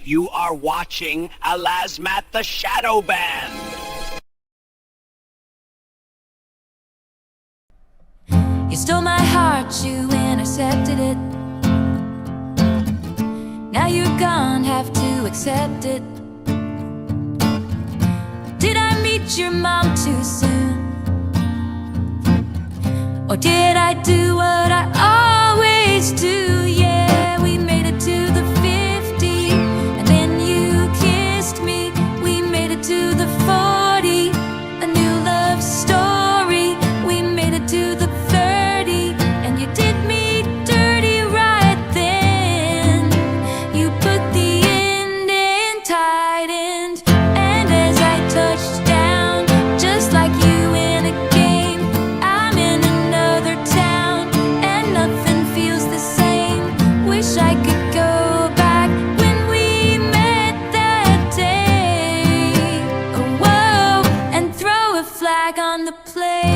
You are watching Alasmat the Shadow Band. You stole my heart, you intercepted it. Now you're gone, have to accept it. Did I meet your mom too soon? Or did I do what I always do? Yeah, we made it to the 50, and then you kissed me. We made it to the 40, a new love story. We made it to the 30, and you did me dirty right then. You put the end in tight end, and as I touched down, just like you in a game, I'm in another town, and nothing feels the same. Wish I could go back when we met that day. Oh, whoa, and throw a flag on the play.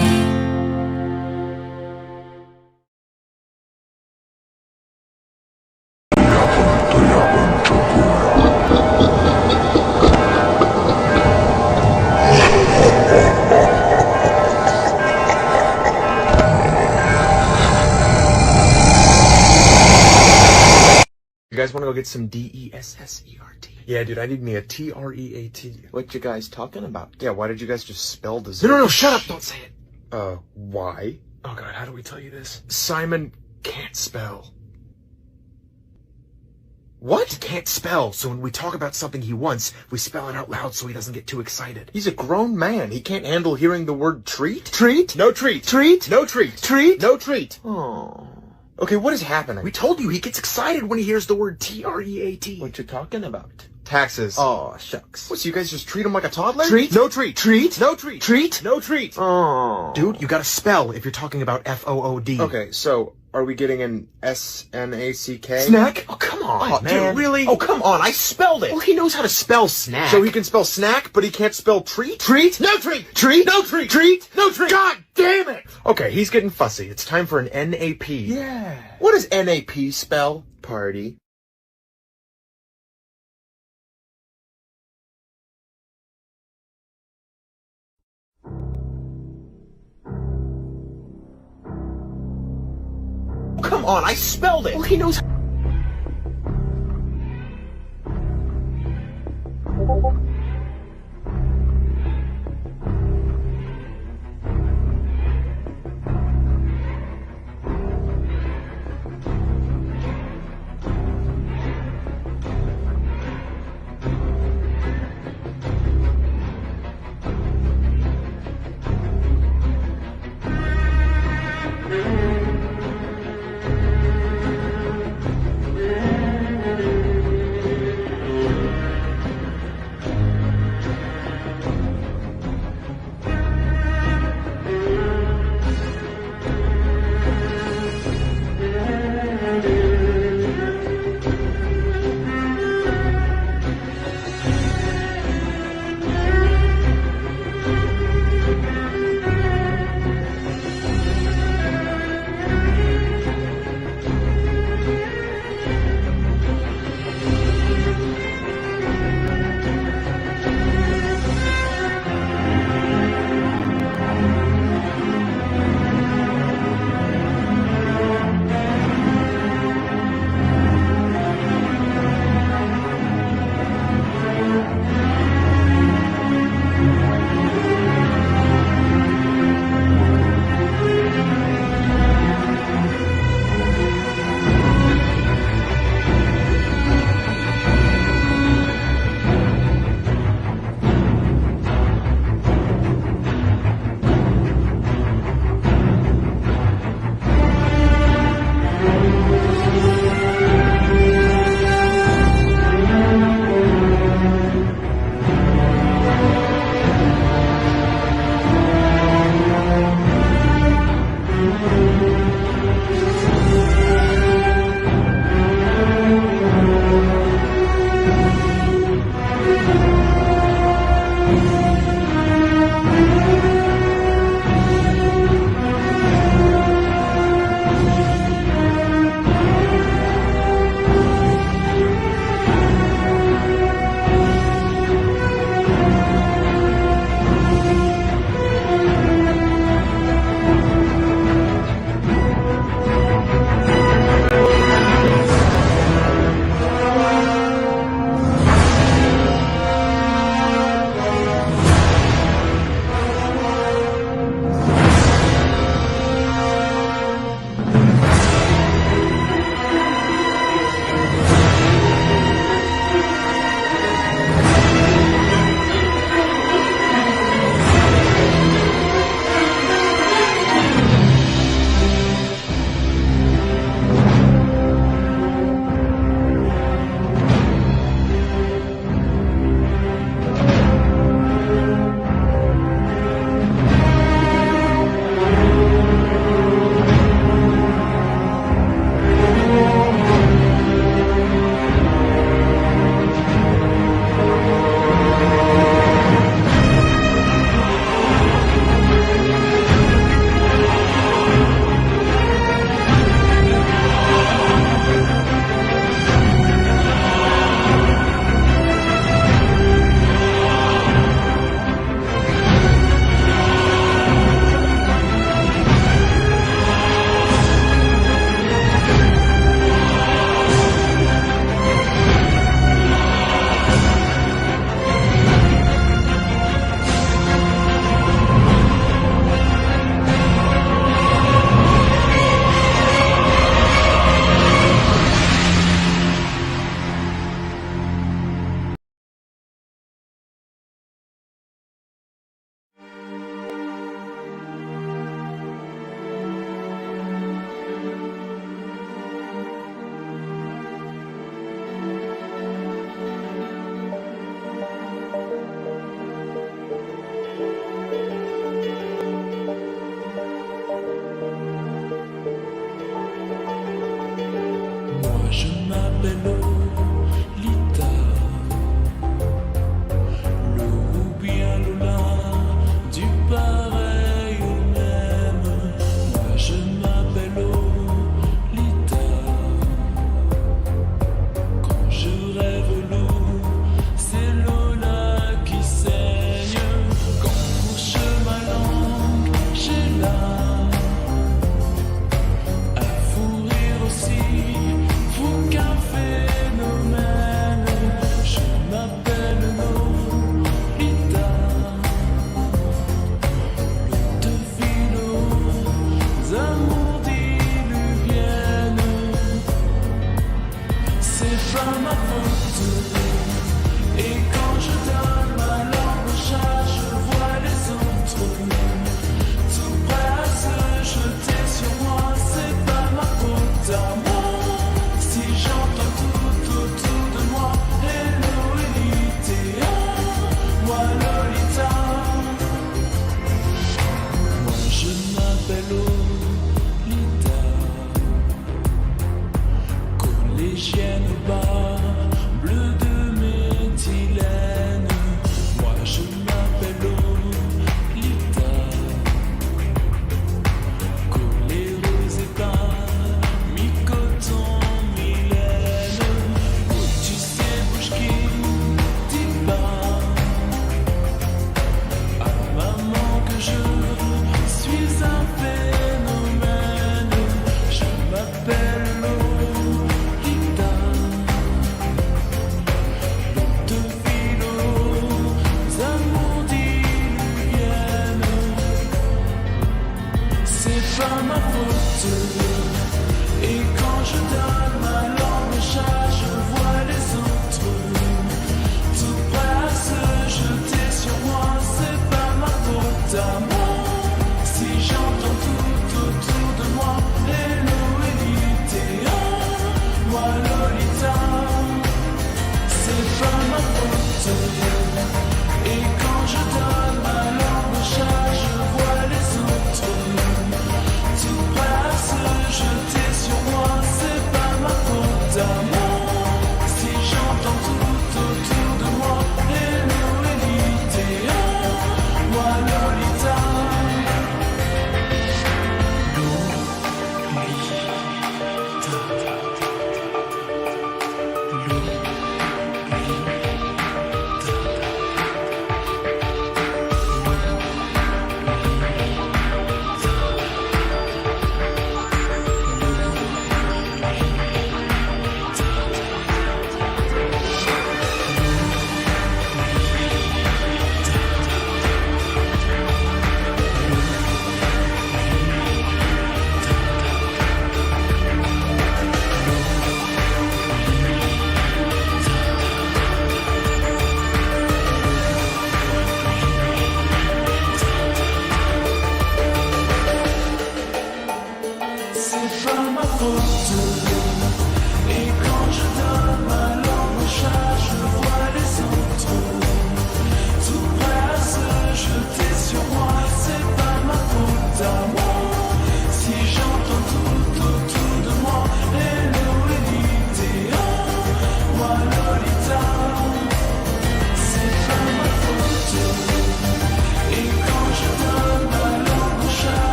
You guys want to go get some D-E-S-S-E-R-T? Yeah, dude, I need me a T-R-E-A-T. What you guys talking about? Yeah, why did you guys just spell dessert? No, shut up, don't say it. Why? Oh god, how do we tell you this? Simon can't spell. What? He can't spell, so when we talk about something he wants, we spell it out loud so he doesn't get too excited. He's a grown man. He can't handle hearing the word treat? Treat? No treat. Treat? No treat. Treat? No treat. Oh. Okay, what is happening? We told you he gets excited when he hears the word T-R-E-A-T. What you talking about? Taxes. Oh, shucks. What, so you guys just treat him like a toddler? Treat? No treat. Treat? No treat. Treat? No treat. Oh. Dude, you gotta spell if you're talking about F-O-O-D. Okay, so are we getting an S-N-A-C-K? Snack? Oh, come on, Oh, man. dude, really? Oh, come on, I spelled it. Well, he knows how to spell snack. So he can spell snack, but he can't spell treat? Treat? No treat. Treat? No treat. Treat? No treat. God damn it! Okay, he's getting fussy. It's time for an N-A-P. Yeah. What does N-A-P spell? Party. Come on, I spelled it. Well, he knows.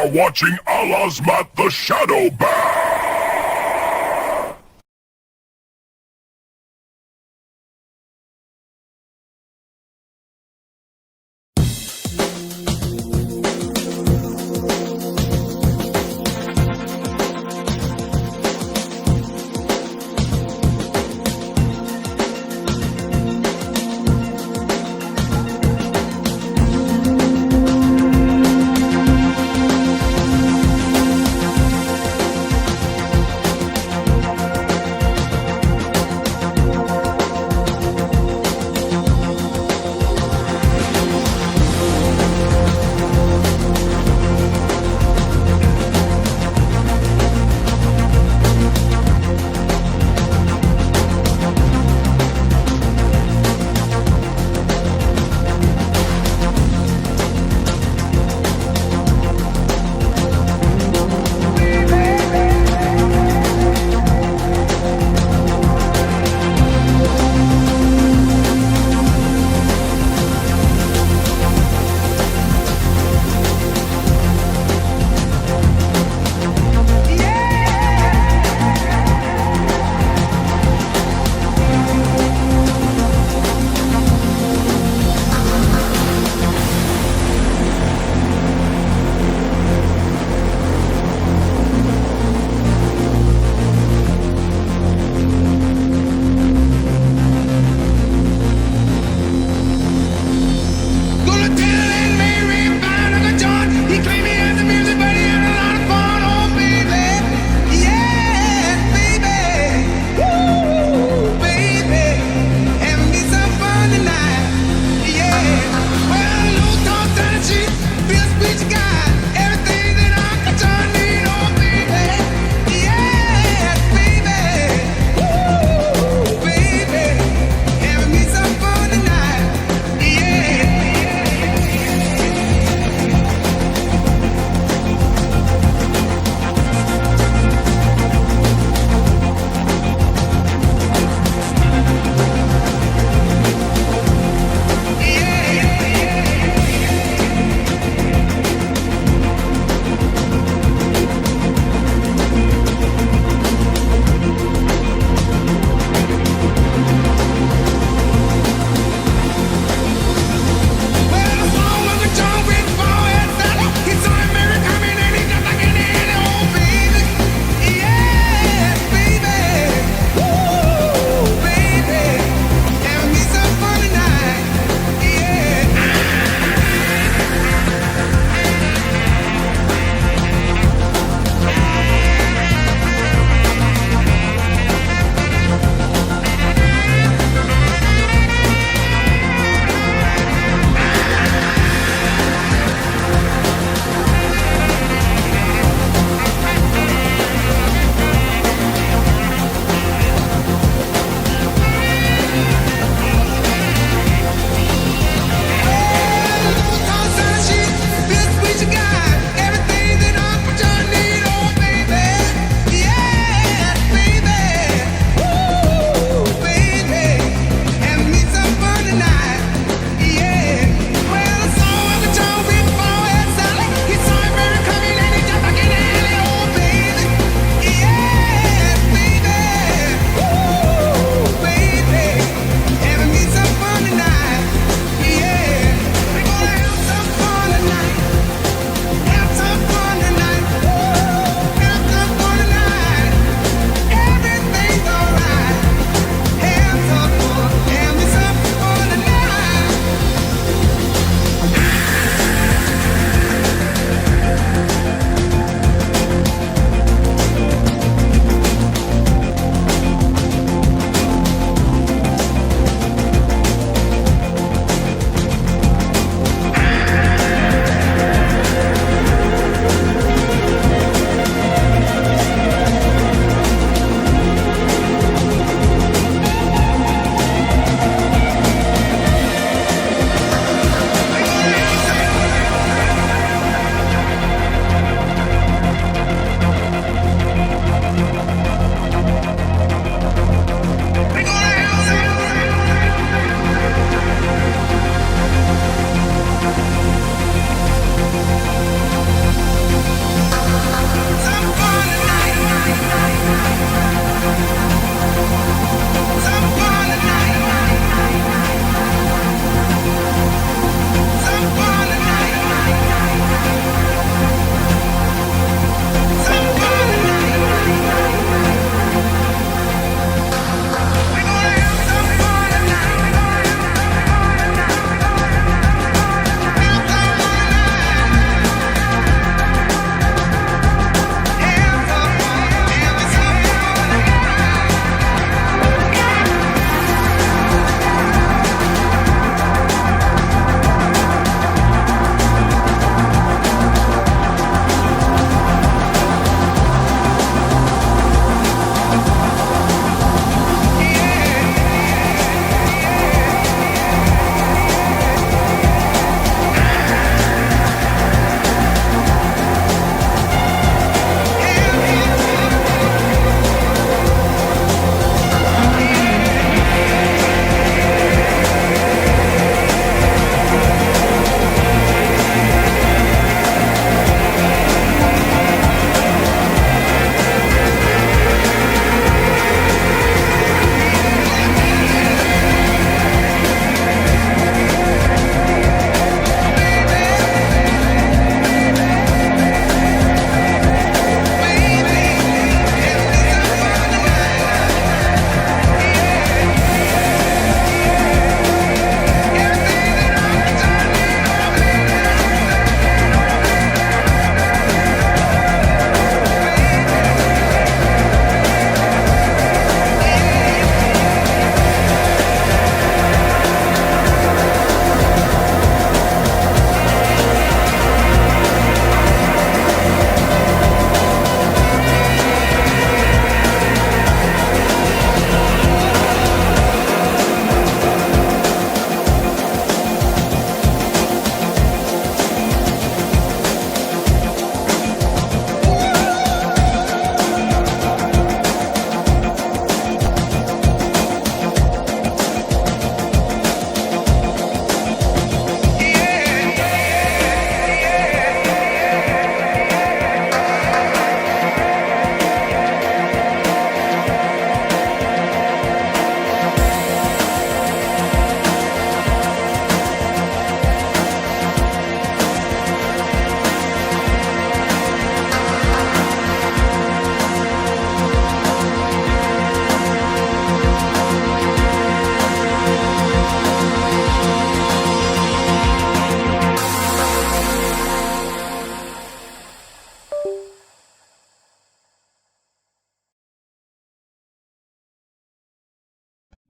are watching Allah's Mat the Shadow Bat.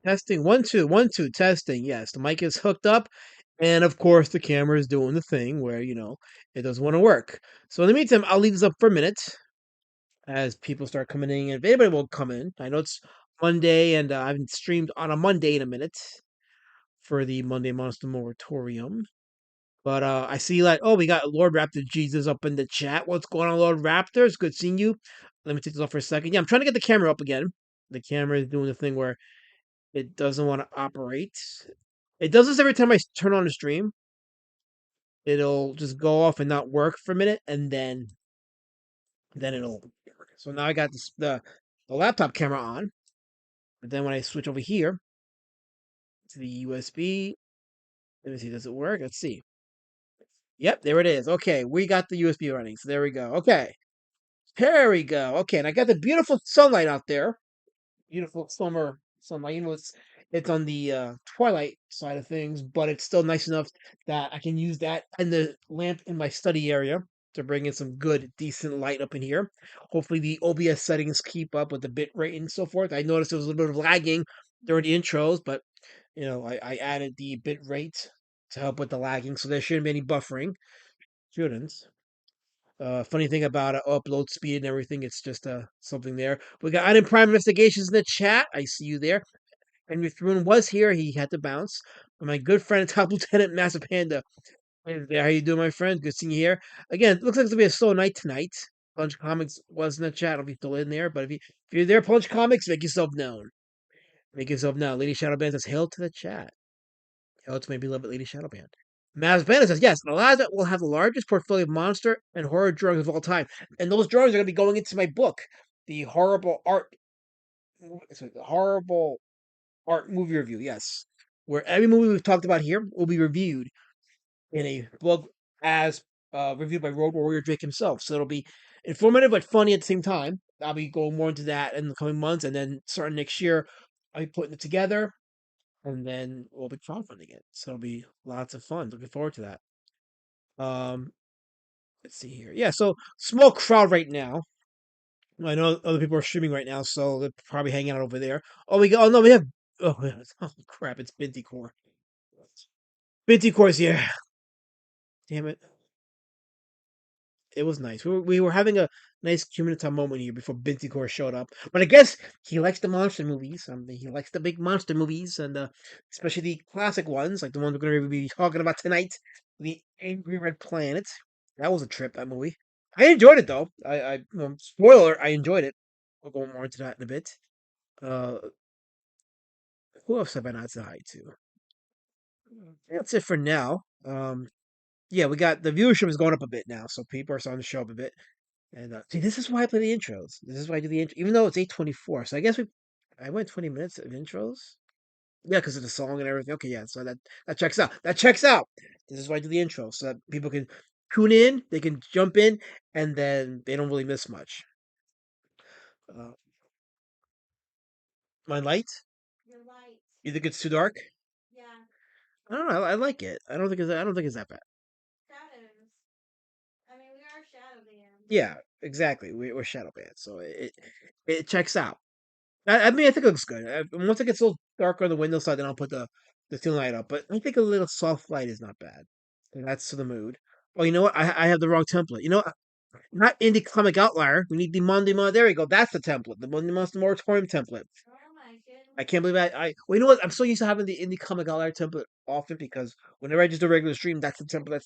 Testing. 1, 2, 1, 2, testing. Yes, the mic is hooked up. And of course, the camera is doing the thing where, it doesn't want to work. So in the meantime, I'll leave this up for a minute as people start coming in. If anybody will come in, I know it's Monday and I haven't streamed on a Monday in a minute for the Monday Monster Moratorium. But I see oh, we got Lord Raptor Jesus up in the chat. What's going on, Lord Raptor? It's good seeing you. Let me take this off for a second. Yeah, I'm trying to get the camera up again. The camera is doing the thing where it doesn't want to operate. It does this every time I turn on the stream. It'll just go off and not work for a minute, and then it'll work. So now I got the laptop camera on. But then when I switch over here to the USB, let me see, does it work? Let's see. Yep, there it is. Okay, we got the USB running. So there we go. Okay. There we go. Okay, and I got the beautiful sunlight out there. Beautiful summer sunlight. It's on the twilight side of things, but it's still nice enough that I can use that and the lamp in my study area to bring in some good, decent light up in here. Hopefully, the OBS settings keep up with the bit rate and so forth. I noticed there was a little bit of lagging during the intros, but I added the bit rate to help with the lagging, so there shouldn't be any buffering. Shouldn't. Funny thing about upload speed and everything, it's just something there. We got Item Prime Investigations in the chat. I see you there. Henry Thrun was here. He had to bounce. But my good friend, Top Lieutenant Massive Panda, is there. How you doing, my friend? Good seeing you here. Again, looks like it's gonna be a slow night tonight. Punch Comics was in the chat. I'll be still in there. But if you're there, Punch Comics, make yourself known. Make yourself known. Lady Shadowband says, hail to the chat. Hail to my beloved Lady Shadowband. Mass Panda says, yes, Eliza will have the largest portfolio of monster and horror drawings of all time. And those drawings are going to be going into my book, the horrible art movie review, yes. Where every movie we've talked about here will be reviewed in a book as reviewed by Road Warrior Drake himself. So it'll be informative but funny at the same time. I'll be going more into that in the coming months. And then starting next year, I'll be putting it together. And then we'll be crowdfunding it. So it'll be lots of fun. Looking forward to that. Um, let's see here. Yeah, so small crowd right now. I know other people are streaming right now, so they're probably hanging out over there. Oh, oh no, we have. Oh, oh crap! It's Binty Core. Binty Core's here. Damn it! It was nice. We were having a nice Communitah moment here before Binty Core showed up. But I guess he likes the monster movies. He likes the big monster movies, and especially the classic ones, like the ones we're going to be talking about tonight. The Angry Red Planet. That was a trip. That movie. I enjoyed it though. Spoiler. I enjoyed it. We'll go more into that in a bit. Uh, who else have I not said hi to? That's it for now. Yeah, we got the viewership is going up a bit now, so people are starting to show up a bit. And see, this is why I play the intros. This is why I do the intro, even though it's 8:24. So I guess I went 20 minutes of intros. Yeah, because of the song and everything. Okay, yeah, so that checks out. That checks out. This is why I do the intro, so that people can tune in, they can jump in, and then they don't really miss much. Uh, my light? Your light. You think it's too dark? Yeah. I don't know. I like it. I don't think it's that bad. Shadows. I mean, we are shadow band. Yeah, exactly. We're shadow band, so it checks out. I mean, I think it looks good. Once it gets a little darker on the window side, then I'll put the thin light up. But I think a little soft light is not bad. And that's to the mood. Oh, you know what? I have the wrong template. You know, not Indie Comic Outlier. We need the Monday Month. There we go. That's the template. The Monday Month Moratorium template. Oh my goodness. I can't believe well, you know what? I'm so used to having the Indie Comic Outlier template often because whenever I just do a regular stream, that's the template.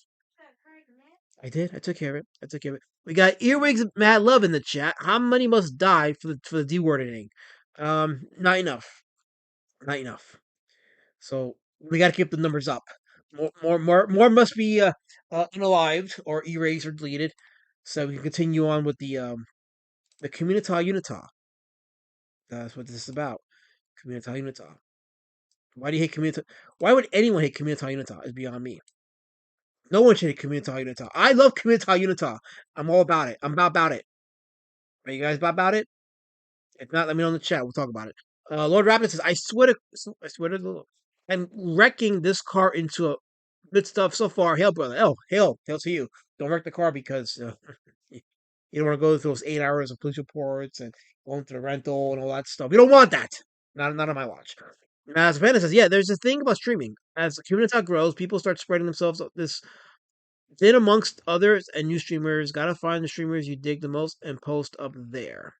I did. I took care of it. I took care of it. We got Earwigs Mad Love in the chat. How many must die for the D wording? Not enough. Not enough. So we got to keep the numbers up. More must be unalived or erased or deleted, so we can continue on with the Communitah Unitah. That's what this is about. Communitah Unitah. Why do you hate Communitah? Why would anyone hate Communitah Unitah? Is beyond me. No one should hate Communitah Unitah. I love Communitah Unitah. I'm all about it. I'm about it. Are you guys about it? If not, let me know in the chat. We'll talk about it. Lord Rapid says, I swear to the Lord, I'm wrecking this car into a good stuff so far. Hail, brother. Oh, hail to you. Don't wreck the car because you don't want to go through those 8 hours of police reports and going to the rental and all that stuff. You don't want that. Not on my watch. As Panda says, yeah, there's a thing about streaming. As the Communitah grows, people start spreading themselves this then amongst others and new streamers. Gotta find the streamers you dig the most and post up there.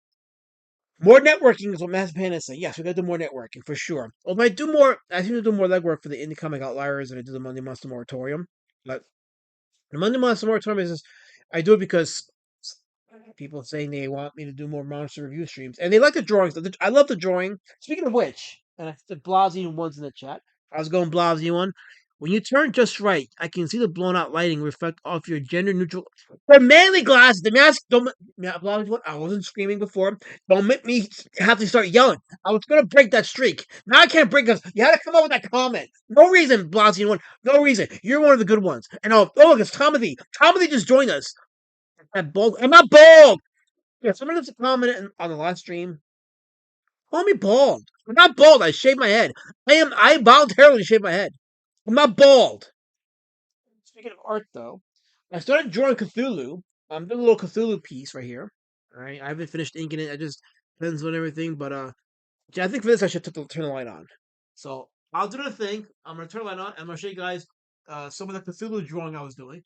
More networking is what Mass Panda is saying. Yes, we gotta do more networking for sure. Although I seem to do more legwork for the indie comic outliers than I do the Monday Monster Moratorium. But the Monday Monster Moratorium is just, I do it because people saying they want me to do more monster review streams, and they like the drawings. I love the drawing. Speaking of which, and I said Blasey one's in the chat. I was going Blasey one. When you turn just right, I can see the blown out lighting reflect off your gender neutral. The manly glasses. The mask. Don't. Blasey one. I wasn't screaming before. Don't make me have to start yelling. I was gonna break that streak. Now I can't break because you had to come up with that comment. No reason, Blasey one. No reason. You're one of the good ones. And look, it's Tomothy. Tomothy just joined us. I'm bald. I'm not bald. Yeah, someone left a comment on the last stream. Call me bald. I'm not bald. I shaved my head. I voluntarily shaved my head. I'm not bald. Speaking of art, though, I started drawing Cthulhu. I'm doing a little Cthulhu piece right here. All right, I haven't finished inking it. I just pencil and everything, but I think for this I should turn the light on. So I'll do the thing. I'm gonna turn the light on. I'm gonna show you guys some of the Cthulhu drawing I was doing.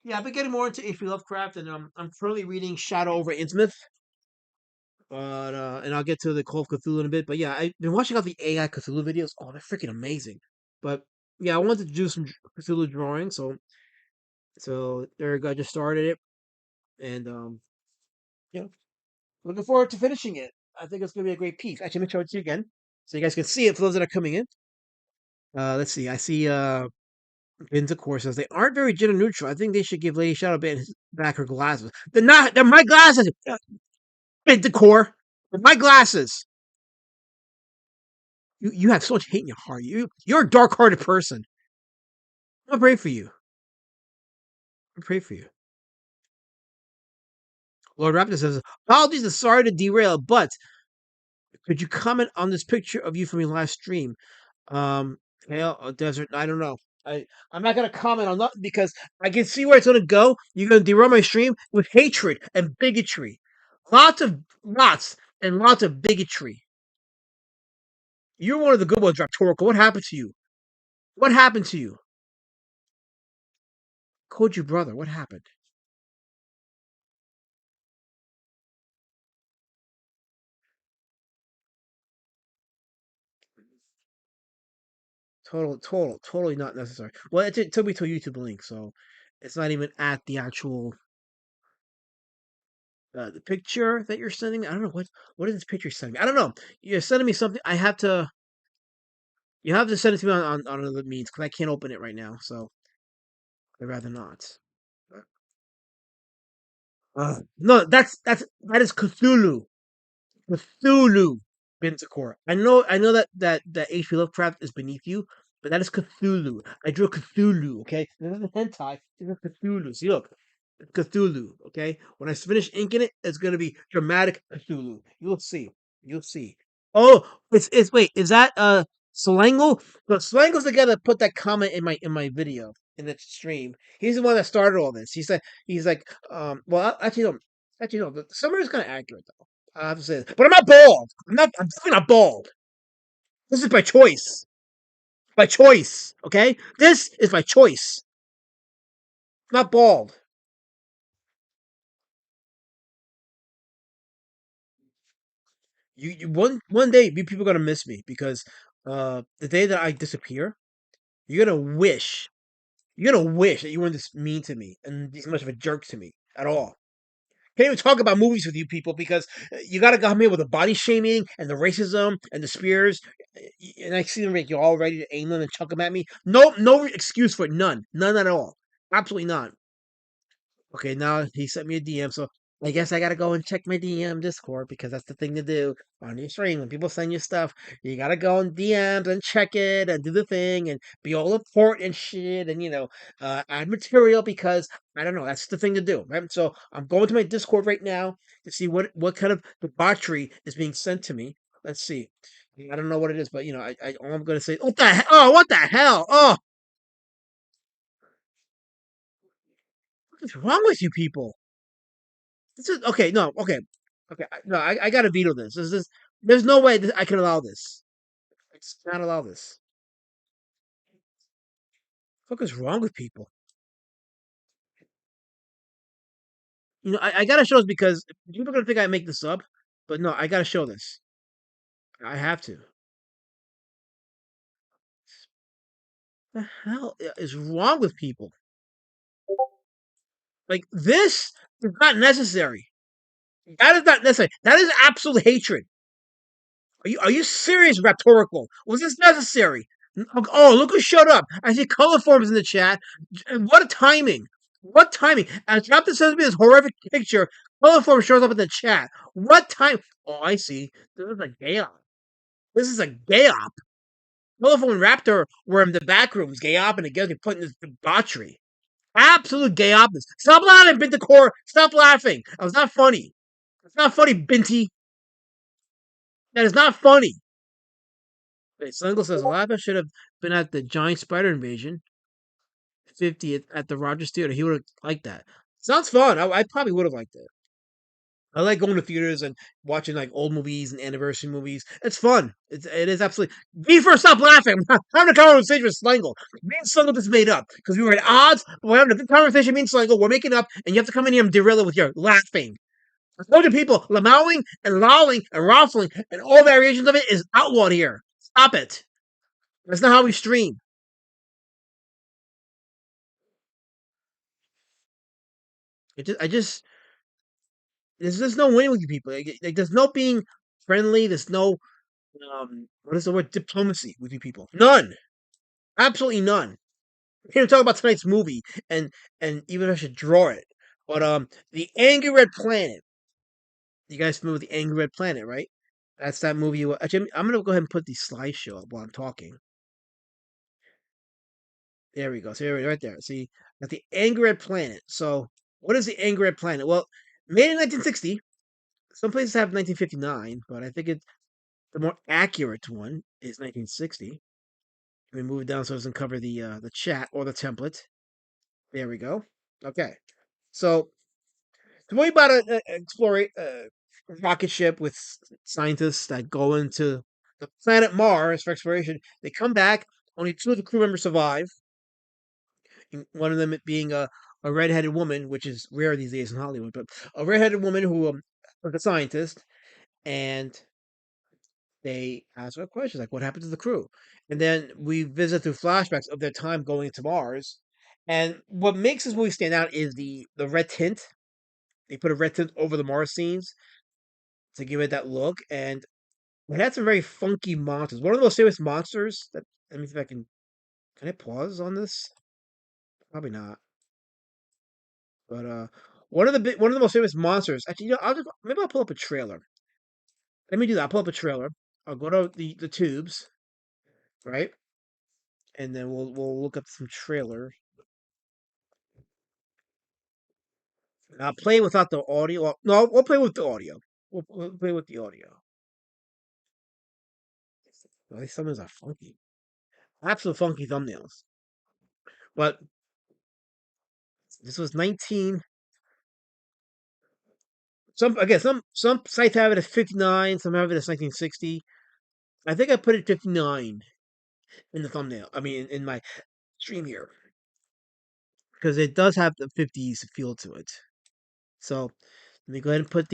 Yeah, I've been getting more into H.P. Lovecraft, and I'm currently reading Shadow over Innsmouth. But and I'll get to the Call of Cthulhu in a bit. But yeah, I've been watching all the AI Cthulhu videos. Oh, they're freaking amazing. But yeah, I wanted to do some Cthulhu drawing, so there you go. I just started it, and yeah, looking forward to finishing it. I think it's gonna be a great piece. Actually, let me show it to you again, so you guys can see it for those that are coming in. Let's see. I see Intercourse says they aren't very gender neutral. I think they should give Lady Shadowban back her glasses. They're not. They're my glasses. Intercore. They're my glasses. You have so much hate in your heart. You're a dark hearted person. I pray for you. I pray for you. Lord Raptor says, apologies and sorry to derail, but could you comment on this picture of you from your last stream? Hell, a desert, I don't know. I'm not gonna comment on that because I can see where it's gonna go. You're gonna derail my stream with hatred and bigotry. Lots and lots of bigotry. You're one of the good ones, Raptorical. What happened to you? What happened to you? Called you brother. What happened? Totally not necessary. Well, it took me to a YouTube link, so it's not even at the actual the picture that you're sending me. I don't know what is this picture you're sending me. I don't know. You're sending me something. You have to send it to me on other means because I can't open it right now. So I'd rather not. No, that is Cthulhu. Cthulhu, Bintakor. I know that H.P. Lovecraft is beneath you, but that is Cthulhu. I drew Cthulhu, okay? This isn't hentai, this is Cthulhu. See, look, Cthulhu, okay? When I finish inking it, it's gonna be dramatic Cthulhu. You'll see. You'll see. Oh, it's wait, is that Slangle? Look, Slangle's the guy that put that comment in my video in the stream. He's the one that started all this. He's like, well, actually no. The summary is kind of accurate though. I have to say, but I'm not bald. I'm definitely not bald. This is by choice. By choice. Okay, this is by choice. I'm not bald. One day, people are gonna miss me because the day that I disappear, you're gonna wish that you weren't this mean to me and this much of a jerk to me at all. Can't even talk about movies with you people because you gotta come here with the body shaming and the racism and the spears, and I see them like you're all ready to aim them and chuck them at me. No excuse for it. None at all. Absolutely not. Okay, now he sent me a DM, so I guess I gotta go and check my DM Discord because that's the thing to do on your stream. When people send you stuff, you gotta go in DMs and check it and do the thing and be all important and shit and add material because I don't know, that's the thing to do, right? So I'm going to my Discord right now to see what kind of debauchery is being sent to me. Let's see. I don't know what it is, but all I'm gonna say, what the hell? Oh, what the hell? Oh, what's wrong with you people? This is okay. No, okay, okay. No, I gotta veto this. There's no way that I can allow this. I just cannot allow this. What is wrong with people? You know, I gotta show this because people are gonna think I make this up, but no, I gotta show this. I have to. The hell is wrong with people? Like this is not necessary. That is not necessary. That is absolute hatred. Are you serious? Rhetorical. Was this necessary? Oh, look who showed up. I see color forms in the chat. What a timing. What timing. As Captain sends me this horrific picture, color form shows up in the chat. What time? Oh, I see. This is a gay op. This is a gay op. Color form and Raptor were in the back rooms, gay op, and it gets me put in this debauchery. Absolute gay opness. Stop laughing, Bintacore. Stop laughing. That was not funny. It's not funny, Binty. That is not funny. Wait, Sungle says Lava should have been at the giant spider invasion 50th at the Rogers Theater. He would have liked that. Sounds fun. I probably would have liked it. I like going to theaters and watching like old movies and anniversary movies. It's fun. It is absolutely. Me first, stop laughing. I'm having a conversation with Slangle. Me and Slangle just made up because we were at odds, but we're having a good conversation. Me and Slangle, we're making up, and you have to come in here and derail it with your laughing. I told you people, lamowing and lolling and raffling and all variations of it is outlawed here. Stop it. That's not how we stream. There's just no winning with you people. Like, there's no being friendly. There's no, what is the word? Diplomacy with you people. None. Absolutely none. We're here to talk about tonight's movie, and even if I should draw it. But The Angry Red Planet. You guys familiar with The Angry Red Planet, right? That's that movie. Actually, I'm gonna go ahead and put the slideshow up while I'm talking. There we go. So right there. See, got The Angry Red Planet. So, what is The Angry Red Planet? Well, made in 1960. Some places have 1959, but I think the more accurate one is 1960. Let me move it down so it doesn't cover the chat or the template. There we go. Okay. So, it's a movie about an rocket ship with scientists that go into the planet Mars for exploration. They come back. Only 2 of the crew members survive. One of them being a redheaded woman, which is rare these days in Hollywood, but a redheaded woman who was a scientist, and they ask her questions like, "What happened to the crew?" And then we visit through flashbacks of their time going to Mars. And what makes this movie stand out is the red tint. They put a red tint over the Mars scenes to give it that look, and it had some very funky monsters. One of the most famous monsters that, let me see if I can I pause on this? Probably not. But one of the most famous monsters. Actually, maybe I'll pull up a trailer. Let me do that. I'll pull up a trailer. I'll go to the tubes, right? And then we'll look up some trailer. And I'll play without the audio. Well, no, we'll play with the audio. We'll play with the audio. Well, these thumbnails are funky. Absolute funky thumbnails. But this was 19. Some sites have it as 59. Some have it as 1960. I think I put it 59 in the thumbnail. I mean, in my stream here, because it does have the 50s feel to it. So let me go ahead and put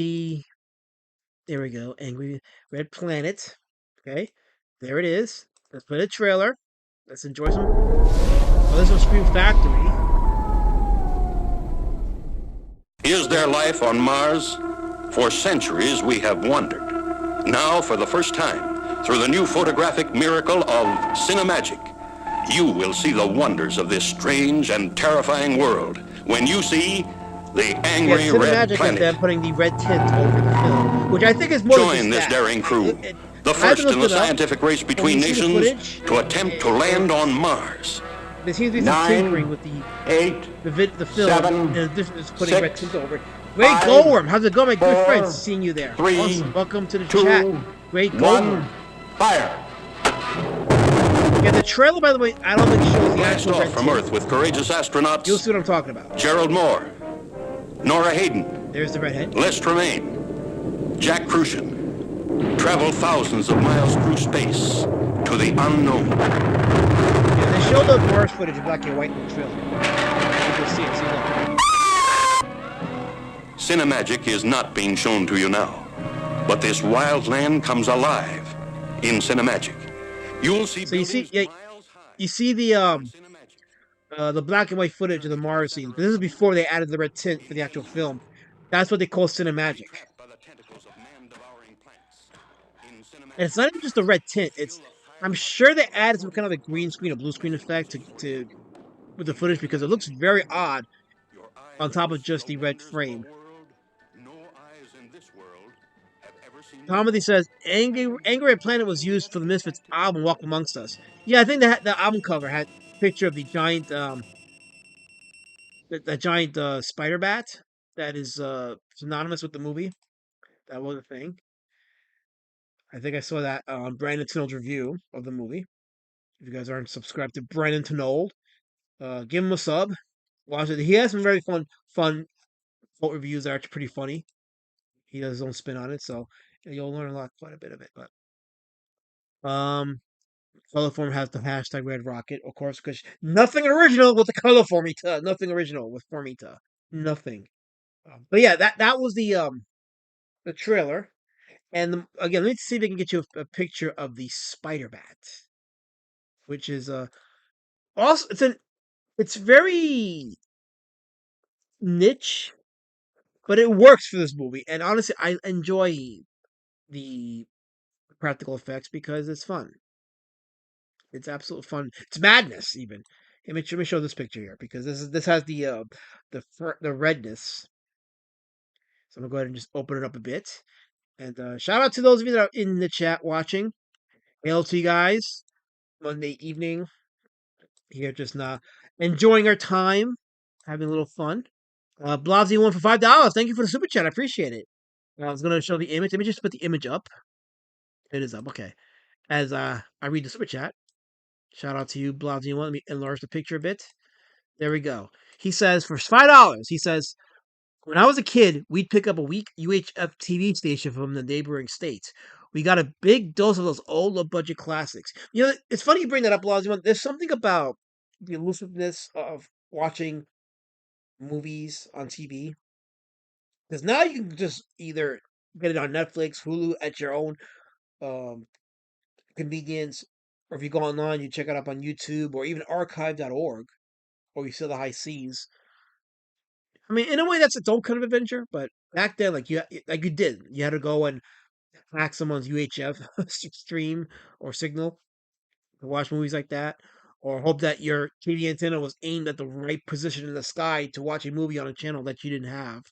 there we go, Angry Red Planet. Okay, there it is. Let's put a trailer. Let's enjoy some. Oh, this is Scream Factory. Is there life on Mars? For centuries we have wondered. Now, for the first time, through the new photographic miracle of Cinemagic, you will see the wonders of this strange and terrifying world when you see The Angry Red Planet. They're putting the red tint over the film, which I think is more Join this daring crew, the first in the scientific race between nations to attempt to land on Mars. There seems to be some tinkering with the film, 7, in addition to putting red tint over it. Great Goldworm, how's it going, my good friends? Seeing you there. 3, awesome. Welcome to the 2, chat. Great Goldworm. Fire! Yeah, the trailer, by the way, I don't think shows the Blast actual off red from tint. Earth with courageous astronauts You'll see what I'm talking about. Gerald Moore, Nora Hayden, There's the redhead. Les Tremaine, Jack Crucian, traveled thousands of miles through space to the unknown. Yeah, they show the Mars footage in black and white in the trailer. You can see it. See, look. Cinemagic is not being shown to you now, but this wild land comes alive in Cinemagic. You'll see So you see, buildings yeah, miles high you see on Cinemagic. the black and white footage of the Mars scene. This is before they added the red tint for the actual film. That's what they call cinemagic. Trapped by the tentacles of man-devouring plants. In And it's Cinemagic, not even just the red tint. feel It's the I'm highly sure they vibrational added some kind of a force green screen or blue screen effect to with the in footage because it looks Cinemagic. very odd Your on eyes top will of see just the the red wonders of a frame. world no eyes in this world have ever seen Comedy before. says Angry Red Planet was used for the Misfits album Walk Amongst Us. Yeah, I think the album cover had a picture of the giant that giant spider bat that is synonymous with the movie. That was a thing. I think I saw that on Brandon Tinold's review of the movie. If you guys aren't subscribed to Brandon Tinold, give him a sub. Watch it. He has some very fun quote reviews that are pretty funny. He does his own spin on it, so you'll learn quite a bit of it. But Colorform has the hashtag Red Rocket, of course, because nothing original with the Colorformita. Nothing original with Formita. Nothing. But yeah, that was the trailer. And again, let me see if I can get you a picture of the Spider Bat, which is also it's very niche, but it works for this movie. And honestly, I enjoy the practical effects because it's fun. It's absolute fun. It's madness even. Let me show this picture here because this has the redness. So I'm gonna go ahead and just open it up a bit. And shout out to those of you that are in the chat watching. Hail to you guys. Monday evening here, just enjoying our time, having a little fun. Blobsy won for $5. Thank you for the super chat. I appreciate it. I was gonna show the image. Let me just put the image up. It is up. Okay. As I read the super chat. Shout out to you, Blobsy one. Let me enlarge the picture a bit. There we go. He says for $5. He says when I was a kid, we'd pick up a weak UHF TV station from the neighboring states. We got a big dose of those old low budget classics. You know, it's funny you bring that up, Blobsy one. There's something about the elusiveness of watching movies on TV. Because now you can just either get it on Netflix, Hulu at your own um, convenience, or if you go online, you check it up on YouTube or even archive.org, or you see the high seas. I mean, in a way, that's its own kind of adventure. But back then, like you did, you had to go and hack someone's UHF stream or signal to watch movies like that, or hope that your TV antenna was aimed at the right position in the sky to watch a movie on a channel that you didn't have.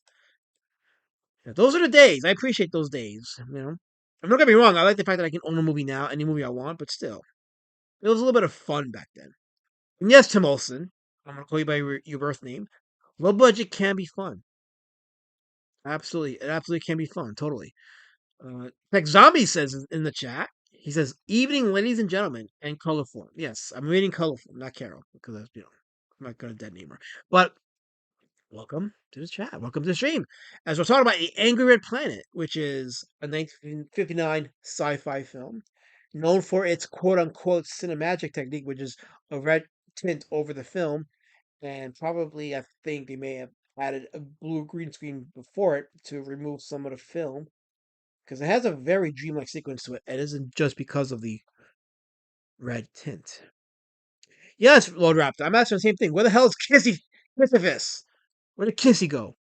Yeah, those are the days. I appreciate those days. You know, I'm not gonna be wrong. I like the fact that I can own a movie now, any movie I want. But still, it was a little bit of fun back then. And yes, Tim Olson, I'm gonna call you by your birth name. Low budget can be fun. Absolutely, it absolutely can be fun. Totally. Tech Zombie says in the chat. He says, "Evening, ladies and gentlemen, and colorful." Yes, I'm reading colorful, not Carol, because I'm not gonna dead name her. But welcome to the chat. Welcome to the stream. As we're talking about the Angry Red Planet, which is a 1959 sci-fi film known for its quote-unquote cinemagic technique, which is a red tint over the film, and probably I think they may have added a blue green screen before it to remove some of the film because it has a very dreamlike sequence to it. It isn't just because of the red tint. Yes, Lord Raptor, I'm asking the same thing. Where the hell is Kissy Where did Kissy go?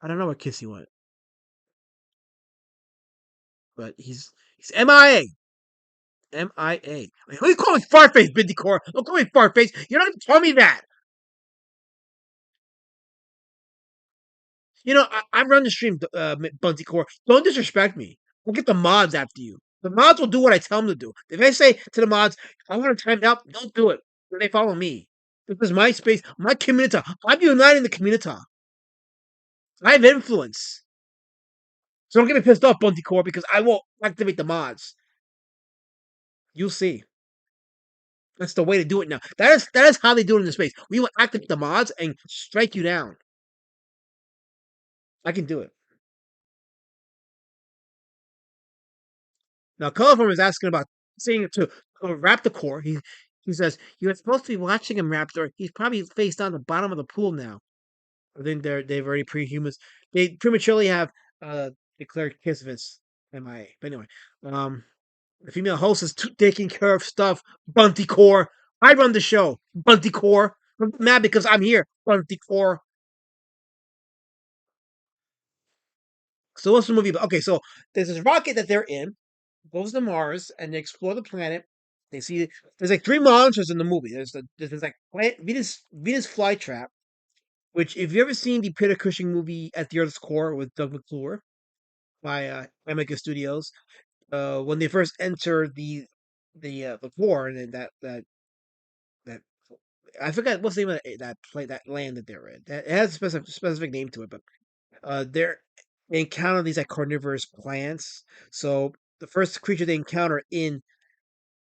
I don't know where Kissy went, but he's MIA. MIA. Who are you calling Farface, Bindicor? Don't call me Farface. You're not going to tell me that. You know, I run the stream, Bunty Core. Don't disrespect me. We'll get the mods after you. The mods will do what I tell them to do. If I say to the mods, I want to time out, don't do it. They follow me. This is my space, my community. I'm uniting the community. I have influence. So don't get me pissed off, Bunty Core, because I won't activate the mods. You'll see. That's the way to do it now. That is how they do it in the space. We will activate the mods and strike you down. I can do it. Now, Colorform is asking about saying it to Raptor Core. He says, "You're supposed to be watching him, Raptor. He's probably face down the bottom of the pool now." I think they've already prehumans. They prematurely have declared Kisvitz MIA. But anyway, um, the female host is taking care of stuff. Bunty Core. I run the show. Bunty Core. I'm mad because I'm here. Bunty Core. So what's the movie about? Okay, so there's this rocket that they're in, goes to Mars, and they explore the planet. They see there's like three monsters in the movie. There's like Venus flytrap, which if you ever seen the Peter Cushing movie At the Earth's Core with Doug McClure by Amica Studios, when they first enter the core, and then that I forgot what's the name of that play that land that they're in. It has a specific name to it, but they're they encounter these like carnivorous plants. So the first creature they encounter in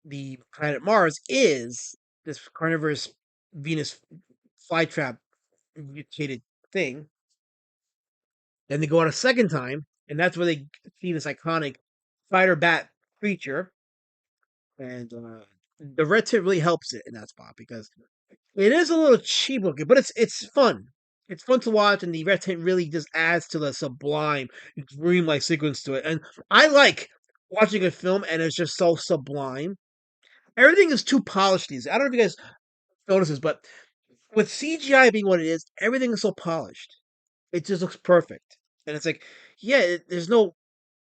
the planet Mars is this carnivorous Venus flytrap mutated thing. Then they go out a second time, and that's where they see this iconic spider bat creature. And the red tint really helps it in that spot because it is a little cheap looking, but it's fun. It's fun to watch, and the red tint really just adds to the sublime, dreamlike sequence to it. And I like watching a film, and it's just so sublime. Everything is too polished these. I don't know if you guys notice this, but with CGI being what it is, everything is so polished. It just looks perfect, and it's like, yeah, there's no,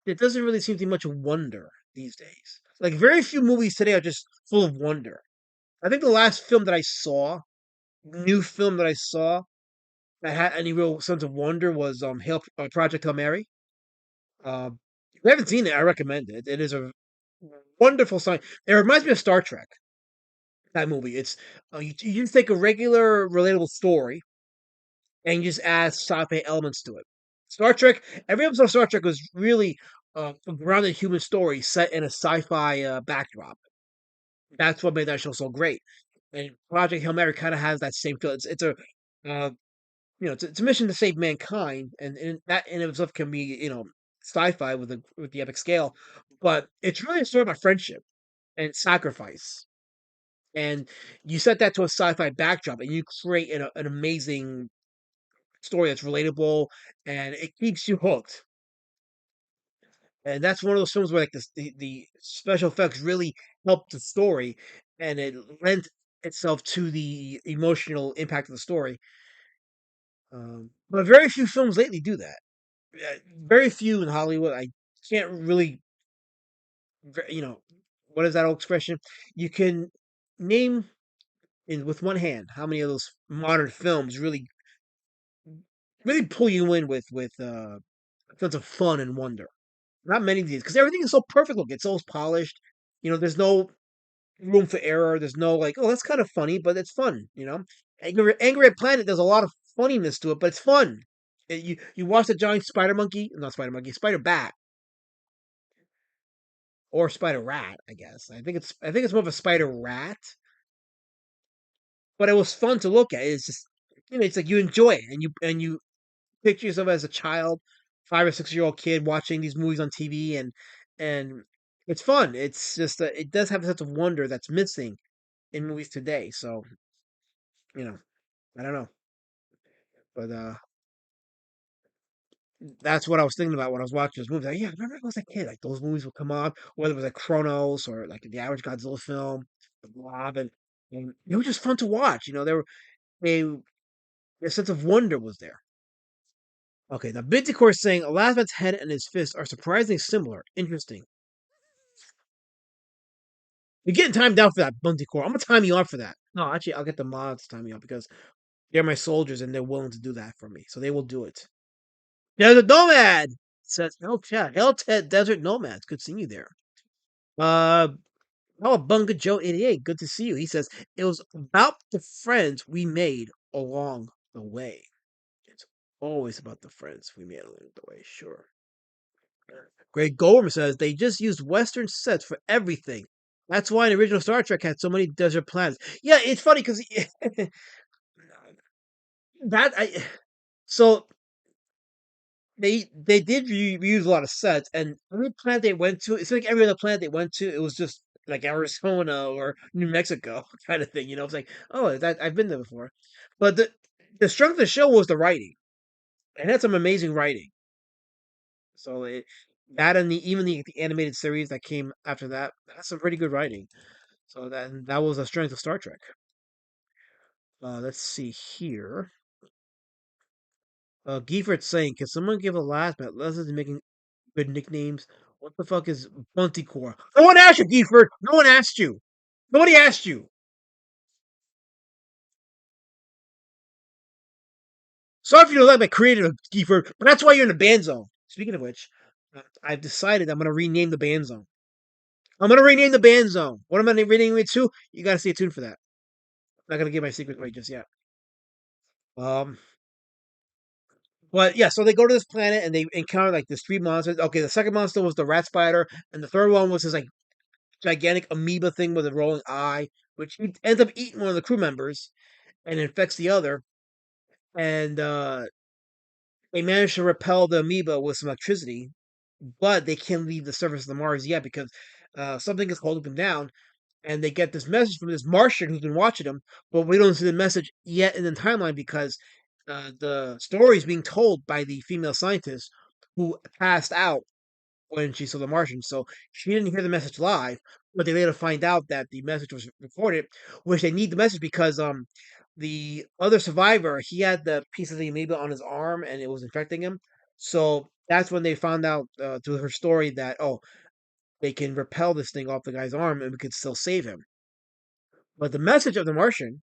it doesn't really seem to be much wonder these days. Like very few movies today are just full of wonder. I think the last film that I saw, new film that I saw that had any real sense of wonder was Project Hail Mary. If you haven't seen it, I recommend it. It is a wonderful sign. It reminds me of Star Trek. That movie. It's you just take a regular relatable story and you just add sci-fi elements to it. Star Trek. Every episode of Star Trek was really a grounded human story set in a sci-fi backdrop. That's what made that show so great. And Project Hail Mary kind of has that same feel. It's a it's a mission to save mankind, and that in itself can be sci-fi with the epic scale, but it's really a story about friendship and sacrifice. And you set that to a sci-fi backdrop, and you create an amazing story that's relatable, and it keeps you hooked. And that's one of those films where like the special effects really help the story, and it lent itself to the emotional impact of the story. But very few films lately do that. Very few in Hollywood. I can't really, what is that old expression? You can name in with one hand how many of those modern films really pull you in with a sense of fun and wonder. Not many of these because everything is so perfect looking. It's so polished. There's no room for error. There's no like, oh, that's kind of funny, but it's fun. Angry at Planet. There's a lot of funniness to it, but it's fun. You watch the giant spider monkey, not spider monkey, spider bat or spider rat. I guess I think it's more of a spider rat, but it was fun to look at. It's just it's like you enjoy it and you picture yourself as a child, 5 or 6 year old kid watching these movies on TV and it's fun. It's just it does have a sense of wonder that's missing in movies today. So you know, I don't know, but that's what I was thinking about when I was watching those movies. Like, yeah, I remember I was a kid, like those movies would come on, whether it was like Chronos or like the average Godzilla film, The Blob, and it was just fun to watch. They a sense of wonder was there. Okay, now Binticore is saying Elasmat's head and his fist are surprisingly similar. Interesting. You're getting timed out for that, Bunticore. I'm gonna time you out for that. No, actually, I'll get the mods to time you out because they're my soldiers and they're willing to do that for me, so they will do it. Desert Nomad says, "Oh chat, Helltet Desert Nomads. Good seeing you there." Uh, oh, Bunga Joe 88. Good to see you. He says it was about the friends we made along the way. It's always about the friends we made along the way. Sure. Greg Goldman says they just used Western sets for everything. That's why the original Star Trek had so many desert planets. Yeah, it's funny because that I so they did reuse a lot of sets, and every planet they went to, it's like every other planet they went to, it was just like Arizona or New Mexico kind of thing. It's like, oh, that I've been there before. But the strength of the show was the writing. It had some amazing writing. So that and even the animated series that came after that, that's some pretty good writing. So that was a strength of Star Trek. Let's see here. Giefert's saying, can someone give a last bet? Leslie's making good nicknames. What the fuck is Buntycore? No one asked you, Gieffert. No one asked you. Nobody asked you. Sorry if you don't like my creative, Gieffert, but that's why you're in the ban zone. Speaking of which, I've decided I'm going to rename the ban zone. I'm going to rename the ban zone. What am I renaming it to? You got to stay tuned for that. I'm not going to give my secret away just yet. Um, But yeah, so they go to this planet and they encounter like these three monsters. Okay, the second monster was the rat spider, and the third one was this like gigantic amoeba thing with a rolling eye, which he ends up eating one of the crew members and infects the other. And they manage to repel the amoeba with some electricity, but they can't leave the surface of the Mars yet because something is holding them down. And they get this message from this Martian who's been watching them, but we don't see the message yet in the timeline because the story is being told by the female scientist who passed out when she saw the Martian. So she didn't hear the message live, but they later find out that the message was recorded, which they need the message because the other survivor, he had the piece of the amoeba on his arm and it was infecting him. So that's when they found out through her story that they can repel this thing off the guy's arm and we could still save him. But the message of the Martian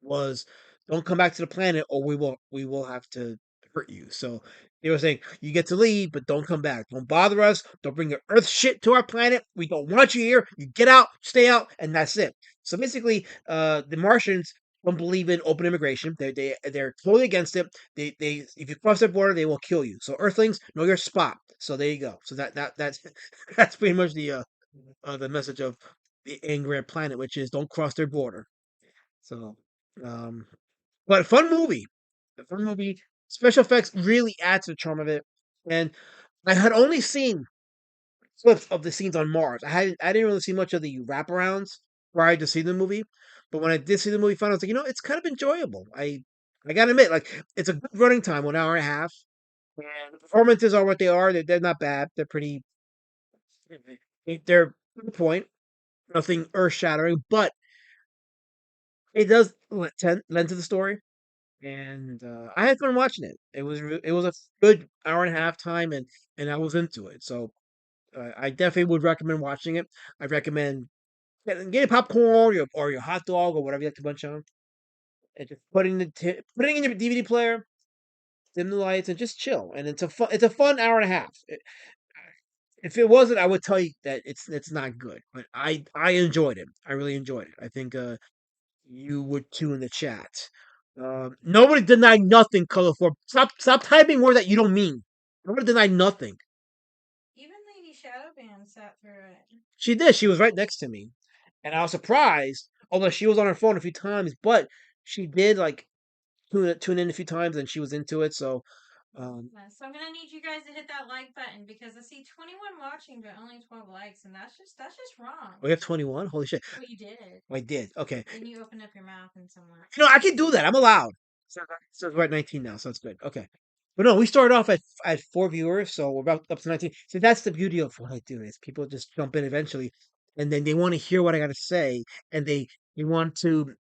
was, "Don't come back to the planet, or we will have to hurt you." So they were saying, "You get to leave, but don't come back. Don't bother us. Don't bring your Earth shit to our planet. We don't want you here. You get out, stay out, and that's it." So basically, the Martians don't believe in open immigration. They're totally against it. They if you cross their border, they will kill you. So Earthlings, know your spot. So there you go. So that's that's pretty much the message of the angry planet, which is don't cross their border. So, um, but fun movie. A fun movie. Special effects really add to the charm of it. And I had only seen clips of the scenes on Mars. I didn't really see much of the wraparounds prior to seeing the movie. But when I did see the movie, I found out I was like, it's kind of enjoyable. I gotta admit, like it's a good running time, 1 hour and a half. And the performances are what they are. They're not bad. They're pretty. They're to the point. Nothing earth shattering, but it does lend to the story. And I had fun watching it. It was a good hour and a half time, and I was into it. So I definitely would recommend watching it. I recommend getting popcorn or your hot dog or whatever you like to munch on, and just putting in your DVD player, dim the lights, and just chill. And it's a fun hour and a half. If it wasn't, I would tell you that it's not good. But I enjoyed it. I really enjoyed it. I think you would too in the chat. Nobody denied nothing, colorful. Stop typing words that you don't mean. Nobody denied nothing. Even Lady Shadowban sat through it. She did. She was right next to me, and I was surprised. Although she was on her phone a few times, but she did like tune in a few times, and she was into it. So, So I'm gonna need you guys to hit that like button because I see 21 watching but only 12 likes, and that's just wrong. we have 21. Holy shit! What you did. I did. Okay. Then you opened up your mouth and someone. I can do that. I'm allowed. So we're at 19 now, so that's good. Okay. But no, we started off at 4 viewers, so we're about up to 19. So that's the beauty of what I do is people just jump in eventually, and then they want to hear what I got to say, and they want to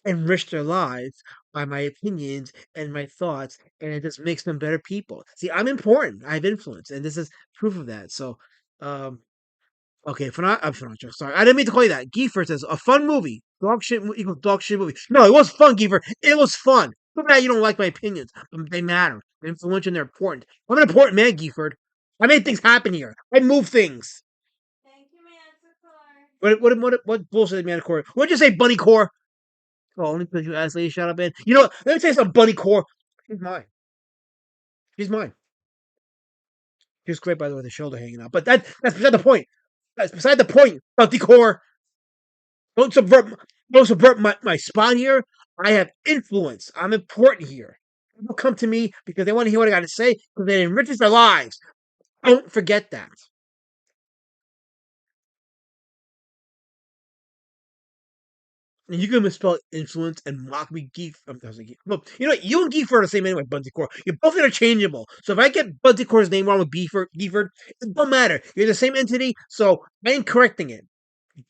enrich their lives by my opinions and my thoughts, and it just makes them better people. See, I'm important. I have influence, and this is proof of that. So, um, okay, I'm Fernando. Sorry, I didn't mean to call you that. Giefer says a fun movie. Dog shit equals dog shit movie. No, it was fun, Giefer. It was fun. Too bad you don't like my opinions. They matter. They're influential and they're important. I'm an important man, Giefford. I made things happen here. I move things. Thank you, What bullshit, Manticore? What'd you say, Bunny Core? Oh, only because you asked Lady Shut Up, man. You know what? Let me tell you something, Bunny Core. She's mine. She's mine. She was great, by the way, with the shoulder hanging out. But that's beside the point. That's beside the point, Bunny Core. Don't subvert my spot here. I have influence. I'm important here. People come to me because they want to hear what I got to say because it enriches their lives. Don't forget that. And you can misspell influence and mock me, Geef. I was like, well, you know what? You and Geeford are the same anyway, Buntycore. You're both interchangeable. So if I get Buntycore's name wrong with Geeford, it don't matter. You're the same entity, so I ain't correcting it.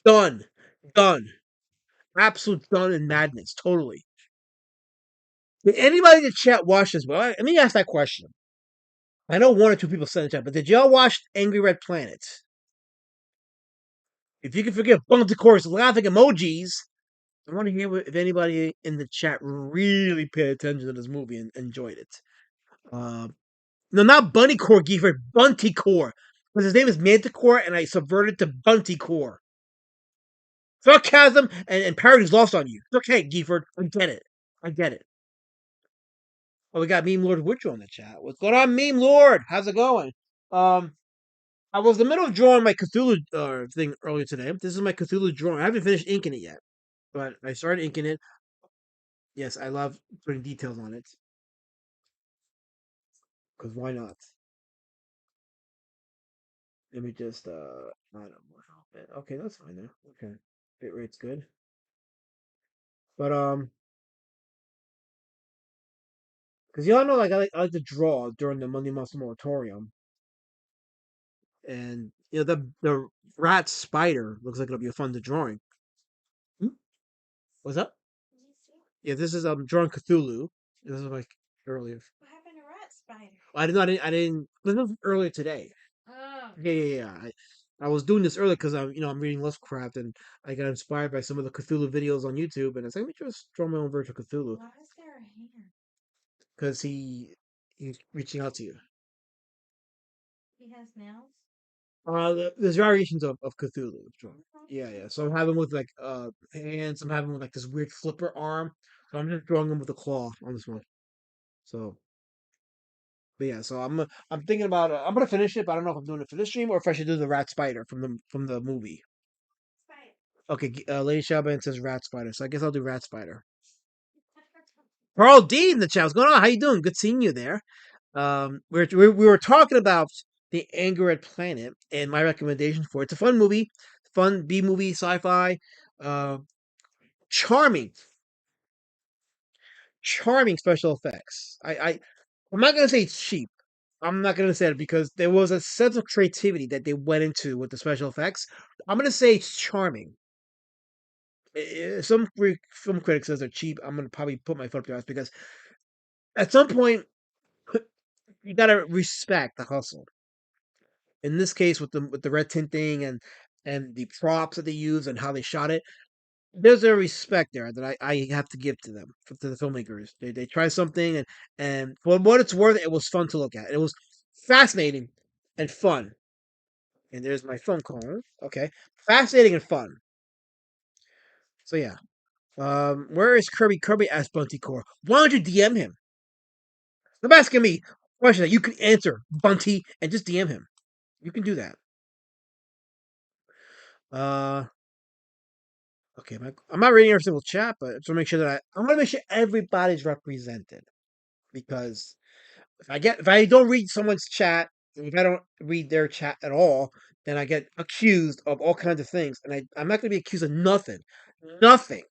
Done. Done. Absolute done and madness. Totally. Did anybody in the chat watch this? Well, let me ask that question. I know one or two people said in the chat, but did y'all watch Angry Red Planet? If you can forgive Buntycore's laughing emojis, I want to hear if anybody in the chat really paid attention to this movie and enjoyed it. Uh, no, not Bunnycore, Gifford, Buntycore. Because his name is Manticore, and I subverted to Buntycore. Sarcasm and parody's lost on you. It's okay, Gifford. I get it. I get it. Oh, we got Meme Lord Woodrow in the chat. What's going on, Meme Lord? How's it going? I was in the middle of drawing my Cthulhu thing earlier today. This is my Cthulhu drawing. I haven't finished inking it yet, but I started inking it. Yes, I love putting details on it. Because why not? Let me just, I don't know. Okay, that's fine now. Okay. Bit rate's good. But, because y'all know, like, I like to draw during the Monday Monster Moratorium. And, you know, the rat spider looks like it'll be fun to drawing. Hmm? What's up? Yeah, this is, drawing Cthulhu. This is like earlier. What happened to Rat Spider? I didn't, this was earlier today. Oh. Yeah. I was doing this earlier because I'm reading Lovecraft and I got inspired by some of the Cthulhu videos on YouTube and I was like, let me just draw my own version of Cthulhu Why is there a hand? because he's reaching out to you. He has nails? There's variations of Cthulhu. Sure. Okay. Yeah. So I'm having with like hands. I'm having with like this weird flipper arm. So I'm just drawing him with a claw on this one. So, but yeah. So I'm thinking about I'm gonna finish it, but I don't know if I'm doing it for this stream or if I should do the rat spider from the movie. Spider. Okay, Lady Shaban says rat spider, so I guess I'll do rat spider. Carl D in the chat. What's going on? How you doing? Good seeing you there. We were talking about the Anger at Planet and my recommendation for it. It's a fun movie, fun B movie, sci-fi, uh, charming, charming special effects. I'm not gonna say it's cheap. I'm not gonna say it because there was a sense of creativity that they went into with the special effects. I'm gonna say it's charming. Some film critics says they're cheap. I'm gonna probably put my foot up their ass because at some point you gotta respect the hustle. In this case, with the red tinting and the props that they use and how they shot it, there's a respect there that I have to give to them to the filmmakers. They try something and for what it's worth, it was fun to look at. It was fascinating and fun. And there's my phone call. Okay, fascinating and fun. So yeah. Where is Kirby? Kirby asked Bunty Core. Why don't you DM him? Stop asking me questions that you can answer, Bunty, and just DM him. You can do that. Uh, okay, I'm not reading every single chat, but to make sure that I want to make sure everybody's represented because if I don't read someone's chat, if I don't read their chat at all, then I get accused of all kinds of things, and I'm not going to be accused of nothing, nothing.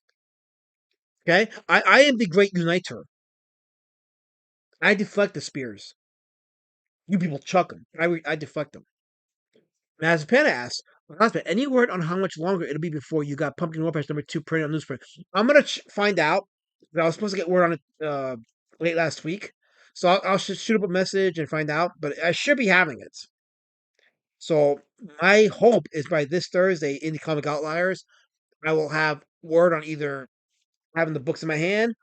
Okay, I am the great uniter. I deflect the spears. You people chuck them. I deflect them. And as Panda asks, husband, any word on how much longer it'll be before you got Pumpkin War Patch #2 printed on newsprint? I'm gonna find out. I was supposed to get word on it late last week, so I'll shoot up a message and find out. But I should be having it. So my hope is by this Thursday in the Comic Outliers, I will have word on either having the books in my hand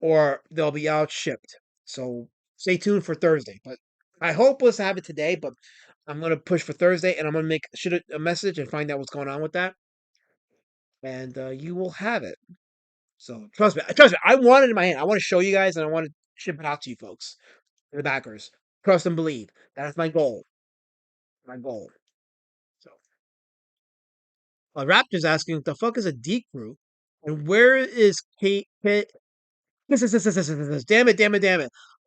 or they'll be out shipped. So stay tuned for Thursday. But my hope was to have it today, but I'm gonna push for Thursday, and I'm gonna shoot a message and find out what's going on with that, and you will have it. So trust me, I want it in my hand. I want to show you guys, and I want to ship it out to you folks, the backers. Trust and believe. That is my goal. My goal. So, Raptor's asking, "The fuck is a D crew, and where is Kate? Damn it!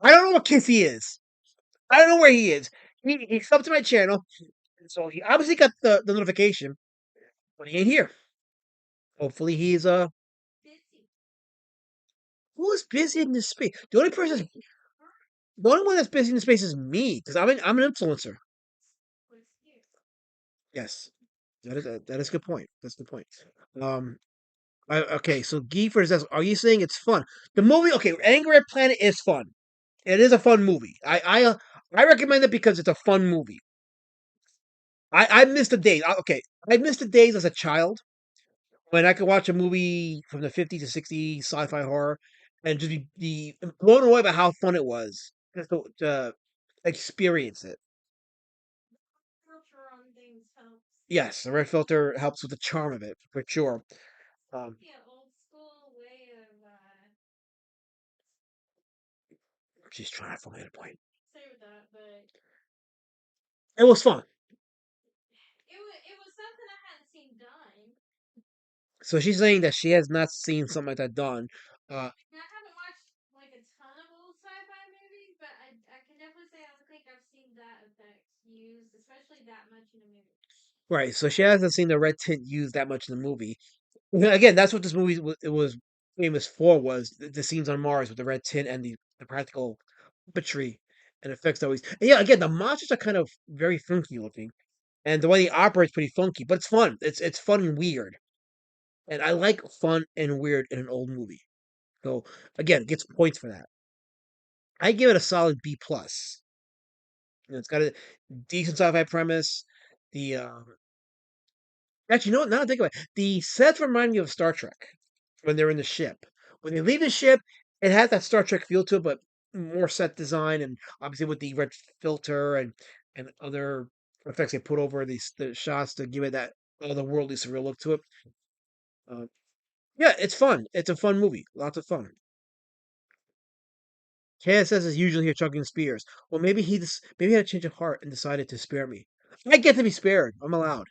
I don't know what Kissy is. I don't know where he is. He subbed to my channel, and so he obviously got the notification, but he ain't here. Hopefully he's Did Who is busy in this space? The only one that's busy in the space is me, because I'm an influencer. Yes, that is a good point. That's a good point. Um, okay, so Geefers, are you saying it's fun? The movie, okay, Angry at Planet is fun. It is a fun movie. I recommend it because it's a fun movie. I miss the days. Okay, I miss the days as a child when I could watch a movie from the 50s to 60s sci-fi horror and just be blown away by how fun it was just to experience it. Filter on things helps. Yes, the red filter helps with the charm of it for sure. Um, Yeah, old school way of she's trying to find a point. say with that, but It was fun. it was something I hadn't seen done. So she's saying that she has not seen something like that done. I haven't watched like a ton of old sci-fi movies, but I can definitely say I don't think I've seen that effect used, especially that much in a movie. Right, so she hasn't seen the red tint used that much in the movie. Again, that's what this movie it was famous for was the scenes on Mars with the red tint and the practical puppetry and effects always. And yeah, again, the monsters are kind of very funky looking, and the way they operate is pretty funky, but it's fun. It's fun and weird, and I like fun and weird in an old movie. So again, it gets points for that. I give it a solid B plus. It's got a decent sci-fi premise. The actually, you know what? Now that I think about it, the sets remind me of Star Trek when they're in the ship. When they leave the ship, it has that Star Trek feel to it, but more set design and obviously with the red filter and other effects they put over the shots to give it that otherworldly surreal look to it. Uh, yeah, it's fun. It's a fun movie. Lots of fun. KSS is usually here chugging spears. Well, maybe he had a change of heart and decided to spare me. I get to be spared. I'm allowed.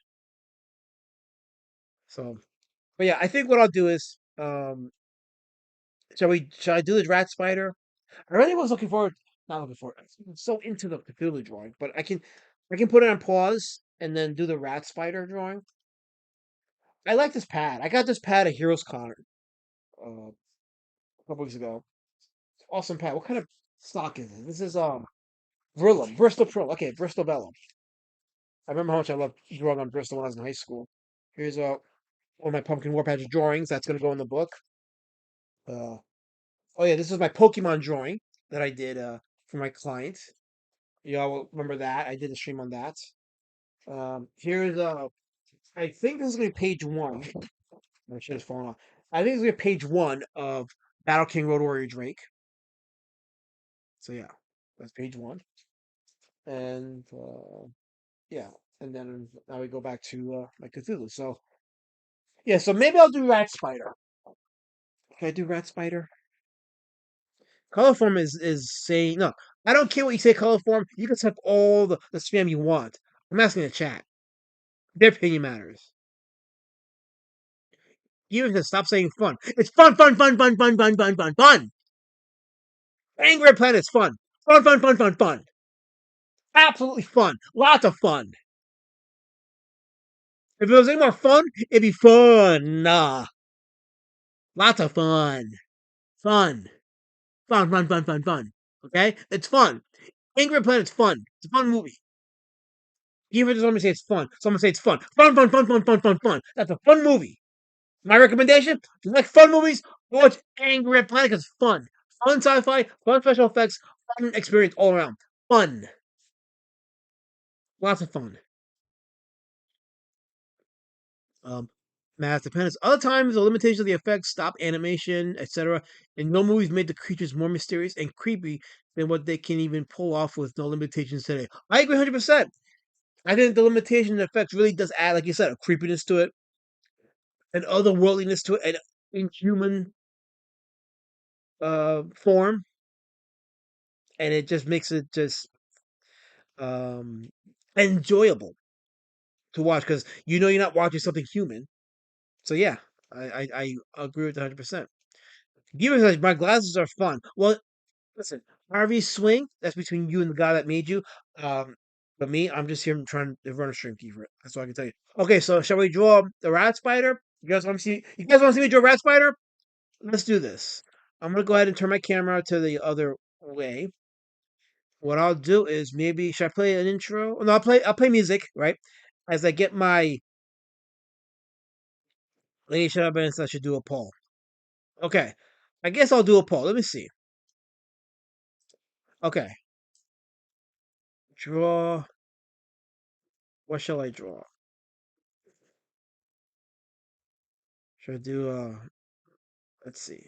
So, but yeah, I think what I'll do is, shall I do the rat spider? I really was looking forward, not looking forward. I'm so into the Cthulhu drawing, but I can put it on pause and then do the rat spider drawing. I like this pad. I got this pad at Heroes Con a couple weeks ago. Awesome pad. What kind of stock is it? This is Vellum, Bristol Pro. Okay, Bristol Vellum. I remember how much I loved drawing on Bristol when I was in high school. Here's one of my Pumpkin Warpath drawings. That's gonna go in the book. Uh, oh yeah, this is my Pokemon drawing that I did for my client. Y'all will remember that. I did a stream on that. Here's I think this is gonna be page one. My shit is falling off. I think it's gonna be page one of Battle King Road Warrior Drake. So yeah, that's page one. And yeah, and then now we go back to my Cthulhu. So yeah, so maybe I'll do Rat Spider. Can I do Rat Spider? Color form is saying no. I don't care what you say. Color form. You can type all the spam you want. I'm asking the chat. Their opinion matters. You even stop saying fun. It's fun, fun, fun, fun, fun, fun, fun, fun, fun. Angry Planet's fun. Fun, fun, fun, fun, fun. Absolutely fun. Lots of fun. If it was any more fun, it'd be fun. Nah. Lots of fun. Fun. Fun, fun, fun, fun, fun. Okay? It's fun. Angry Planet's fun. It's a fun movie. Even if someone say it's fun, someone say it's fun. Fun, fun, fun, fun, fun, fun, fun. That's a fun movie. My recommendation: if you like fun movies, watch Angry Planet because it's fun. Fun sci-fi, fun special effects, fun experience all around. Fun. Lots of fun. Um, Math depends. Other times, the limitations of the effects, stop animation, etc. And no movies made the creatures more mysterious and creepy than what they can even pull off with no limitations today. I agree 100%. I think the limitation and effects really does add, like you said, a creepiness to it, an otherworldliness to it, an inhuman form, and it just makes it just um enjoyable to watch because you know you're not watching something human. So yeah, I agree with 100%. Given that my glasses are fun. Well, listen, RV swing. That's between you and the guy that made you. Um, but me, I'm just here trying to run a stream key for it. That's all I can tell you. Okay, so shall we draw the rat spider? You guys want to see? You guys want to see me draw rat spider? Let's do this. I'm gonna go ahead and turn my camera to the other way. What I'll do is maybe should I play an intro? No, I'll play music, right? As I get my lady shut up and I should do a poll. Okay. I guess I'll do a poll. Let me see. Okay. Draw. What shall I draw? Should I do let's see.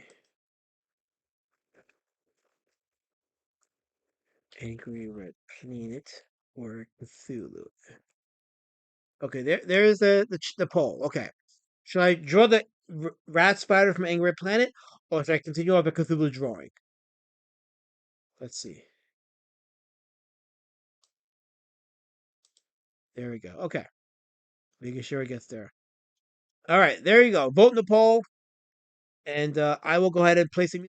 Angry Red Planet or Cthulhu. Okay, there's the poll. Okay. Should I draw the rat spider from Angry Red Planet or should I continue on the Cthulhu drawing? Let's see. There we go. Okay. Making sure it gets there. All right, there you go. Vote in the poll, and I will go ahead and place it.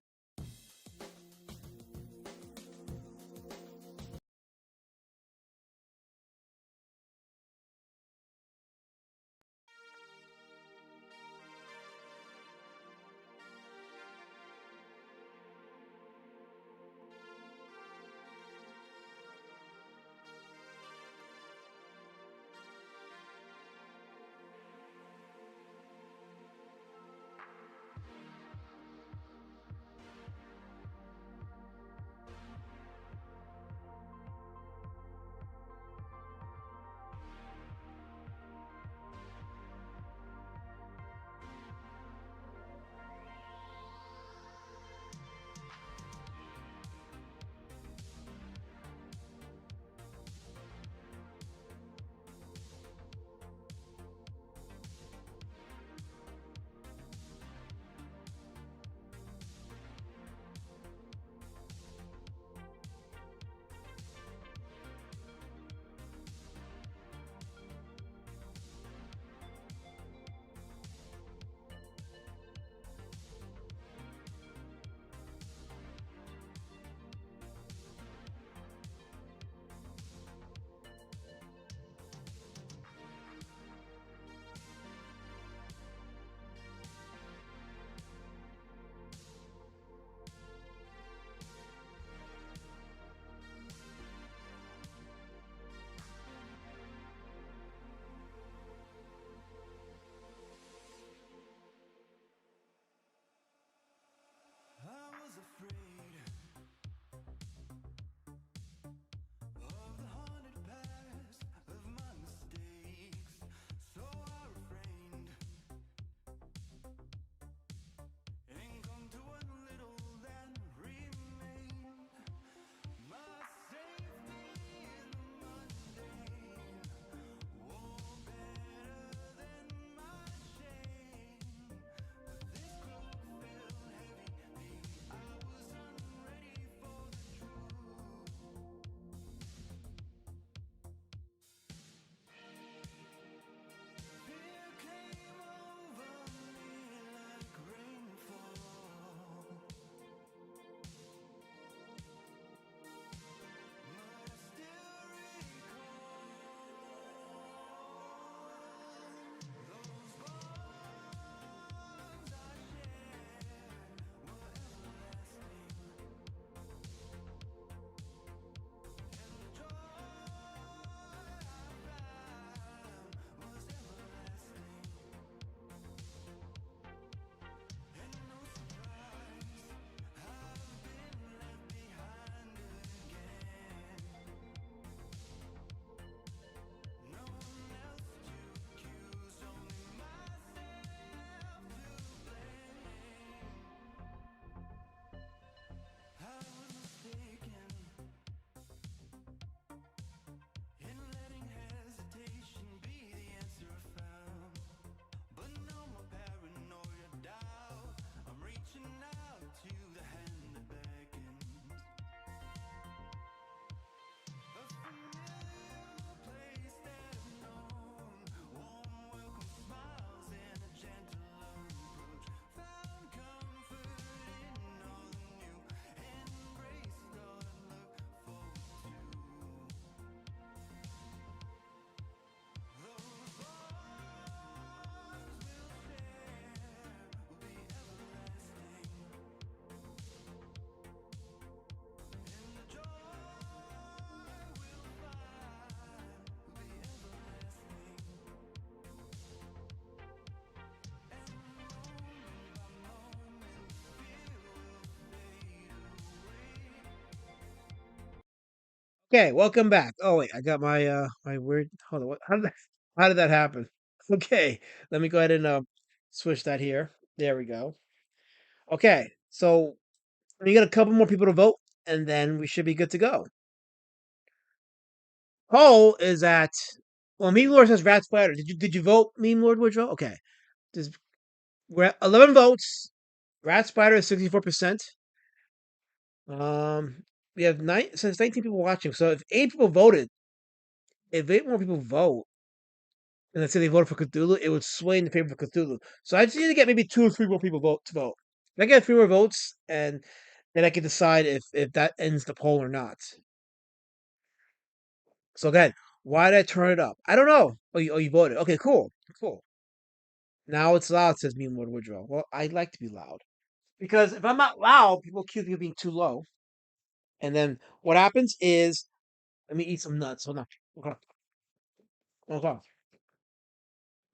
Okay, welcome back. Oh wait, I got my my weird. Hold on, what? How did that happen? Okay, let me go ahead and switch that here. There we go. Okay, so we got a couple more people to vote, and then we should be good to go. Poll is at well, Meme Lord says Rat Spider. Did you vote, Meme Lord Woodrow? Okay, we're at 11 votes. Rat Spider is 64%. We have since 19 people watching. So if 8 people voted, if 8 more people vote, and let's say they voted for Cthulhu, it would sway in the favor of Cthulhu. So I just need to get maybe 2 or 3 more people to vote. If I get 3 more votes, and then I can decide if that ends the poll or not. So again, why did I turn it up? I don't know. Oh, you voted. Okay, cool. Now it's loud, says me and Lord Woodrow. Well, I like to be loud because if I'm not loud, people accuse me of being too low. And then what happens is, let me eat some nuts. Hold on. Okay. Okay.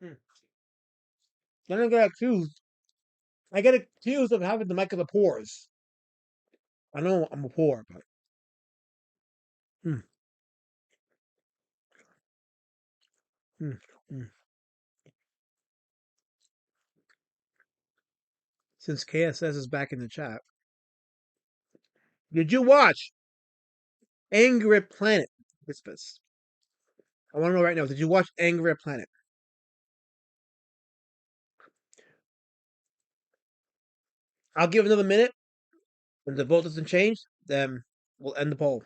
Hmm. Then I get accused. I get accused of having the mic of the pores. I know I'm a poor, but hmm, hmm, hmm. Since KSS is back in the chat, did you watch Angry Planet? Whispers. I want to know right now. Did you watch Angry Planet? I'll give another minute. If the vote doesn't change, then we'll end the poll.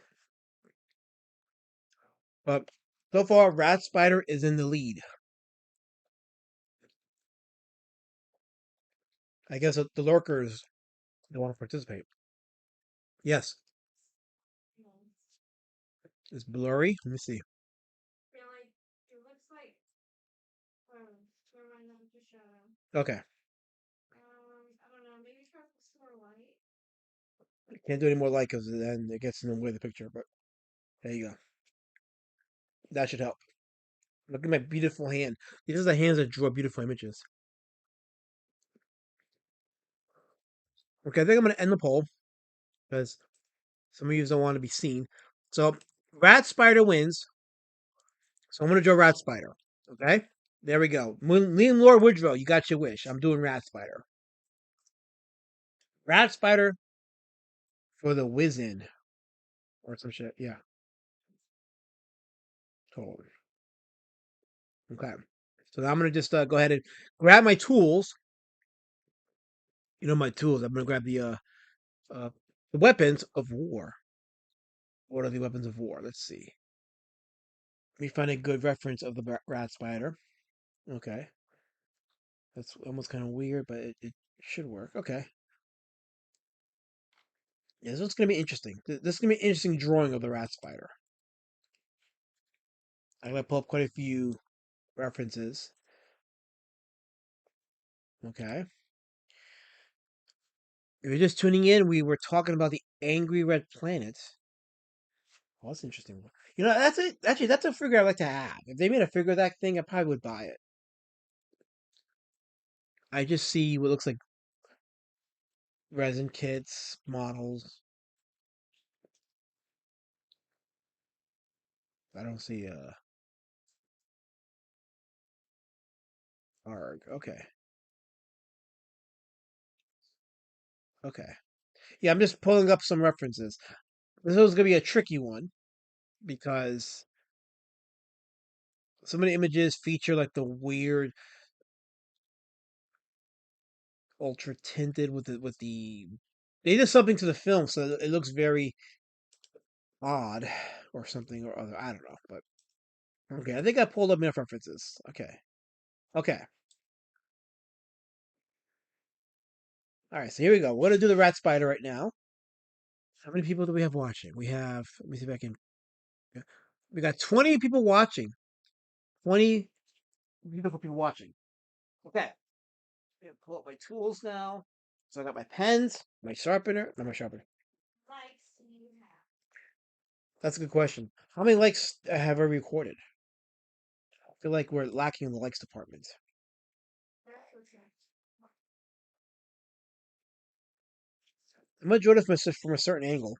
But so far, Rat Spider is in the lead. I guess the lurkers don't want to participate. Yes, it's blurry. Let me see. Yeah, like it looks like. Never mind, that was just shadow. Okay, I don't know. Maybe try to some more light. can't do any more light because then it gets in the way of the picture. But there you go. That should help. Look at my beautiful hand. These are the hands that draw beautiful images. Okay, I think I'm going to end the poll because some of you don't want to be seen. So, Rat Spider wins. So, I'm going to draw Rat Spider. Okay? There we go. Liam Lord Woodrow, you got your wish. I'm doing Rat Spider. Rat Spider for the Wizen. Or some shit. Yeah, totally. Okay. So, now I'm going to just go ahead and grab my tools. You know, my tools. I'm going to grab uh, the weapons of war. What are the weapons of war? Let's see. Let me find a good reference of the Rat Spider. Okay. That's almost kind of weird, but it should work. Okay. Yeah, this one's going to be interesting. This is going to be an interesting drawing of the rat spider. I'm going to pull up quite a few references. Okay. If you're just tuning in, we were talking about the angry red planet. Oh, that's interesting. You know, that's it. Actually, that's a figure I'd like to have. If they made a figure of that thing, I probably would buy it. I just see what looks like resin kits, models. I don't see ARG. Okay. Okay. Yeah, I'm just pulling up some references. This was gonna be a tricky one because some of the images feature like the weird ultra tinted with the they did something to the film so it looks very odd or something or other. I don't know, but okay. I think I pulled up enough references. Okay. Okay. All right. So here we go. We're gonna do the rat spider right now. How many people do we have watching? We have. Let me see if I can. Yeah, we got 20 people watching. 20 beautiful people watching. Okay. I'm gonna pull up my tools now. So I got my pens, my sharpener, not my sharpener. Likes you have. That's a good question. How many likes have I recorded? I feel like we're lacking in the likes department. That's what's next. I'm gonna draw this from a certain angle.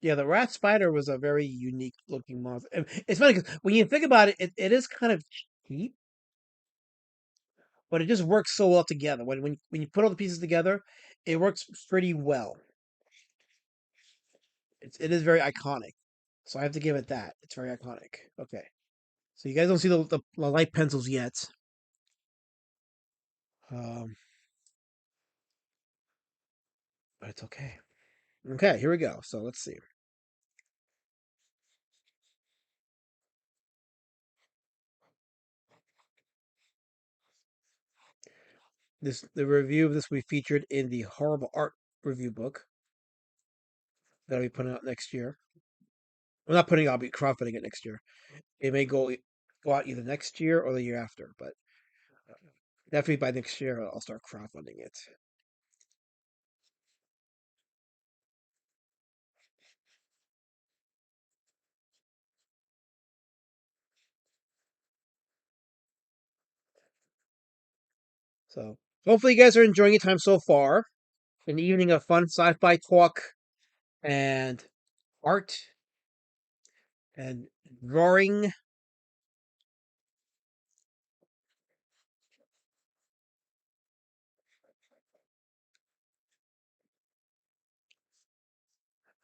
Yeah, the rat spider was a very unique looking monster. And it's funny because when you think about it, it is kind of cheap, but it just works so well together. When you put all the pieces together, it works pretty well. It is very iconic. So I have to give it that. It's very iconic. Okay. So you guys don't see the light pencils yet. Um, but it's okay. Okay, here we go. So let's see. The review of this will be featured in the horrible art review book that'll be putting out next year. We're not putting it out, I'll be crowdfunding it next year. It may go out either next year or the year after, but definitely by next year I'll start crowdfunding it. So hopefully you guys are enjoying your time so far. An evening of fun sci-fi talk and art and drawing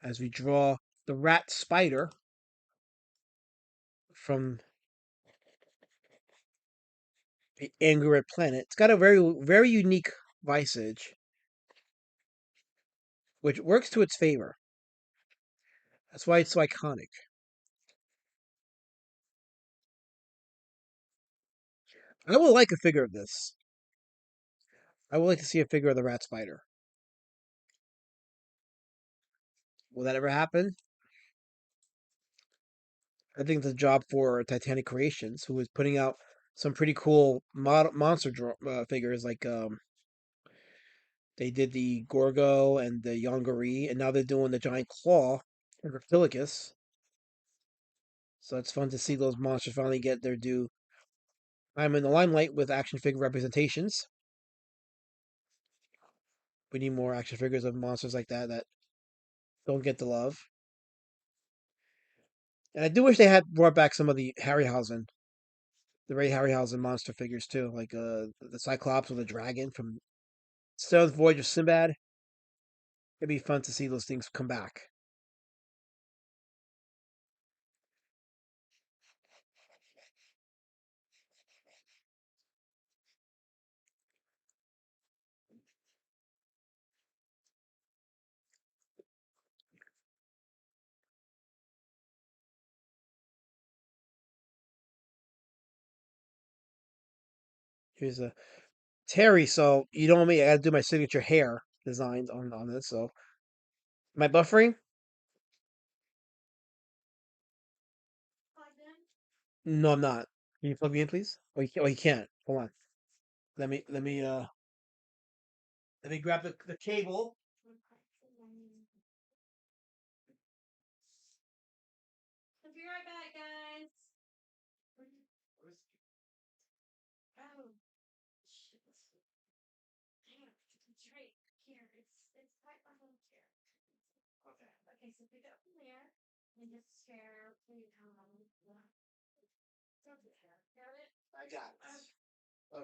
as we draw the rat spider from the Angry Red Planet. It's got a very unique visage, which works to its favor. That's why it's so iconic. I would like a figure of this. I would like to see a figure of the rat spider. Will that ever happen? I think it's a job for Titanic Creations, who is putting out some pretty cool monster figures. Like they did the Gorgo and the Yonggary, and now they're doing the giant claw and Reptilicus. So it's fun to see those monsters finally get their due. I'm in the limelight with action figure representations. We need more action figures of monsters like that don't get the love. And I do wish they had brought back some of the Ray Harryhausen monster figures too, like the Cyclops or the Dragon from Seventh Voyage of Sinbad. It'd be fun to see those things come back. Here's a Terry. So you know me, I gotta do my signature hair designs on this. So am I buffering? No, I'm not. Can you plug me in, please? Oh, you can't. Hold on. Let me grab the cable. I'll be right back, guys. Oh, shit. Damn, it's right here. It's right behind here. Okay. Okay, so pick it up from there and just share. Please, got it? I got it.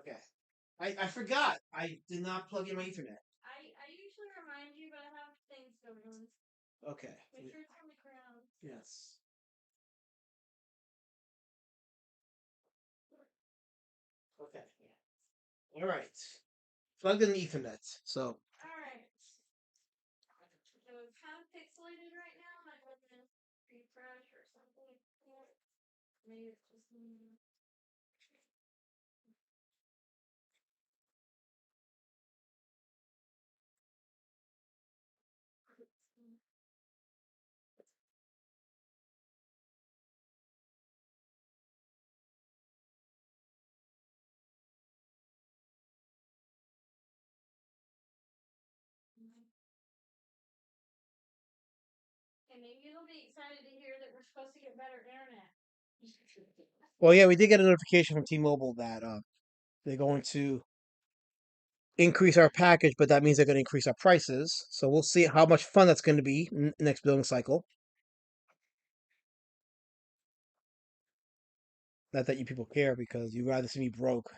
Okay. I forgot. I did not plug in my Ethernet. I usually remind you, but I have things going on. Okay. Make sure it's on the ground. Yes. Okay. All right. Plugged in the Ethernet. So Alright. So it's kind of pixelated right now. Might want to refresh or something. Maybe it's just me. Okay, maybe you'll be excited to hear that we're supposed to get better internet. well, yeah, we did get a notification from T-Mobile that they're going to increase our package, but that means they're going to increase our prices. So we'll see how much fun that's going to be next billing cycle. Not that you people care because you'd rather see me broke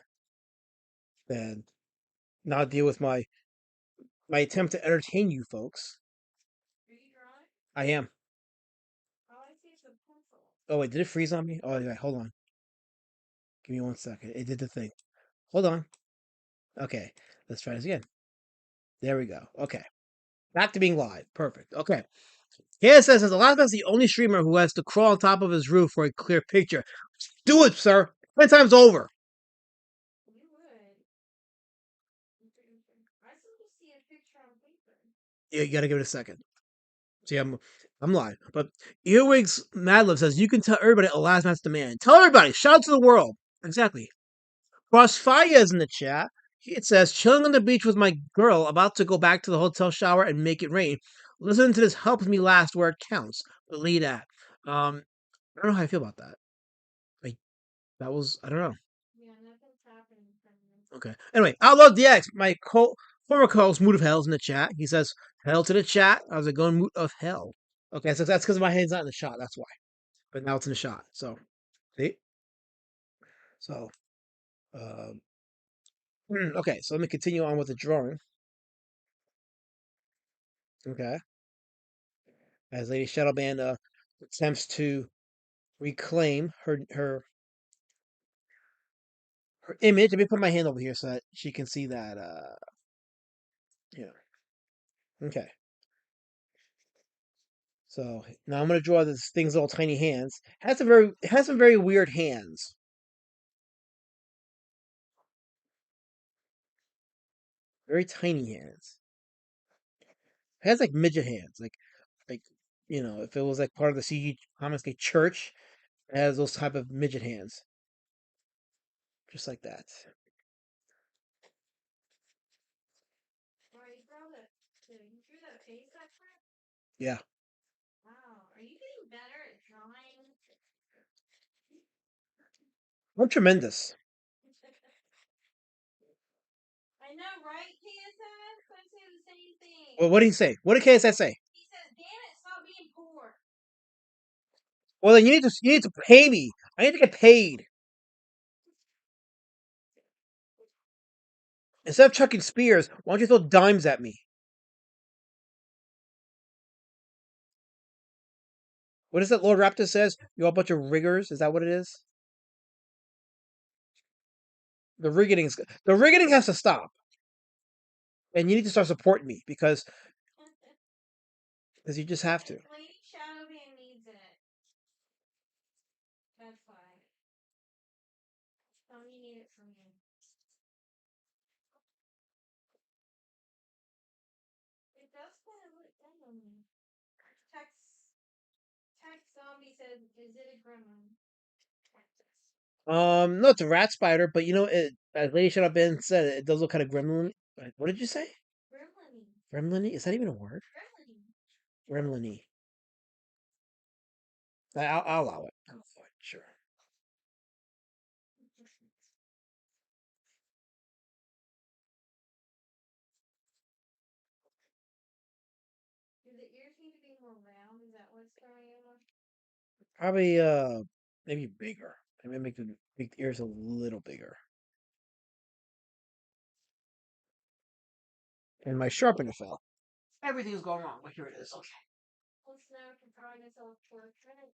than not deal with my attempt to entertain you folks. Are you drawing? I am. All I see is a pencil. Oh wait, did it freeze on me? Oh yeah, hold on. Give me 1 second. It did the thing. Hold on. Okay, let's try this again. There we go. Okay, back to being live. Perfect. Okay. Here it says the last man's the only streamer who has to crawl on top of his roof for a clear picture. Do it, sir. 10 times over. You would. I still just see a picture on paper. Yeah, you gotta give it a second. See, I'm live. But Earwigs Madlib says you can tell everybody a last man's demand. Tell everybody. Shout out to the world. Exactly. Crossfire is in the chat. It says chilling on the beach with my girl, about to go back to the hotel shower and make it rain. Listening to this helps me last where it counts. Believe that. I don't know how I feel about that. Like that was I don't know. Yeah, nothing's happening from me. Okay. Anyway, Outlaw DX, my former co-host Mood of Hell's in the chat. He says, hell to the chat. How's it going, Mood of Hell? Okay, so that's because my hand's not in the shot, that's why. But now it's in the shot. So see? So um okay, so let me continue on with the drawing. Okay. As Lady Shadowband attempts to reclaim her image. Let me put my hand over here so that she can see that you know. Okay. So now I'm gonna draw this thing's little tiny hands. It has some very weird hands. Very tiny hands. It has like midget hands. Like if it was like part of the CG Comics church, it has those type of midget hands. Just like that. Wow, you drew that face that quick? Yeah. Wow. Are you getting better at drawing? I'm tremendous. I know, right, KSS? I say the same thing. Well, what did he say? What did KSS say? He says, damn it, stop being poor. Well, then you need to pay me. I need to get paid. Instead of chucking spears, why don't you throw dimes at me? What is it Lord Raptor says? You're a bunch of riggers. Is that what it is? The rigging has to stop. And you need to start supporting me because you just have to. Lady Shadowband needs it. That's why. Tony need it from you. It does kind of look good on me. Tex Zombie says, is it a gremlin? No, it's a rat spider, but as Lady Shut Up Ben said, it does look kind of gremlin. What did you say? Gremlin-y. Gremlin-y? Is that even a word? Gremlin-y. Gremlin-y. I'll allow it. I'll allow it. Sure. Do the ears need to be more round? Is that what's throwing you off? Probably maybe bigger. Maybe make the ears a little bigger. And my sharpener fell. Everything's going wrong, but here it is. Okay. Well, now I can draw myself portrait.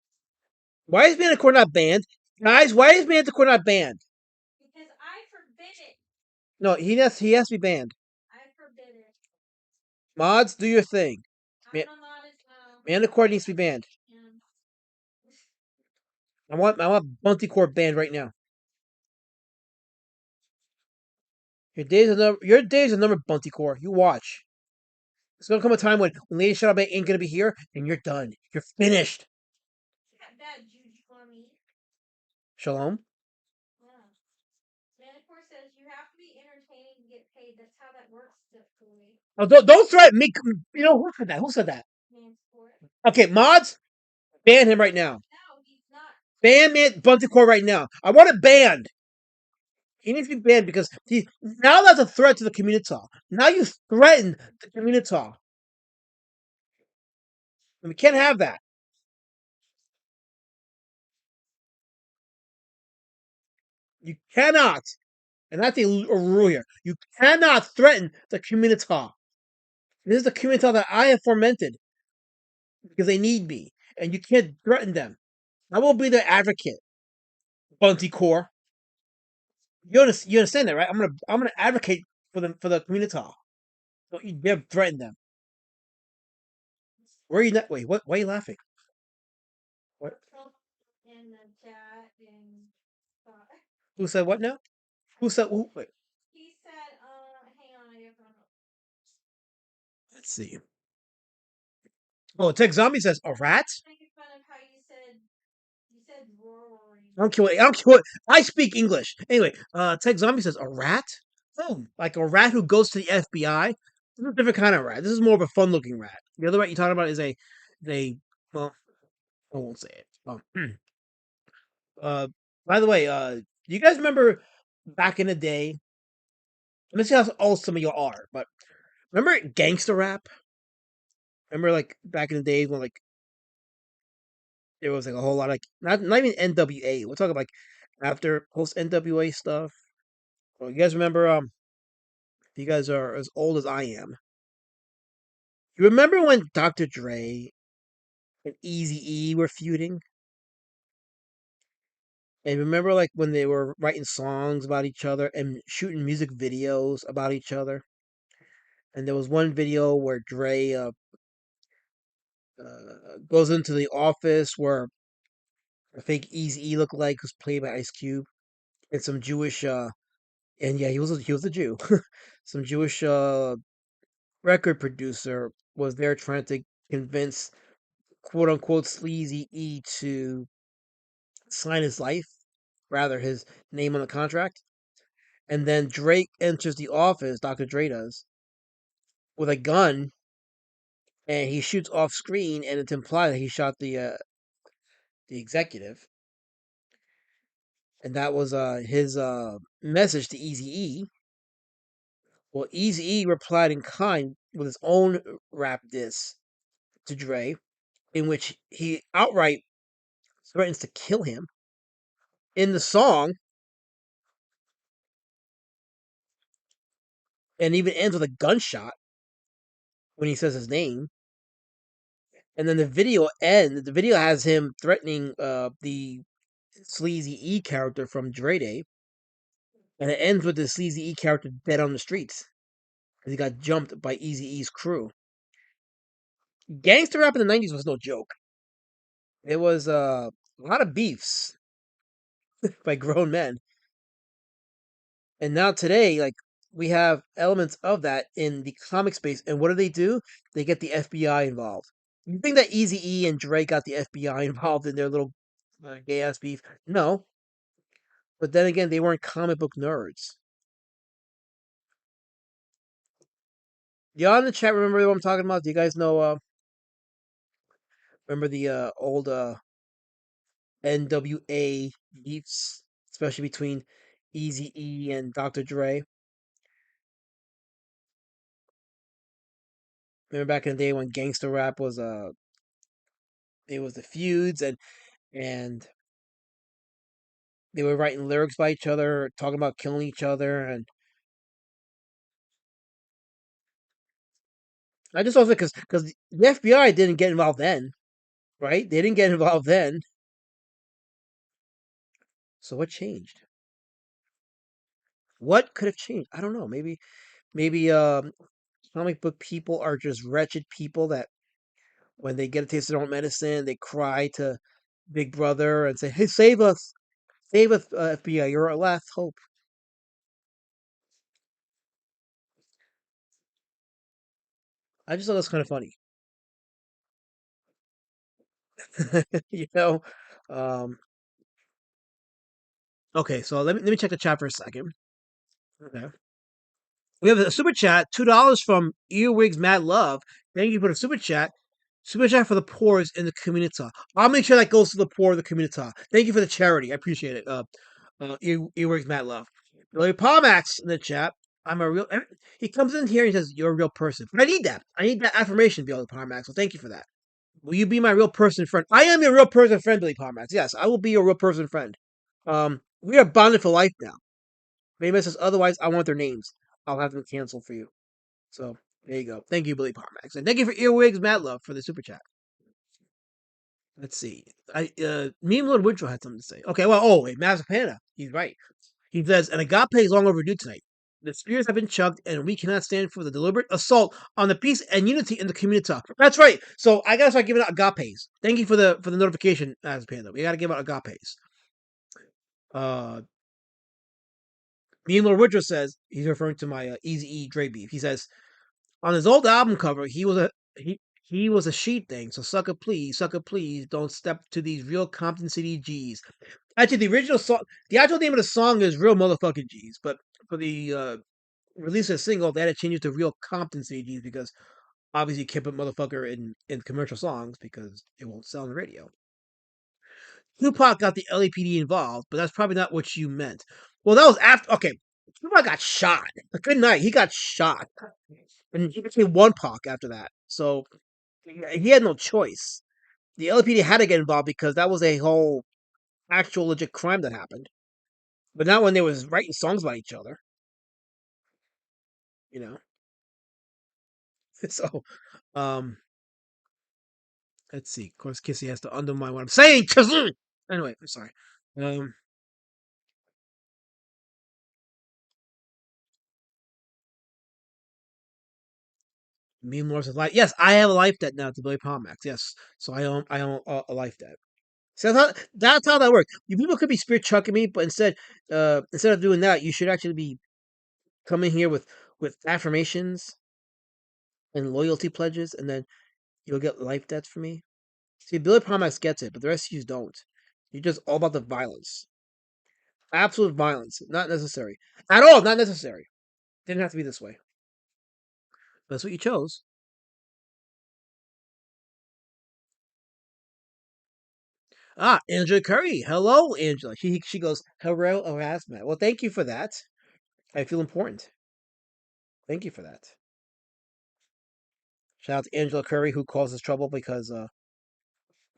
Why is Manticore not banned? Guys, why is Manticore not banned? Because I forbid it. No, he has to be banned. I forbid it. Mods, do your thing. I'm not mod as well. Manticore needs to be banned. I want Buntycore banned right now. Your days are numbered, Buntycore. You watch. There's gonna come a time when Lady Shadowbane ain't gonna be here, and you're done. You're finished. Got bad juju on me. Shalom. Yeah. Manticore says you have to be entertaining to get paid. That's how that works, typically. Oh, don't threaten me. Who said that? Who said that? Manticore. Okay, mods, ban him right now. No, he's not. Ban Buntycore right now. I want it banned. He needs to be banned because now that's a threat to the Communitah. Now you threaten the Communitah. And we can't have that. You cannot, and that's a rule here. You cannot threaten the Communitah. This is the Communitah that I have fomented because they need me, and you can't threaten them. I will be their advocate, Bunty Core. You understand that, right? I'm gonna advocate for them for the Communitah. Don't you dare threaten them. Where are you not? Wait, what? Why are you laughing? What? In the chat and Who said what now? Who said who? Wait, he said, hang on, I have one. let's see. Oh, Tech Zombie says a rat. Making fun of how you said roaring. I don't care what. I don't care what. I speak English. Anyway, Tech Zombie says a rat. Oh, like a rat who goes to the FBI. This is a different kind of rat. This is more of a fun-looking rat. The other rat you're talking about is a. Well, I won't say it. Uh, by the way, do you guys remember back in the day? Let me see how old some of you are, but remember gangster rap? Remember like back in the day when like there was like a whole lot of not even NWA. We're talking like after post NWA stuff. Well, you guys remember if you guys are as old as I am. You remember when Dr. Dre and Easy E were feuding? And remember like when they were writing songs about each other and shooting music videos about each other? And there was one video where Dre goes into the office where a fake Easy E looked like was played by Ice Cube and some Jewish and yeah he was a Jew. Some Jewish record producer was there trying to convince quote unquote sleazy E to sign his life, rather his name on the contract. And then Drake enters the office, Dr. Dre does, with a gun and he shoots off screen and it's implied that he shot the executive. And that was his message to Easy E. Well, Easy E replied in kind with his own rap diss to Dre, in which he outright threatens to kill him. In the song, and even ends with a gunshot when he says his name. And then the video ends. The video has him threatening the Sleazy E character from Dre Day, and it ends with the Sleazy E character dead on the streets because he got jumped by Easy E's crew. Gangster rap in the '90s was no joke. There was a lot of beefs by grown men, and now today, like we have elements of that in the comic space. And what do? They get the FBI involved. You think that Easy E and Dre got the FBI involved in their little gay ass beef? No, but then again, they weren't comic book nerds. Y'all in the chat remember what I'm talking about? Do you guys know? Remember the old NWA beefs, especially between Easy E and Dr. Dre? Remember back in the day when gangster rap was it was the feuds and they were writing lyrics by each other, talking about killing each other, and I just don't think because the FBI didn't get involved then, right? They didn't get involved then. So what changed? What could have changed? I don't know. Maybe comic book people are just wretched people that when they get a taste of their own medicine, they cry to Big Brother and say, "Hey, save us, FBI! You're our last hope." I just thought that's kind of funny, you know. Um, okay, so let me check the chat for a second. Okay. We have a super chat, $2 from Earwigs Mad Love. Thank you for the super chat. Super chat for the poor is in the Communitah. I'll make sure that goes to the poor of the Communitah. Thank you for the charity. I appreciate it. Earwigs Mad Love. Billy Palmax in the chat. I'm a real. He comes in here and he says, "You're a real person." I need that. I need that affirmation, Billy Palmax. So thank you for that. Will you be my real person friend? I am your real person friend, Billy Palmax. Yes, I will be your real person friend. We are bonded for life now. If anybody says otherwise, I want their names. I'll have them canceled for you. So there you go. Thank you, Billy Parmax, and thank you for earwigs, Mad Love, for the super chat. Let's see. Me and Lord Woodrow had something to say. Okay, well, oh wait, Mazapana. He's right. He says, an agape is long overdue tonight. The spears have been chucked, and we cannot stand for the deliberate assault on the peace and unity in the Communitah. That's right. So I gotta start giving out agapes. Thank you for the notification, Mazapana. We gotta give out agapes. Uh, Me and Lord Woodrow says he's referring to my Easy E Dre beef. He says on his old album cover, he was a sheet thing. So sucker please, don't step to these real Compton City G's. Actually, the original song, the actual name of the song is Real Motherfucking G's, but for the release of a single, they had to change it to Real Compton City G's because obviously you can't put motherfucker in commercial songs because it won't sell on the radio. Tupac got the LAPD involved, but that's probably not what you meant. Well, that was after. Okay, Tupac got shot. Good night. He got shot, and he became one Pac after that. So he had no choice. The LAPD had to get involved because that was a whole actual legit crime that happened. But not when they was writing songs about each other, you know. So, um, let's see. Of course, Kissy has to undermine what I'm saying. Anyway, I'm sorry. Um, Me and Morris life. Yes, I have a life debt now to Billy Palmax. Yes, so I own a life debt. So that's how that works. You people could be spirit chucking me, but instead of doing that, you should actually be coming here with affirmations and loyalty pledges, and then you'll get life debts from me. See, Billy Palmax gets it, but the rest of you don't. You're just all about the violence, absolute violence, not necessary at all. Not necessary. Didn't have to be this way. That's what you chose. Ah, Angela Curry. Hello, Angela. She goes, hello, harassment. Well, thank you for that. I feel important. Thank you for that. Shout out to Angela Curry who causes trouble because I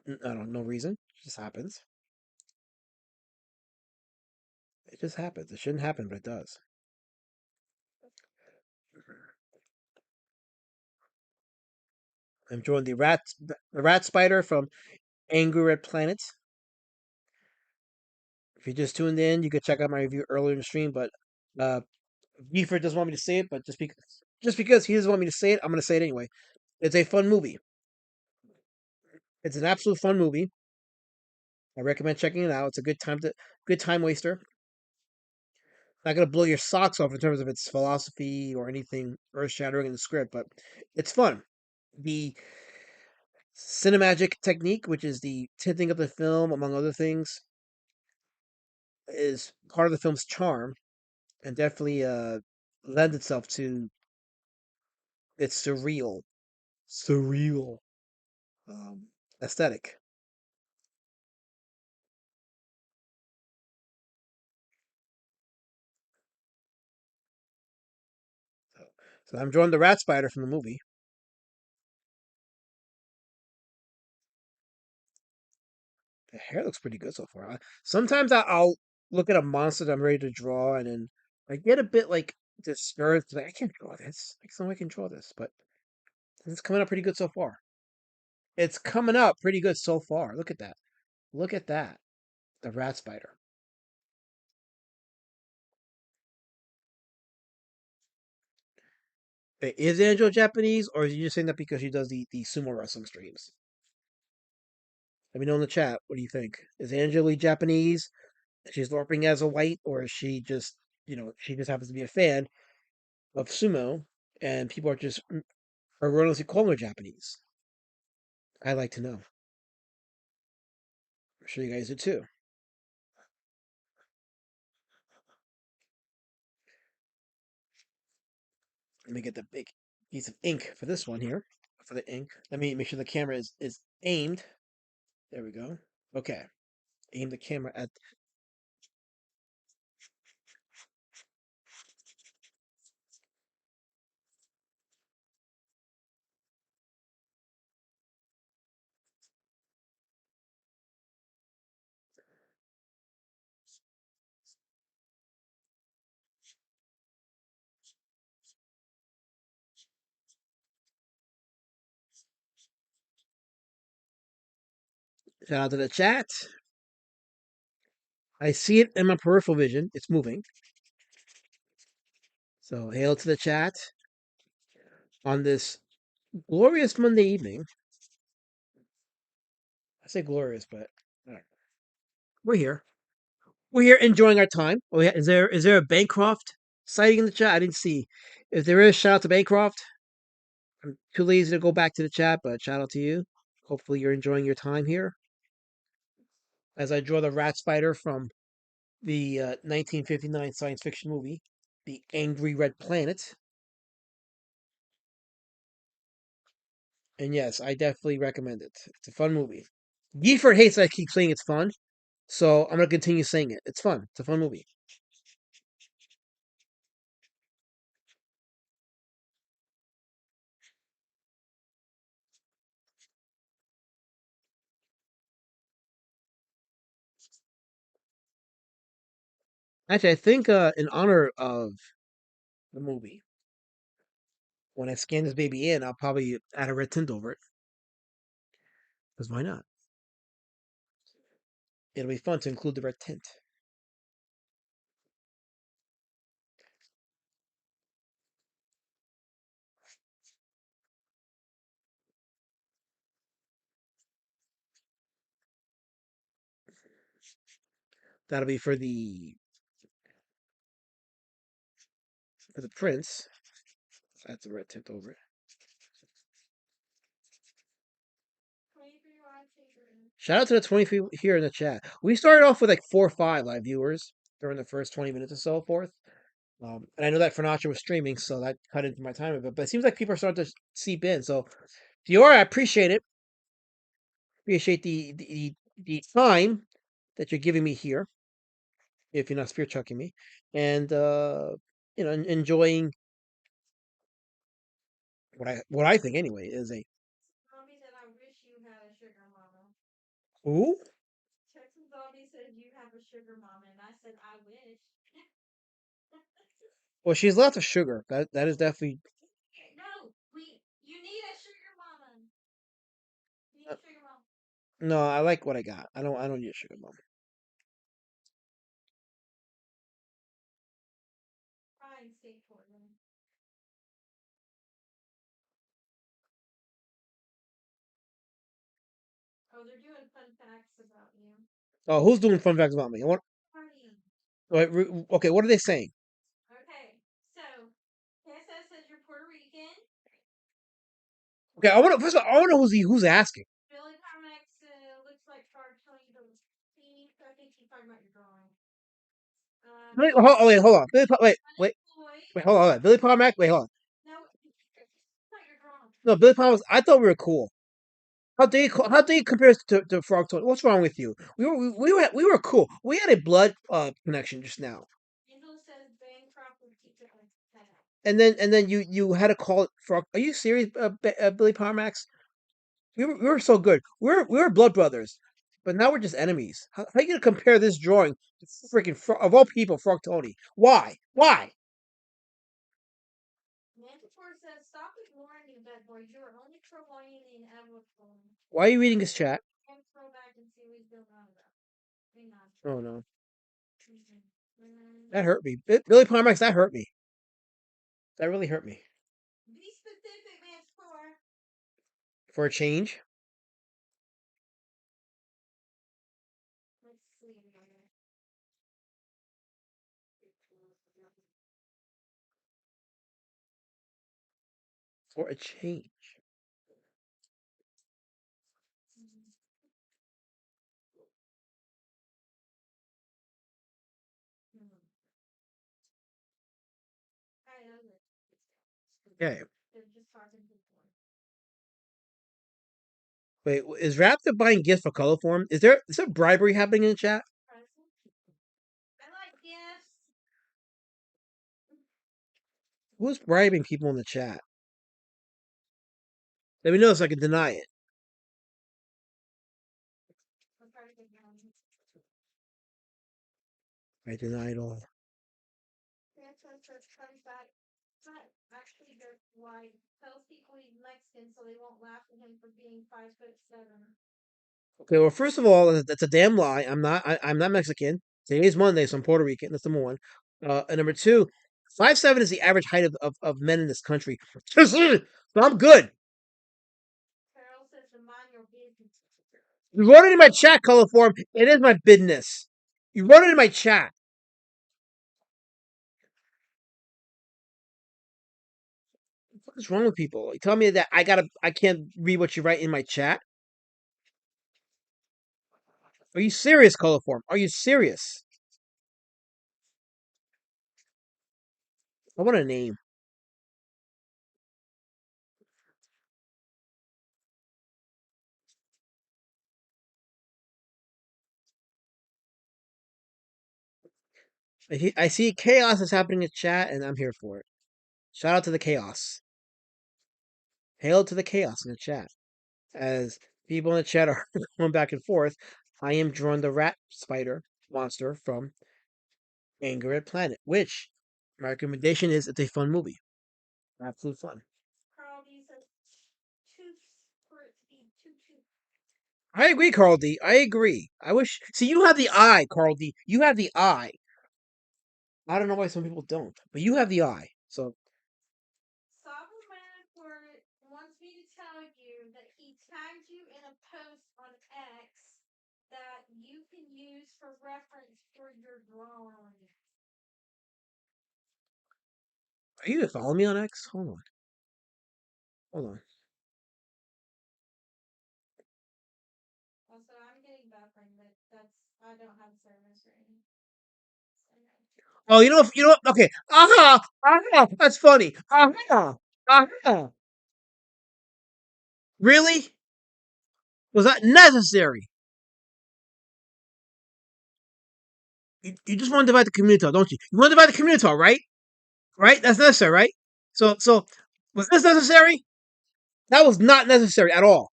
don't know, no reason. It just happens. It just happens. It shouldn't happen, but it does. I'm enjoying the rat spider from Angry Red Planet. If you just tuned in, you could check out my review earlier in the stream, but uh Gifford doesn't want me to say it, but just because he doesn't want me to say it, I'm gonna say it anyway. It's a fun movie. It's an absolute fun movie. I recommend checking it out. It's a good time waster. Not gonna blow your socks off in terms of its philosophy or anything earth shattering in the script, but it's fun. The cinemagic technique, which is the tinting of the film, among other things, is part of the film's charm and definitely lends itself to its surreal um, aesthetic. So, so I'm drawing the rat spider from the movie. The hair looks pretty good so far. Sometimes I'll look at a monster that I'm ready to draw, and then I get a bit like discouraged. Like I can't draw this. Like someone can draw this, but it's coming up pretty good so far. It's coming up pretty good so far. Look at that. Look at that. The rat spider. Wait, is Angel Japanese, or is you just saying that because she does the sumo wrestling streams? Let me know in the chat. What do you think? Is Angela Japanese? She's LARPing as a white, or is she just, she just happens to be a fan of sumo, and people are just erroneously calling her Japanese? I'd like to know. I'm sure you guys do too. Let me get the big piece of ink for this one here. For the ink. Let me make sure the camera is aimed. There we go. Okay. Aim the camera at. Shout out to the chat. I see it in my peripheral vision. It's moving. So hail to the chat on this glorious Monday evening. I say glorious, but all right. We're here. We're here enjoying our time. Oh yeah, is there a Bancroft sighting in the chat? I didn't see. If there is, shout out to Bancroft. I'm too lazy to go back to the chat, but shout out to you. Hopefully you're enjoying your time here. As I draw the rat spider from the 1959 science fiction movie, The Angry Red Planet. And yes, I definitely recommend it. It's a fun movie. Gifford hates that I keep saying it's fun, so I'm gonna continue saying it. It's fun. It's a fun movie. Actually, I think in honor of the movie, when I scan this baby in, I'll probably add a red tint over it. Because why not? It'll be fun to include the red tint. That'll be for the prince. Add the red tint over it. Shout out to the 23 here in the chat. We started off with like 4 or 5 live viewers during the first 20 minutes or so forth. And I know that Furniture was streaming, so that cut into my time a bit. But it seems like people are starting to seep in. So, Dior, I appreciate it. Appreciate the time that you're giving me here. If you're not spear chucking me, and enjoying what I think anyway is a Zombie said, I wish you had a sugar mama. ooh. Texas Zombie said, you have a sugar mama. And I said, I wish. Well, she's lots of sugar. That is definitely No, you need a sugar mama. You need uh, a sugar mama. no. I like what I got. I don't need a sugar mom. Fine, stay Portland. Oh, they're doing fun facts about you. Oh, who's doing fun facts about me? Party. Wait, okay, what are they saying? Okay, so KSS says you're Puerto Rican. Okay, I want to first of all, I want to know who's asking. Billy Carmex looks like Shark telling you to see. I think he's talking about your drawing. Wait, hold on. Floyd. Wait, hold on. Billy Palmack. Wait, hold on. No, it's not your drawing. No, Billy Palmack. I thought we were cool. How do you compare us to Frog Tony? What's wrong with you? We were cool. We had a blood connection just now. Angela says Bancroft would keep it like that. And then you had to call it Frog. Are you serious, Billy Parmax? We were so good. We were blood brothers, but now we're just enemies. How are you gonna compare this drawing to freaking of all people, Frog Tony? Why? Why? Manticore says, stop ignoring you, dead boy. You are only prolonging the inevitable. Why are you reading his chat? And throw back and see what he's doing on about. Hang on. Oh no, Mm-hmm. that hurt me. Billy Parmax, that hurt me. That really hurt me. Be specific, Manticore. For a change, Let's see. for a change. I know that. Okay. They're just talking to the Wait, is Raptor buying gifts for color form? Is there bribery happening in the chat? present. I like gifts. Who's bribing people in the chat? Let me know so I can deny it. I'll try to get down. I deny it all. Francis says comes back. But actually, they're white. Tells people he's Mexican so they won't laugh at him for being 5'7". Okay, well, first of all, that's a damn lie. I'm not Mexican. Today is Monday, so I'm Puerto Rican. That's number one. And number two, 5'7" is the average height of men in this country. So I'm good. Carol says to mind your business. You wrote it in my chat, color form. It is my business. You wrote it in my chat. What is wrong with people? You tell me that I can't read what you write in my chat? Are you serious, color form? Are you serious? I want a name. I see chaos is happening in chat, and I'm here for it. Shout out to the chaos. Hail to the chaos in the chat. As people in the chat are going back and forth, I am drawing the rat spider monster from Anger at Planet, which my recommendation is it's a fun movie. Absolute fun. Carl D says tooth for it to be tooth. I agree, Carl D. I agree. I wish. See, you have the eye, Carl D. You have the eye. I don't know why some people don't, but you have the eye. So Sovereign Word wants me to tell you that he tagged you in a post on X that you can use for reference for your drawing. are you following me on X? Hold on. Hold on. Also, I'm getting buffering, but I don't have service right now. Oh, you know what? Okay. That's funny. Aha. Really? Was that necessary? You just want to divide the Communitah, don't you? You want to divide the Communitah, right? Right? That's necessary, right? So was this necessary? That was not necessary at all.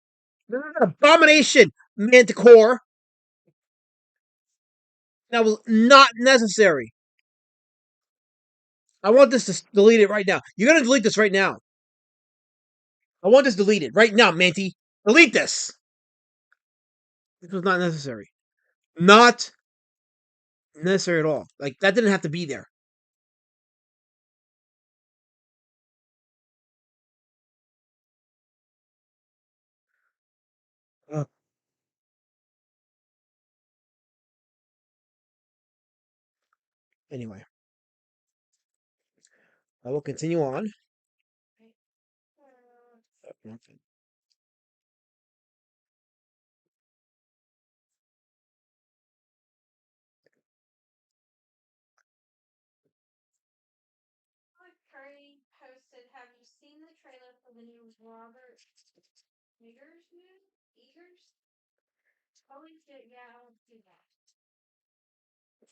This is an abomination, Manticore. That was not necessary. I want this to delete it right now. You're gonna delete this right now. I want this deleted right now, Manty. Delete this. This was not necessary. Not necessary at all. Like that didn't have to be there. Uh, anyway, I will continue on. Curry posted, have you seen the trailer for the new Robert Eggers movie? Eggers? Holy shit, yeah, I want to see that.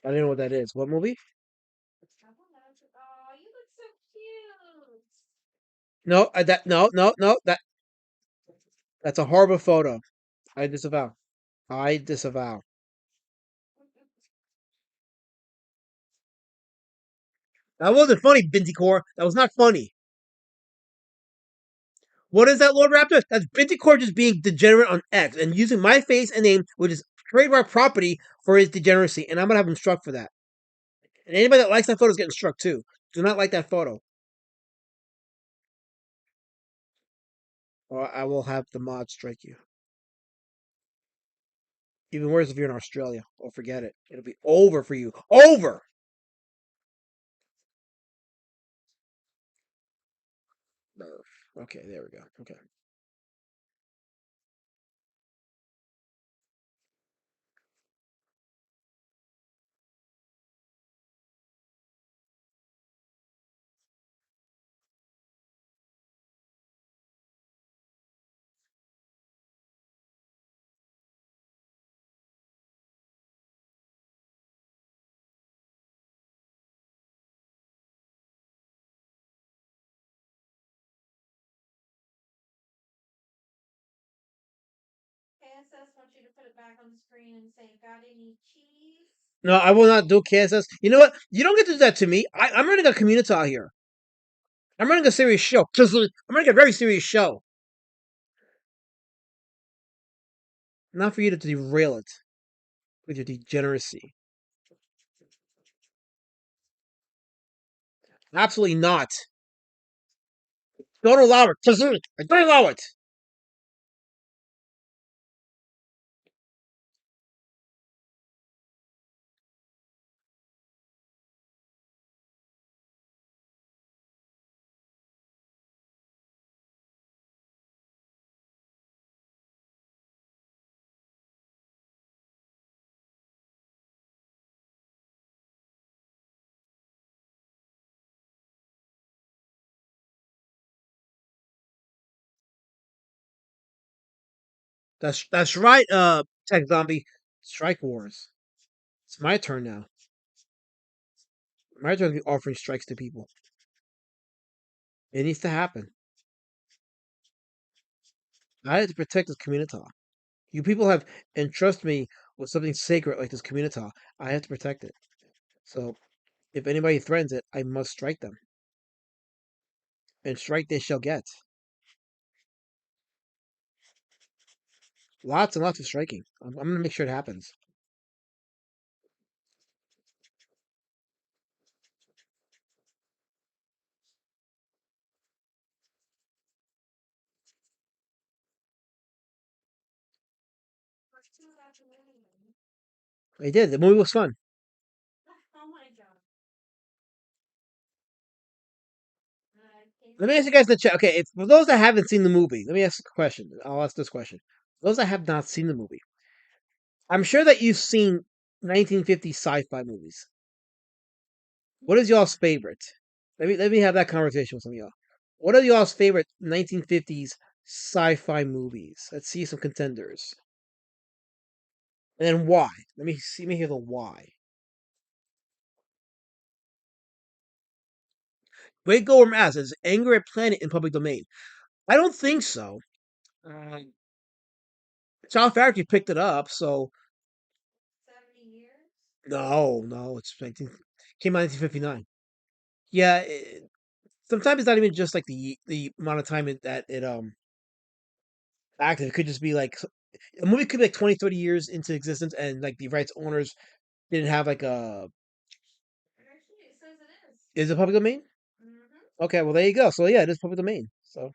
I didn't know what that is. What movie? I don't know. Oh, you look so cute. No, no. That's a horrible photo. I disavow. I disavow. That wasn't funny, Binticore. That was not funny. What is that, Lord Raptor? That's Binticore just being degenerate on X and using my face and name, which is trademark property, for his degeneracy, and I'm gonna have him struck for that. And anybody that likes that photo is getting struck too. Do not like that photo, or I will have the mod strike you. Even worse if you're in Australia. Oh, forget it. It'll be over for you. Over! Okay, there we go. Okay. KSS wants you to put it back on the screen and say, got any cheese? No, I will not do KSS. You know what? You don't get to do that to me. I'm running a Communitah here. I'm running a serious show. I'm running a very serious show. Not for you to derail it with your degeneracy. Absolutely not. Don't allow it. I don't allow it. That's right, Tech Zombie. Strike Wars. It's my turn now. My turn to be offering strikes to people. It needs to happen. I have to protect this Communitah. You people have entrusted me with something sacred like this Communitah. I have to protect it. So, if anybody threatens it, I must strike them. And strike they shall get. Lots and lots of striking. I'm going to make sure it happens. I did. The movie was fun. Oh my god. Let me ask you guys in the chat. Okay, if, for those that haven't seen the movie, let me ask a question. I'll ask this question. Those that have not seen the movie, I'm sure that you've seen 1950s sci-fi movies. What is y'all's favorite? Let me have that conversation with some of y'all. What are y'all's favorite 1950s sci-fi movies? Let's see some contenders. And then why? Let me hear the why. Great Golem asks, is Anger at Planet in public domain? I don't think so. Child Factory picked it up, so 70 years? no, it's 19, came out in 1959. Yeah, sometimes it's not even just like the amount of time that it active. It could just be like a movie could be like 20, 30 years into existence, and like the rights owners didn't have like a. Actually, it says it is. Is it public domain? Mm-hmm. Okay, well there you go. So yeah, it is public domain. So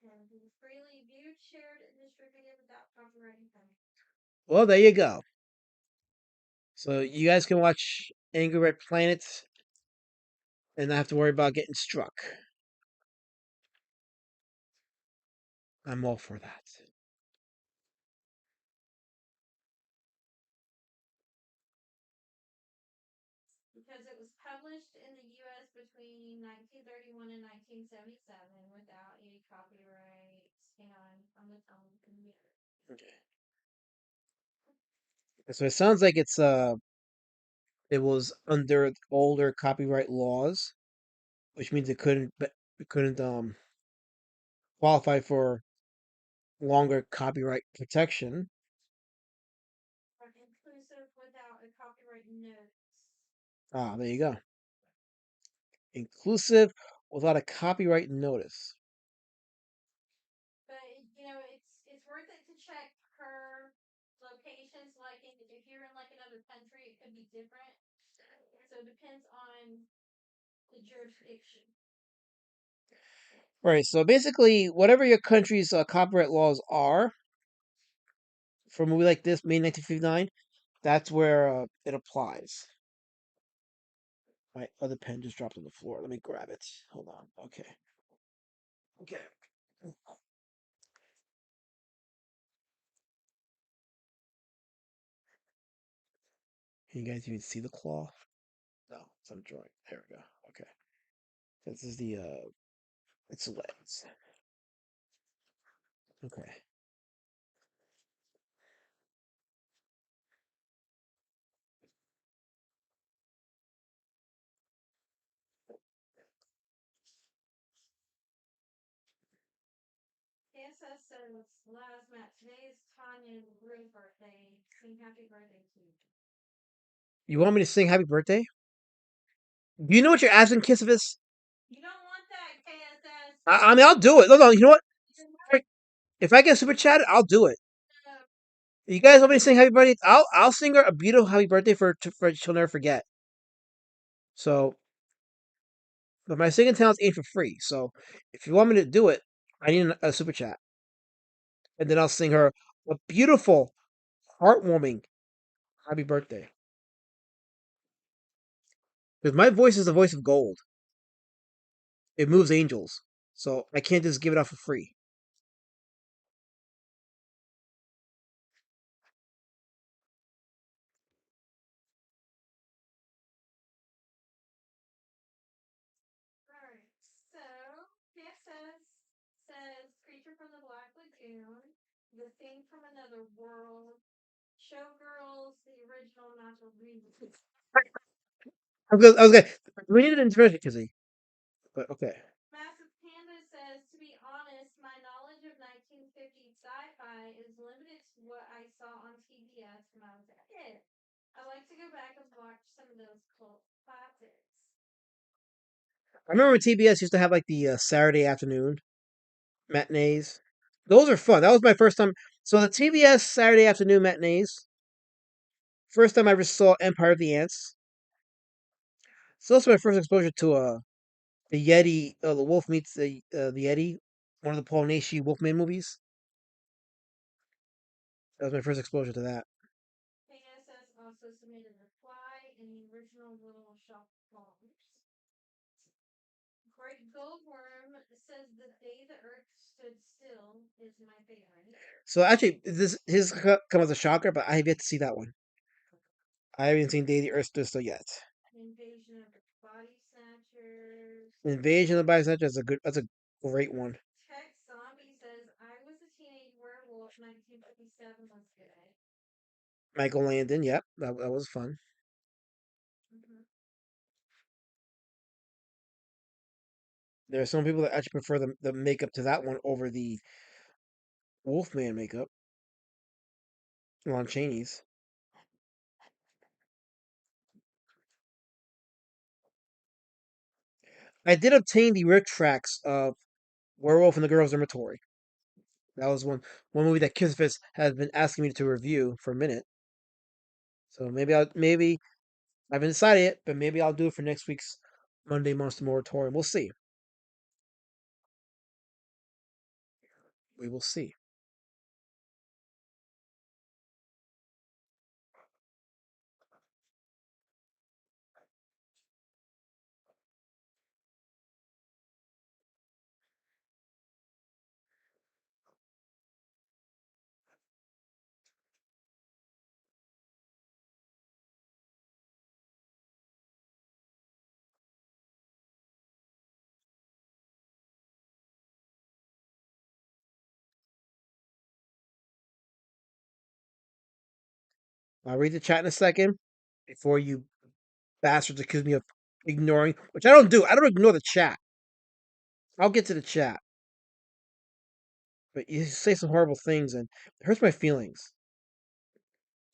It's can be freely viewed, shared, and distributed without copyright infringement. well there you go. So you guys can watch Angry Red Planet and not have to worry about getting struck. I'm all for that. Because it was published in the U.S. between 1931 and 1977 without any copyright on the computer. Okay. So it sounds like it was under older copyright laws, which means it couldn't qualify for longer copyright protection. Inclusive without a copyright notice. Ah, there you go. Inclusive without a copyright notice. But it's worth it to check per locations. Like if you're in like another country, it could be different. So it depends on the jurisdiction. Right. So basically, whatever your country's copyright laws are for a movie like this, made in 1959, that's where it applies. My other pen just dropped on the floor. Let me grab it. Hold on. Okay. Okay. Can you guys even see the claw? No, it's on drawing. There we go. Okay. This is the it's the legs. Okay. KSS says, Last Matt, today is Tanya's real birthday. Sing happy birthday to you. You want me to sing Happy Birthday? Do you know what your asking kiss of is? You don't want that, KSS. I mean, I'll do it. No, you know what? If I get super chatted, I'll do it. You guys want me to sing happy birthday? I'll sing her a beautiful happy birthday for she'll never forget. So, but my singing talents ain't for free. So, if you want me to do it, I need a super chat, and then I'll sing her a beautiful, heartwarming happy birthday. Because my voice is the voice of gold. It moves angels. So I can't just give it out for free. Alright, so PSS says Creature from the Black Lagoon, The Thing from Another World, Showgirls, the original, not the remake. I was gonna, we need an intervention, Kizzy. But okay. Massive Panda says, to be honest, my knowledge of 1950s sci-fi is limited to what I saw on TBS when I was a kid. I like to go back and watch some of those cult classics. I remember when TBS used to have like the Saturday afternoon matinees. Those are fun. That was my first time. So the TBS Saturday afternoon matinees. First time I ever saw Empire of the Ants. So that's my first exposure to the Yeti, the Wolf meets the Yeti, one of the Paul Nashi Wolfman movies. That was my first exposure to that. KSS also submitted Reply in the original Little Shop Bombs. Great Goldworm says The Day the Earth Stood Still is my favorite. So actually, this his come as a shocker, but I have yet to see that one. I haven't seen Day the Earth Stood Still yet. Invasion of the Body Snatchers. Invasion of the Body Snatchers is a good. That's a great one. Tech Zombie says I Was a Teenage Werewolf 1957 was good. Michael Landon, yep, that was fun. Mm-hmm. There are some people that actually prefer the makeup to that one over the Wolfman makeup, Lon Chaney's. I did obtain the rip tracks of Werewolf in the Girls' Dormitory. That was one movie that Kissfist has been asking me to review for a minute. So maybe I haven't decided yet, but maybe I'll do it for next week's Monday Monster Moratorium. We'll see. We will see. I'll read the chat in a second before you bastards accuse me of ignoring, which I don't do. I don't ignore the chat. I'll get to the chat. But you say some horrible things and it hurts my feelings.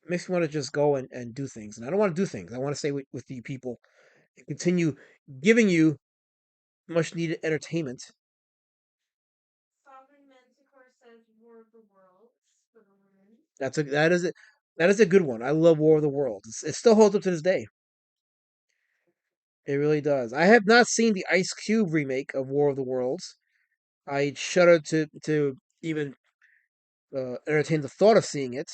It makes me want to just go and do things. And I don't want to do things. I want to stay with you people and continue giving you much needed entertainment. Sovereign Manticore says War of the Worlds for the win. That is a good one. I love War of the Worlds. It still holds up to this day. It really does. I have not seen the Ice Cube remake of War of the Worlds. I shudder to even entertain the thought of seeing it.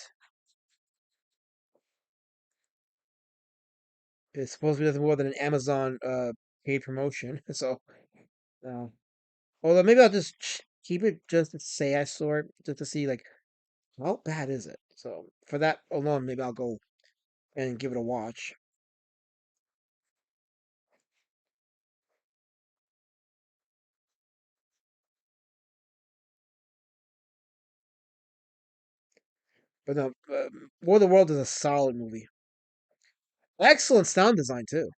It's supposed to be nothing more than an Amazon paid promotion. So, uh, although maybe I'll just keep it just to say I saw it, just to see like how bad is it. So for that alone, maybe I'll go and give it a watch. But no, War of the World is a solid movie. Excellent sound design too.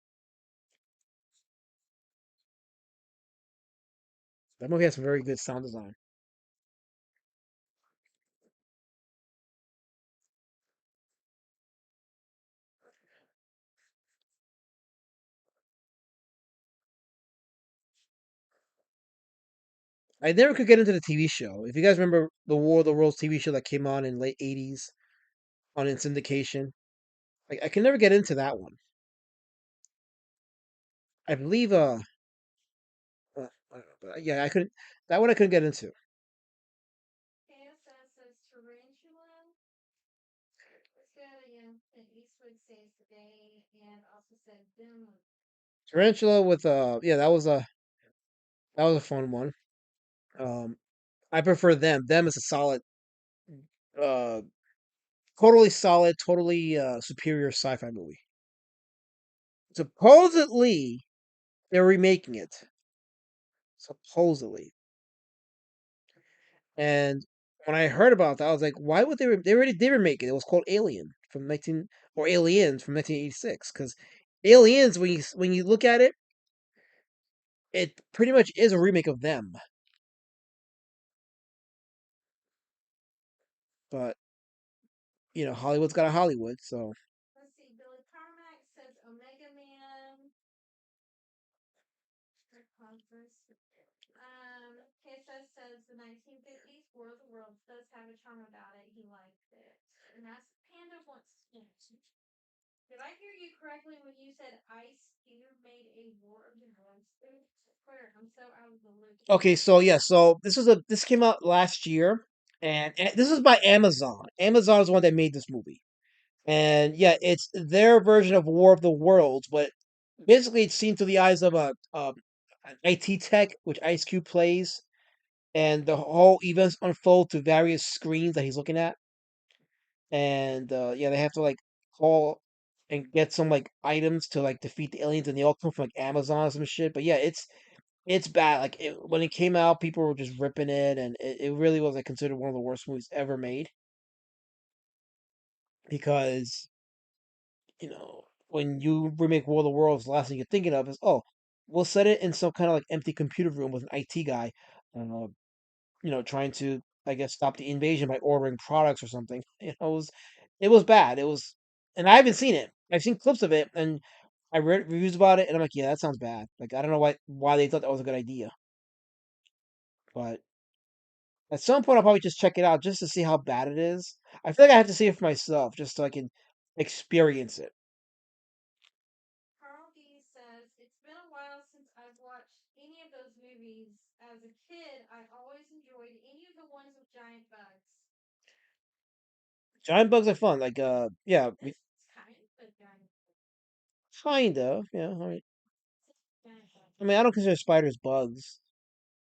That movie has some very good sound design. I never could get into the TV show. If you guys remember the War of the Worlds TV show that came on in late '80s, on its syndication. Like I can never get into that one. I believe I don't know, but yeah, I couldn't that one I couldn't get into. KSS says tarantula. Let's go, yeah. And Eastwood says today and also said them. Tarantula with yeah, that was a fun one. Um I prefer them. Them is a solid uh totally solid, totally superior sci-fi movie. Supposedly they're remaking it. Supposedly. And when I heard about that, I was like, why would they already did remake it. It was called Alien from 19 or Aliens from 1986 cuz Aliens when you look at it, it pretty much is a remake of them. But, Hollywood's got a Hollywood, so Let's see. Billy Carmack says Omega Man. Converse. KSS says the 1950s War of the Worlds does have a charm about it. He liked it. And that's Panda wants to. Did I hear you correctly when you said Ice Cube made a War of the Worlds? Where? I'm so out of the loop. okay, so yeah, so this came out last year and this is by Amazon. Amazon is the one that made this movie. And yeah, it's their version of War of the Worlds, but basically it's seen through the eyes of an IT tech, which Ice Cube plays, and the whole events unfold through various screens that he's looking at. And yeah, they have to like call and get some like items to like defeat the aliens, and they all come from like Amazon or some shit. But yeah, it's bad. Like when it came out, people were just ripping it, and it really was like considered one of the worst movies ever made because when you remake War of the Worlds, the last thing you're thinking of is, oh, we'll set it in some kind of like empty computer room with an IT guy, uh, trying to, I guess, stop the invasion by ordering products or something. It was bad. And I haven't seen it. I've seen clips of it, and I read reviews about it, and I'm like, yeah, that sounds bad. Like, I don't know why they thought that was a good idea, but at some point, I'll probably just check it out just to see how bad it is. I feel like I have to see it for myself just so I can experience it. Carl D says it's been a while since I've watched any of those movies. As a kid, I always enjoyed any of the ones with giant bugs. Giant bugs are fun. Like, yeah, It's kind of giant, kind of. Yeah, I mean, giant bug. I don't consider spiders bugs.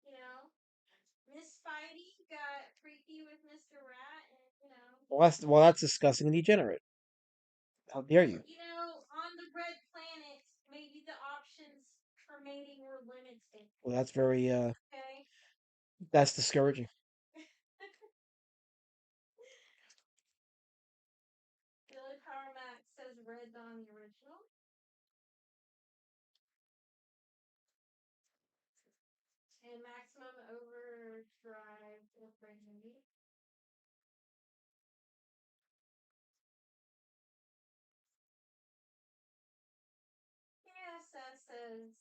You know, Miss Spidey got freaky with Mr. Rat, and Well, that's disgusting and degenerate. How dare you? on the red planet, maybe the options for mating were limited. Well, that's very Okay. that's discouraging. Billy Carmack says Red Dawn the original. And Maximum Overdrive the great movie. KSS says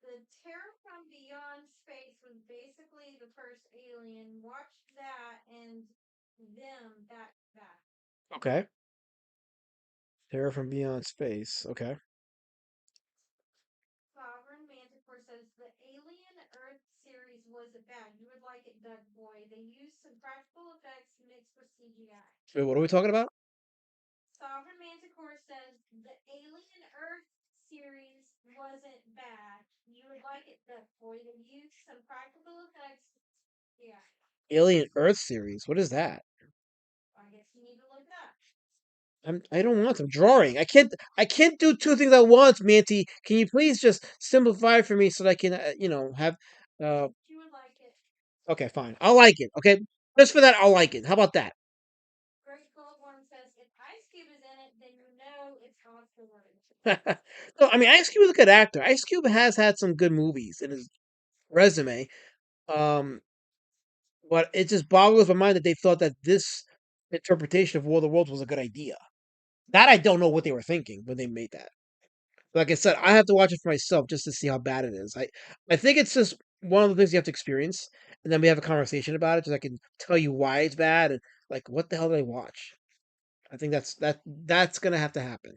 the Terror from Beyond Space was basically the first Alien. Watch that and them back to back. Okay. Terror from Beyond Space. Okay. Sovereign Manticore says the Alien Earth series wasn't bad. You would like it, Doug Boy. They used some practical effects mixed with CGI. Wait, what are we talking about? Sovereign Manticore says the Alien Earth series wasn't bad. You would like it, Duck Boy. They used some practical effects. Yeah, Alien Earth series. What is that? I guess you need to look it up. I don't want. I'm drawing. I can't do two things at once, Manty. Can you please just simplify for me so that I can have You would like it. okay, fine. I'll like it. Okay. Just for that, I'll like it. How about that? Great Goldworm says if Ice Cube is in it, then you know it's Oscar worthy. So, Ice Cube is a good actor. Ice Cube has had some good movies in his resume. Um, but it just boggles my mind that they thought that this interpretation of War of the Worlds was a good idea. That I don't know what they were thinking when they made that. Like I said, I have to watch it for myself just to see how bad it is. I think it's just one of the things you have to experience, and then we have a conversation about it, so I can tell you why it's bad and like what the hell did I watch. I think that's gonna have to happen.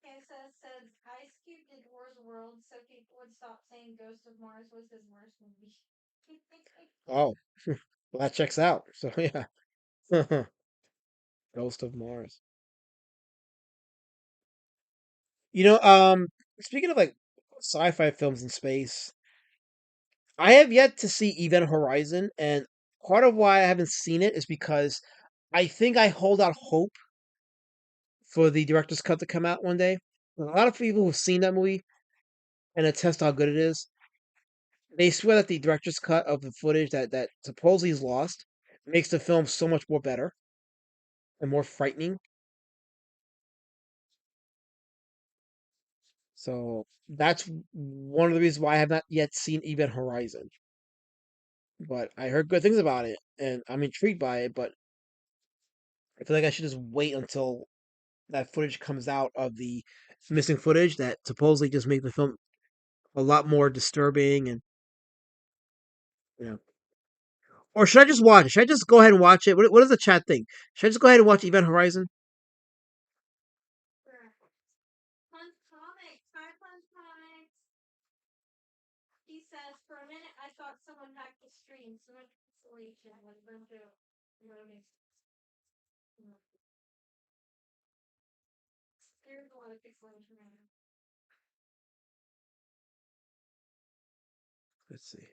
KSS says Ice Cube did Wars World so people would stop saying Ghost of Mars was his worst movie. Oh, well, that checks out. So yeah, Ghost of Mars. You know, speaking of like sci-fi films in space, I have yet to see Event Horizon, and part of why I haven't seen it is because I think I hold out hope for the director's cut to come out one day. A lot of people who've seen that movie and attest how good it is, they swear that the director's cut of the footage that supposedly is lost makes the film so much more better and more frightening. So that's one of the reasons why I have not yet seen Event Horizon. But I heard good things about it, and I'm intrigued by it. But I feel like I should just wait until that footage comes out of the missing footage that supposedly just make the film a lot more disturbing and you know. Or should I just watch it? Should I just go ahead and watch it? What does the chat think? Should I just go ahead and watch Event Horizon? Punch Comics, hi Punch Comics. He says, for a minute I thought someone hacked the stream. So much installation was a bunch of loading. There's a lot of pixelation right now. Let's see.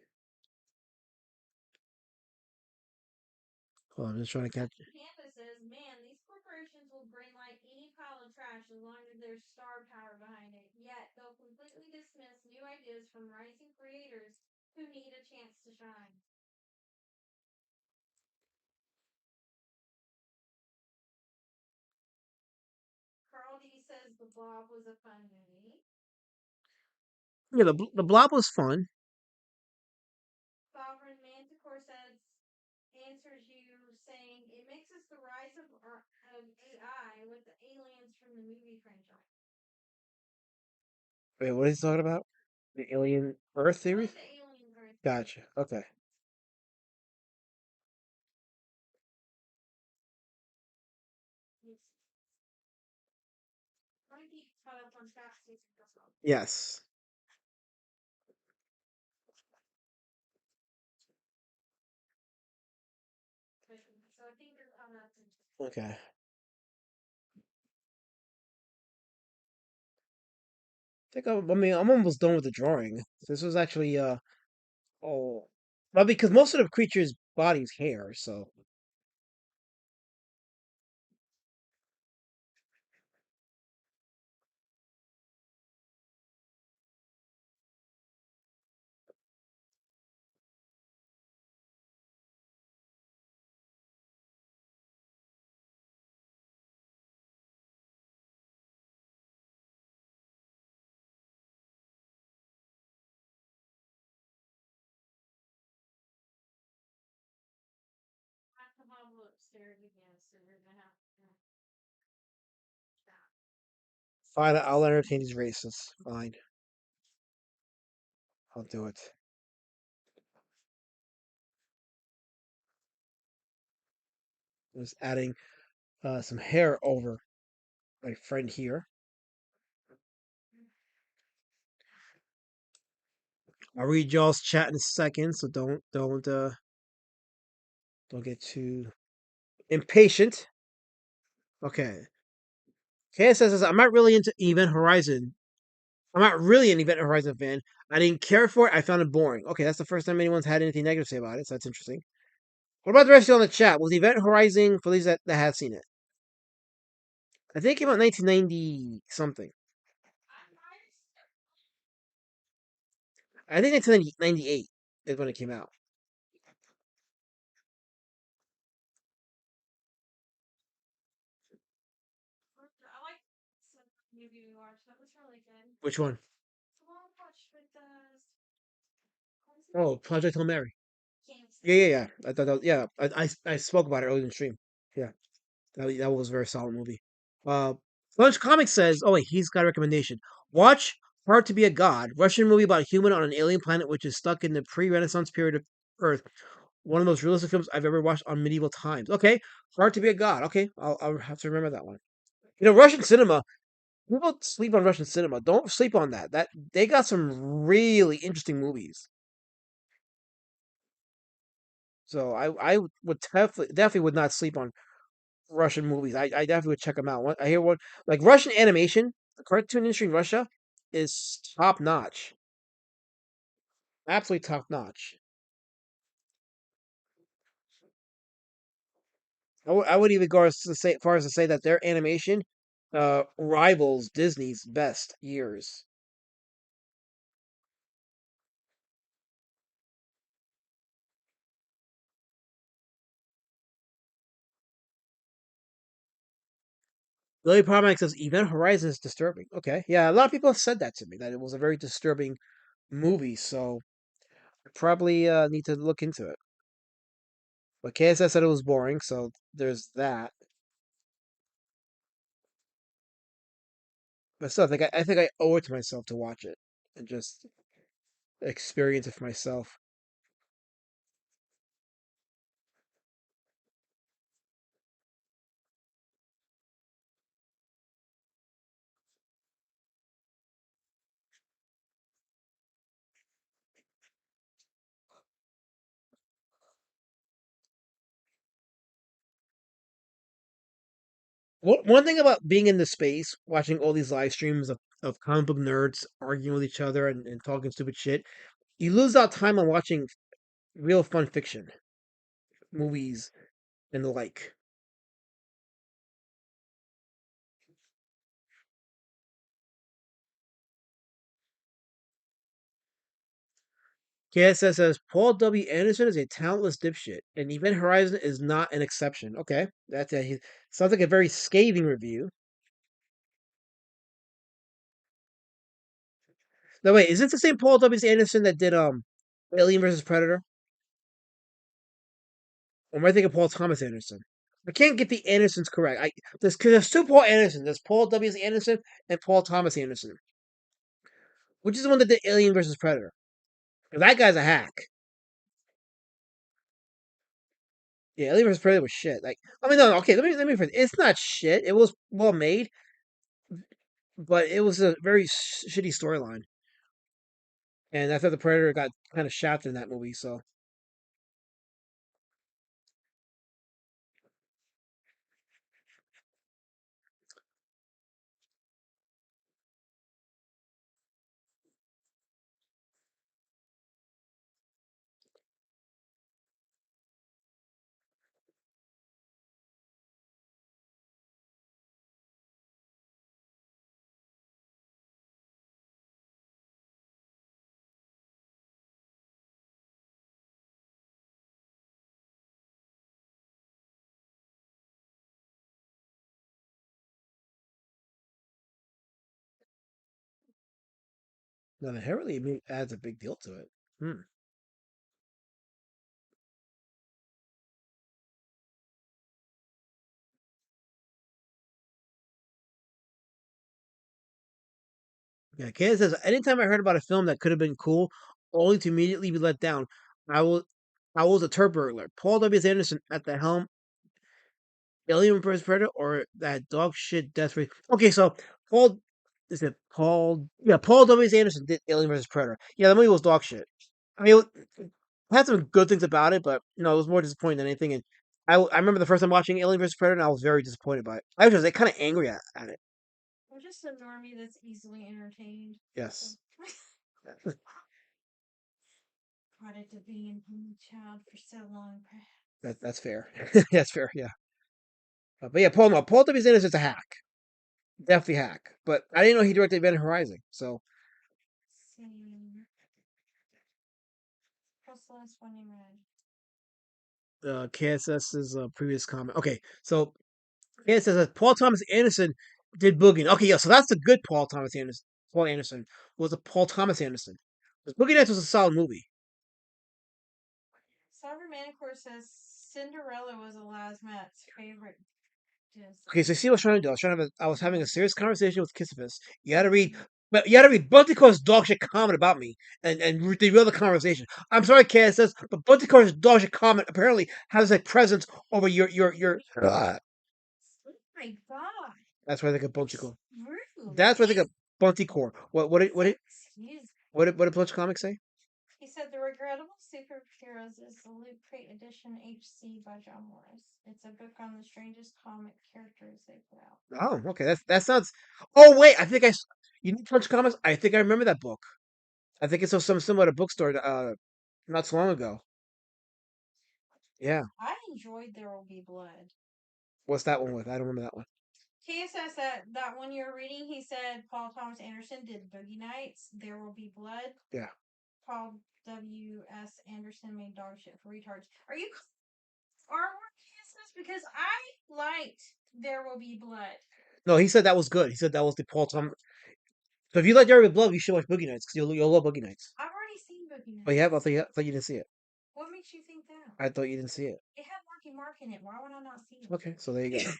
Hold on, I'm just trying to catch. Canvas says, man, these corporations will greenlight any pile of trash as long as there's star power behind it. Yet they'll completely dismiss new ideas from rising creators who need a chance to shine. Carl D says The Blob was a fun movie. Yeah, the Blob was fun. Sovereign Manticore says answers you saying it mixes the rise of AI with the aliens from the movie franchise. Wait, what is he talking about? The alien Earth theory? Like the aliens are. Gotcha. Okay. Trying to keep caught up on fast season. Yes. So I think you're on that. Okay. I mean, I'm almost done with the drawing. This was actually oh, well, because most of the creature's body is hair, so I have to hobble upstairs again, so you're gonna have to. fine. I'll entertain these races. Fine, I'll do it. Just adding some hair over my friend here. I'll read y'all's chat in a second, so don't get too impatient. Okay. Okay, it says I'm not really into Event Horizon. I'm not really an Event Horizon fan. I didn't care for it. I found it boring. Okay, that's the first time anyone's had anything negative to say about it, so that's interesting. What about the rest of you on the chat? Was Event Horizon for these that have seen it? I think it came out 1990 something. I think 1998 is when it came out. I like some movie we watched. That was really good. Which one? The one we watched with the. Oh, Project Hail Mary. James. Yeah. I thought that, yeah, I spoke about it earlier in the stream. Yeah, that was a very solid movie. Uh, Lunch Comics says, oh wait, he's got a recommendation. Watch Hard to Be a God, Russian movie about a human on an alien planet which is stuck in the pre-Renaissance period of Earth. One of the most realistic films I've ever watched on medieval times. Okay, Hard to Be a God. Okay, I'll have to remember that one. Russian cinema. People sleep on Russian cinema. Don't sleep on that. That they got some really interesting movies. So I would definitely would not sleep on Russian movies. I definitely would check them out. I hear one like Russian animation, the cartoon industry in Russia is top notch, absolutely top notch. I would even go as to say, far as to say that their animation rivals Disney's best years. Lily Parmack says Event Horizon is disturbing. Okay, yeah, a lot of people have said that to me that it was a very disturbing movie. So I probably need to look into it. But KSS said it was boring, so there's that. But still, I think I owe it to myself to watch it and just experience it for myself. One thing about being in the space, watching all these live streams of comic book nerds arguing with each other and talking stupid shit, you lose out time on watching real fun fiction, movies, and the like. KSS says Paul W. Anderson is a talentless dipshit, and Event Horizon is not an exception. Okay, sounds like a very scathing review. No, wait, is it the same Paul W. Anderson that did Alien versus Predator? Or am I thinking Paul Thomas Anderson? I can't get the Andersons correct. There's two Paul Anderson. There's Paul W. Anderson and Paul Thomas Anderson. Which is the one that did Alien versus Predator? 'Cause that guy's a hack. Yeah, Alien versus Predator was shit. Like, I mean, no, okay, let me. It's not shit. It was well made, but it was a very shitty storyline. And I thought the Predator got kind of shafted in that movie. So no, the hair really adds a big deal to it. Hmm. Yeah, Kay says, anytime I heard about a film that could have been cool, only to immediately be let down, I will I was a turd burglar. Paul W. Anderson at the helm, Alien vs Predator, or that dog shit Death Race. Okay, so Paul is it Paul? Yeah, Paul W. Anderson did Alien vs Predator. Yeah, the movie was dog shit. I mean, it had some good things about it, but it was more disappointing than anything. And I remember the first time watching Alien vs Predator, and I was very disappointed by it. I was just like, kind of angry at it. I'm just a normie that's easily entertained. Yes. Product of being an only child for so long, perhaps. That's fair. That's fair. Yeah. But yeah, Paul. No, Paul W. Anderson's a hack. Definitely hack. But I didn't know he directed Event Horizon. So See. What's the last one you read? KSS's previous comment. Okay, so KSS says Paul Thomas Anderson did Boogie. Okay, yeah, so that's the good Paul Thomas Anderson. Paul Anderson was a Paul Thomas Anderson. 'Cause Boogie Nights was a solid movie. Cyber Manicore says Cinderella was Matt's favorite disc. Okay, so see what I was trying to do. I was having a serious conversation with Kissifus. You got to read But you gotta read Buntycore's dog shit comment about me and derail the conversation. I'm sorry, KSS, but Buntycore's dog shit comment apparently has a presence over your. Oh my god. That's why they get Buntycore. Rude. That's why they get Buntycore. Excuse. What did Punch Comics say? He said the regrettable superheroes is the Loot Crate Edition HC by John Morris. It's a book on the strangest comic characters they put out. Oh, okay. That sounds. Oh wait, I think You need Punch Comics. I think I remember that book. I think it's some similar to bookstore. Not so long ago. Yeah. I enjoyed There Will Be Blood. What's that one with? I don't remember that one. TSS that one you were reading, he said Paul Thomas Anderson did Boogie Nights, There Will Be Blood. Yeah. Paul W.S. Anderson made dog shit for retards. Are you artwork TSS? Because I liked There Will Be Blood. No, he said that was good. He said that was the Paul Thomas. So if you like Jerry with Blood, you should watch Boogie Nights because you'll love Boogie Nights. I've already seen Boogie Nights. Oh, you have? I thought you didn't see it. What makes you think that? I thought you didn't see it. It had Marky Mark in it. Why would I not see it? Okay, so there you go.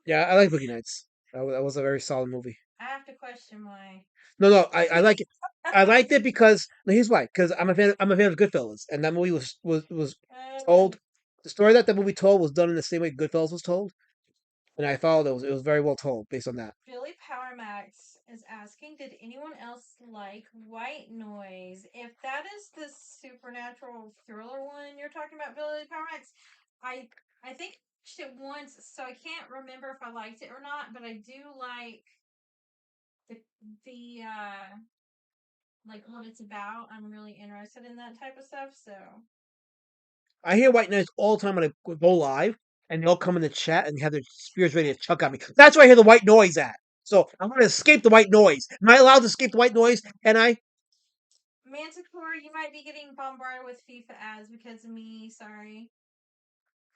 Yeah, I like Boogie Nights. That was a very solid movie. I have to question my. No, I like it. I liked it because no, here's why. Because I'm a fan of Goodfellas, and that movie was told. The story that movie told was done in the same way Goodfellas was told, and I thought it was very well told based on that. Billy Power Max is asking, did anyone else like White Noise? If that is the supernatural thriller one you're talking about, Billy Power Max, I think I watched it once, so I can't remember if I liked it or not, but I do like the like what it's about. I'm really interested in that type of stuff, so I hear White Noise all the time when I go live, and they all come in the chat and have their spears ready to chuck at me. That's where I hear the white noise at. So I'm going to escape the white noise. Am I allowed to escape the white noise? And I Manticore, you might be getting bombarded with FIFA ads because of me. Sorry.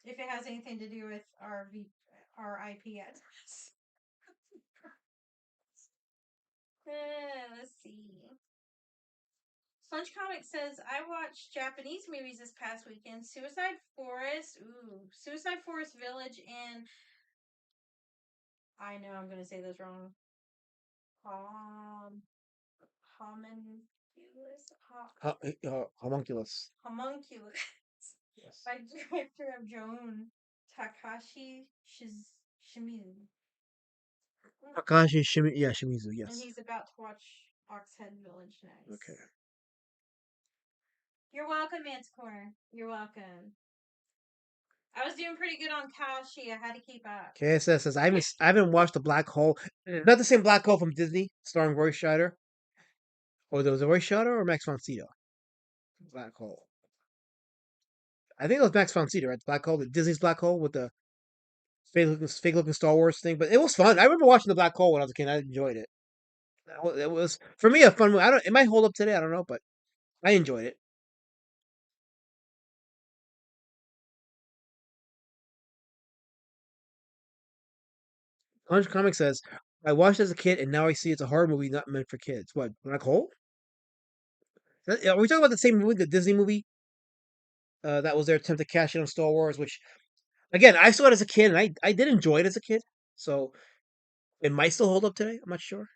If it has anything to do with our IP address. Let's see. Sponge Comic says I watched Japanese movies this past weekend. Suicide Forest Village, and I know I'm gonna say this wrong. Homunculus. homunculus. Homunculus. Yes. By director of Joan Takashi Shimizu. Takashi Shimizu, And yes. he's about to watch Oxhead Village next. Okay. You're welcome, Manticore. You're welcome. I was doing pretty good on Kashi. I had to keep up. KSS says I haven't watched the Black Hole. Not the same Black Hole from Disney, starring Roy Scheider. Or there was a Roy Scheider or Max von Sydow? Black Hole. I think it was Max von Sydow, right? The Black Hole, the Disney's Black Hole with the fake looking Star Wars thing. But it was fun. I remember watching the Black Hole when I was a kid. I enjoyed it. It was for me a fun movie. I don't. It might hold up today. I don't know, but I enjoyed it. Punch Comic says, I watched as a kid and now I see it's a horror movie not meant for kids. What, Black Hole? Are we talking about the same movie, the Disney movie? That was their attempt to cash in on Star Wars, which, again, I saw it as a kid and I did enjoy it as a kid. So it might still hold up today. I'm not sure.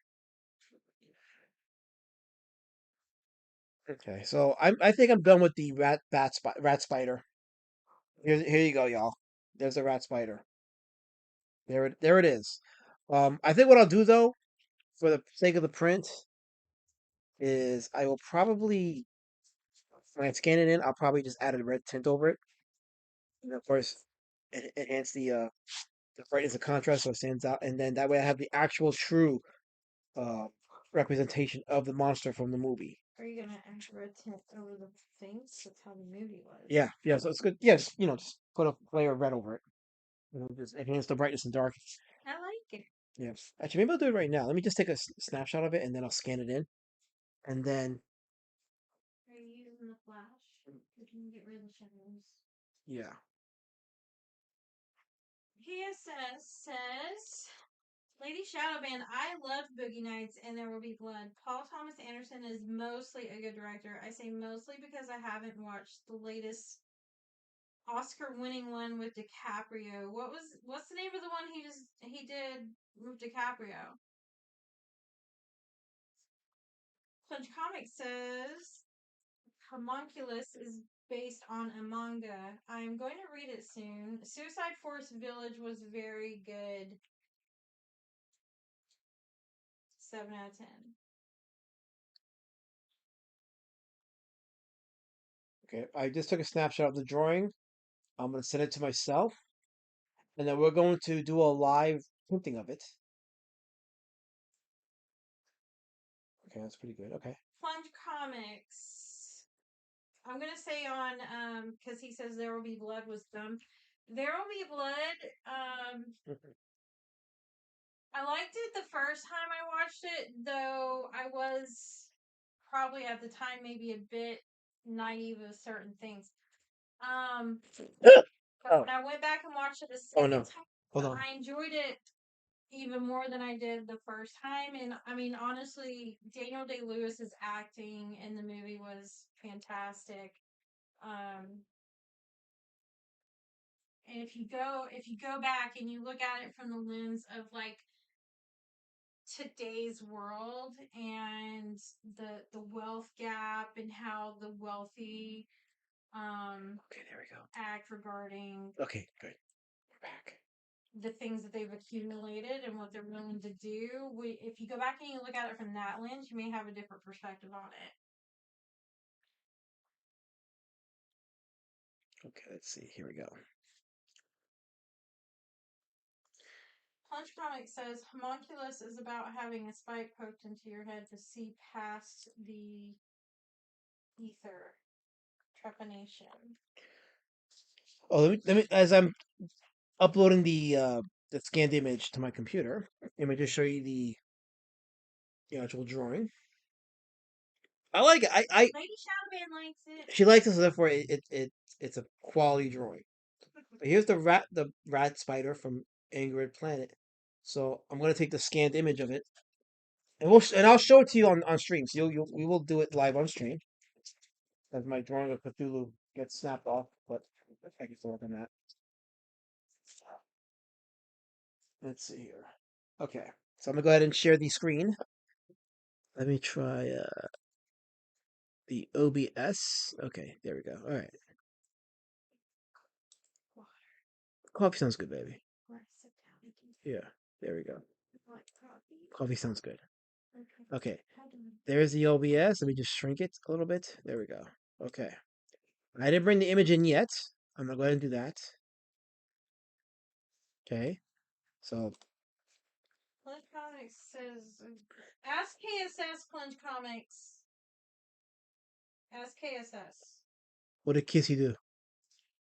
Okay, so I think I'm done with the rat spider. Here you go, y'all. There's a rat spider. There it is. I think what I'll do though, for the sake of the print, is I will probably when I scan it in, I'll probably just add a red tint over it, and of course, enhance the brightness of contrast so it stands out, and then that way I have the actual true uh representation of the monster from the movie. Are you gonna add red tint over the things? That's how the movie was. Yeah, so it's good. Yes, just put a layer of red over it. Just enhance the brightness and dark. I like it. Yeah. Actually, maybe I'll do it right now. Let me just take a snapshot of it, and then I'll scan it in, and then Are you using the flash? You can get rid of the shadows. yeah. PSS says, Lady Shadowban, I love Boogie Nights and There Will Be Blood. Paul Thomas Anderson is mostly a good director. I say mostly because I haven't watched the latest Oscar-winning one with DiCaprio. What's the name of the one he did with DiCaprio? Punch Comic says Homunculus is based on a manga. I'm going to read it soon. Suicide Force Village was very good. 7 out of 10. Okay, I just took a snapshot of the drawing. I'm gonna send it to myself, and then we're going to do a live printing of it. Okay, that's pretty good. Okay. Plunge Comics. I'm gonna say on because he says There Will Be Blood was dumb. There Will Be Blood. I liked it the first time I watched it, though I was probably at the time maybe a bit naive of certain things. But Oh. when I went back and watched it the Oh second no. time, Hold on. I enjoyed it even more than I did the first time. And I mean, honestly, Daniel Day-Lewis's acting in the movie was fantastic. And if you go back and you look at it from the lens of like today's world and the wealth gap and how the wealthy Okay, there we go. act regarding Okay, good. We're back. the things that they've accumulated and what they're willing to do. If you go back and you look at it from that lens, you may have a different perspective on it. Okay, let's see. Here we go. Punch Comic says Homunculus is about having a spike poked into your head to see past the ether. Trepanation. Oh, let me as I'm uploading the scanned image to my computer. Let me just show you the actual drawing. I like it. I Lady Shadowman likes it. she likes it, so therefore it's a quality drawing. But here's the rat spider from Angry Planet. So I'm gonna take the scanned image of it, and I'll show it to you on stream. So we will do it live on stream as my drawing of Cthulhu gets snapped off. But I can still work on that. Let's see here. Okay, so I'm gonna go ahead and share the screen. Let me try the OBS. Okay, there we go. All right, coffee sounds good, baby. Yeah, there we go. Coffee sounds good. Okay, there's the OBS. Let me just shrink it a little bit. There we go. Okay, I didn't bring the image in yet. I'm gonna go ahead and do that. Okay, so Plunge Comics says, ask KSS Plunge Comics. Ask KSS. what did Kissy do?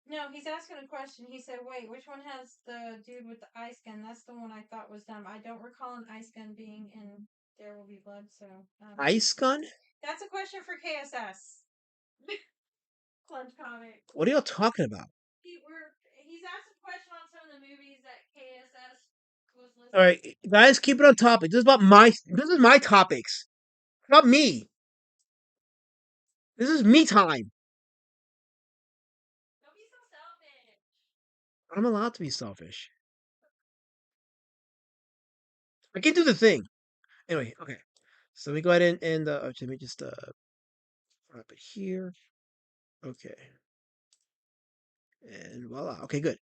No, he's asking a question. He said, wait, which one has the dude with the ice gun? That's the one I thought was dumb. I don't recall an ice gun being in There Will Be Blood, so. Ice gun? That's a question for KSS. Plunge Comics. What are y'all talking about? He's asked a question on some of the movies that KSS was listening. All right, guys, keep it on topic. This is my topics, not me. This is me time. Don't be so selfish. I'm allowed to be selfish. I can do the thing. Anyway, okay. So let me go ahead and let me just wrap it here. Okay. And voila. Okay, good.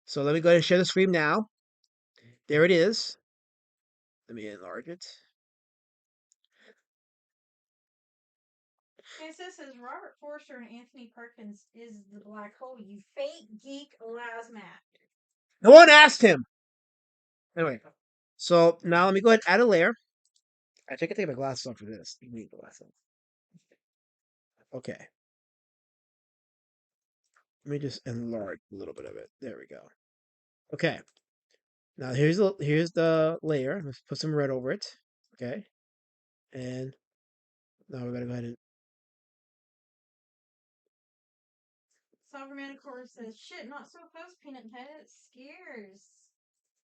So let me go ahead and share the screen now. There it is. Let me enlarge it. KSS says Robert Forster and Anthony Perkins is the black hole. You fake geek lasmat. No one asked him. Anyway, so now let me go ahead and add a layer. I think I take my glasses off for this. You need glasses. Okay. Let me just enlarge a little bit of it. There we go. Okay. Now here's the layer. Let's put some red over it. Okay. And now we're gonna go ahead and Soberman, of course, says, shit, not so close, Peanut Head. It scares.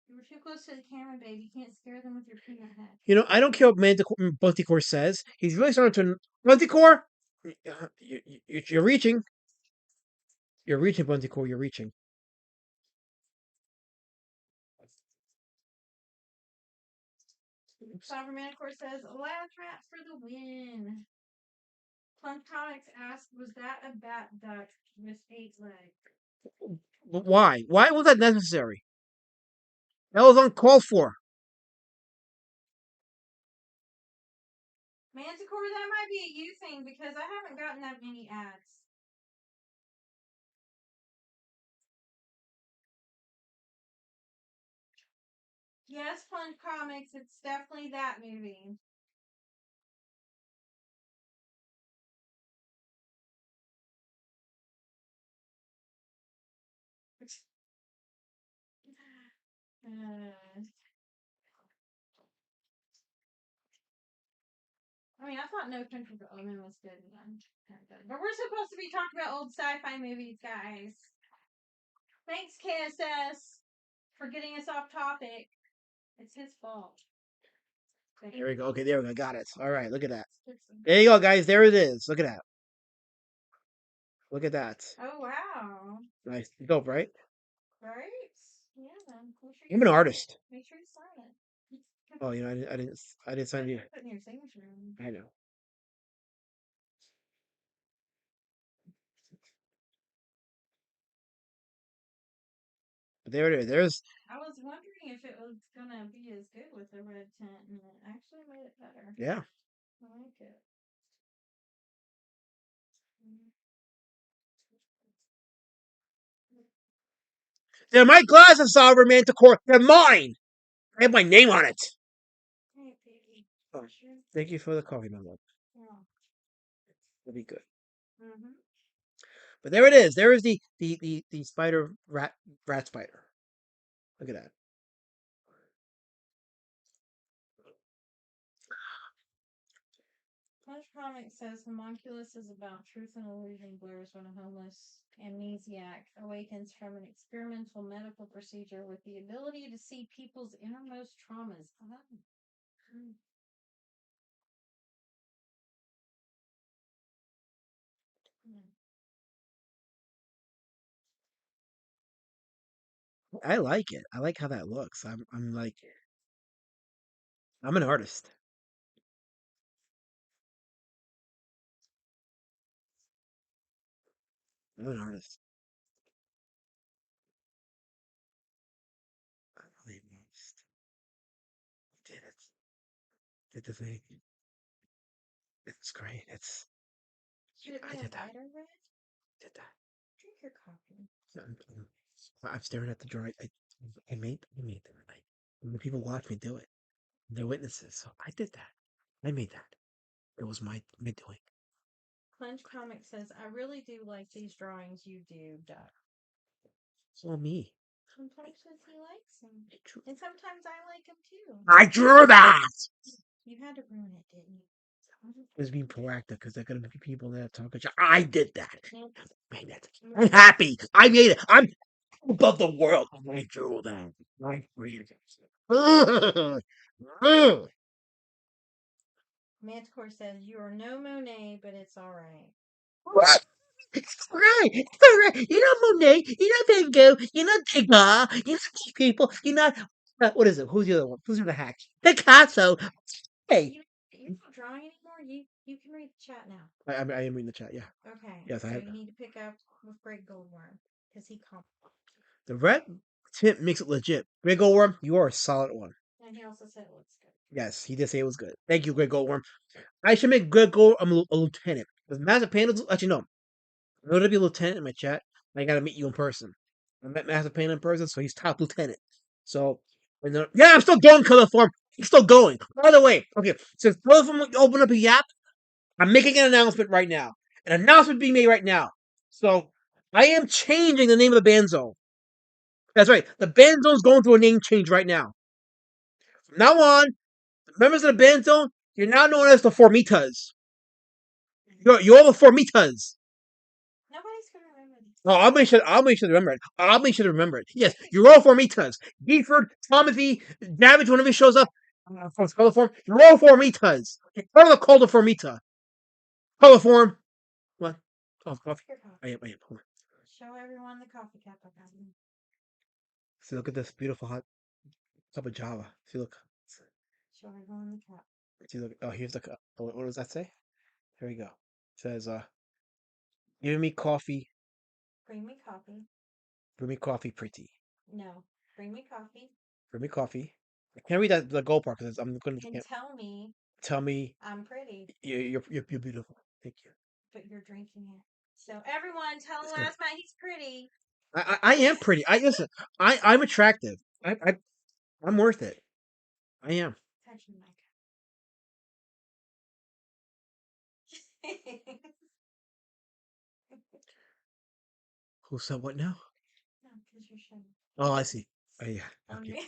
You were too close to the camera, babe. You can't scare them with your peanut head. I don't care what Buntycore says. He's really starting to Buntycore. You're reaching. You're reaching, Buntycore. You're reaching. Cyberman, of course, says, Last rat for the win. Plum Comics asked, was that a bat duck with 8 legs? But why? Why was that necessary? That was uncalled for. Manticore, that might be a you thing because I haven't gotten that many ads. Yes, Plunge Comics, it's definitely that movie. I mean, I thought No Country for Old Men was good. But we're supposed to be talking about old sci-fi movies, guys. Thanks, KSS, for getting us off topic. It's his fault. There we go. Okay, there we go. Got it. All right, look at that. There you go, guys. There it is. Look at that. Look at that. Oh, wow. Nice. Dope, right? Right? Yeah, then. I'm an artist. Make sure you sign it. Oh, you know, I didn't sign you. Putting your signature in. I know. But there it is. There's. I was wondering if it was gonna be as good with the red tint, and it actually made it better. Yeah. I like it. They're my glasses, Sovereign Manticore. They're mine. I have my name on it. Hey, baby. Oh, thank you for the coffee, my love. Yeah. It'll be good. Mm-hmm. But there it is. There is the spider rat spider. Look at that. Punch Comic says Homunculus is about truth and illusion blurs when a homeless amnesiac awakens from an experimental medical procedure with the ability to see people's innermost traumas. I like it. I like how that looks. I'm like I'm an artist. I'm an artist. I'm really an artist. Did it. Did the thing. It's great. It's Should it I be a did that. lighter red? Did that. Drink your coffee. I'm staring at the drawing. I made that. And the people watch me do it. They're witnesses. So I did that. I made that. It was my doing. Plunge Comic says, I really do like these drawings you do, Duck. So me. Sometimes he likes them. And sometimes I like them too. I drew that. You had to ruin it, didn't you? I was being proactive because there are gonna be people that talk. I did that. I made it. I'm happy. I made it. I'm above the world. I drew that. I created it. Manticore says, you are no Monet, but it's alright. What? It's alright. It's alright. You're not Monet. You're not Van Gogh. You're not Degas. You're not these people. You're not. What is it? Who's the other one? Who's the other hack? Picasso. Hey. You're not drawing anymore? You can read the chat now. I am reading the chat. Yeah. Okay. Yes, I so have. you need to pick up with Greg Goldworm because he comp. The red tint makes it legit. Greg Goldworm, you are a solid one. And he also said it looks good. Yes, he did say it was good. Thank you, Greg Goldworm. I should make Greg Goldworm a lieutenant. Because Master Panda, actually, no. In order to be a lieutenant in my chat, I gotta meet you in person. I met Master Panda in person, so he's top lieutenant. So, yeah, I'm still going, Color Form. He's still going. By the way, okay, since Color Form open up a Yap, I'm making an announcement right now. An announcement being made right now. So, I am changing the name of the band zone. That's right. The band zone's going through a name change right now. From now on, the members of the band zone, you're now known as the Formitas. You're all the Formitas. Nobody's gonna remember this. Oh, I'll make sure to remember it. I'll make sure to remember it. Yes, you're all Formitas. Gifford, Timothy, Davidge, whenever he shows up from Color Form, you're all Formitas. You're part of the cult of Formita. Color Form. What? Oh, coffee. Your coffee. I am. Hold on. Show everyone the coffee cup I got. See, look at this beautiful hot cup of Java. See, look. Show sugar go in the cup. Oh, here's the cup. What does that say? Here we go. It says, give me coffee, Bring me coffee. bring me coffee, pretty. No. Bring me coffee Bring me coffee. I can't read that the gold part because I'm going and to tell me tell me I'm pretty, you're beautiful. Thank you. but you're drinking it. So everyone tell Lasmat he's pretty. I am pretty. I listen. I'm attractive. I'm worth it. I am. Touch the mic. Who said what now? No, because you're showing Oh, I see. Oh, yeah. on Okay. me.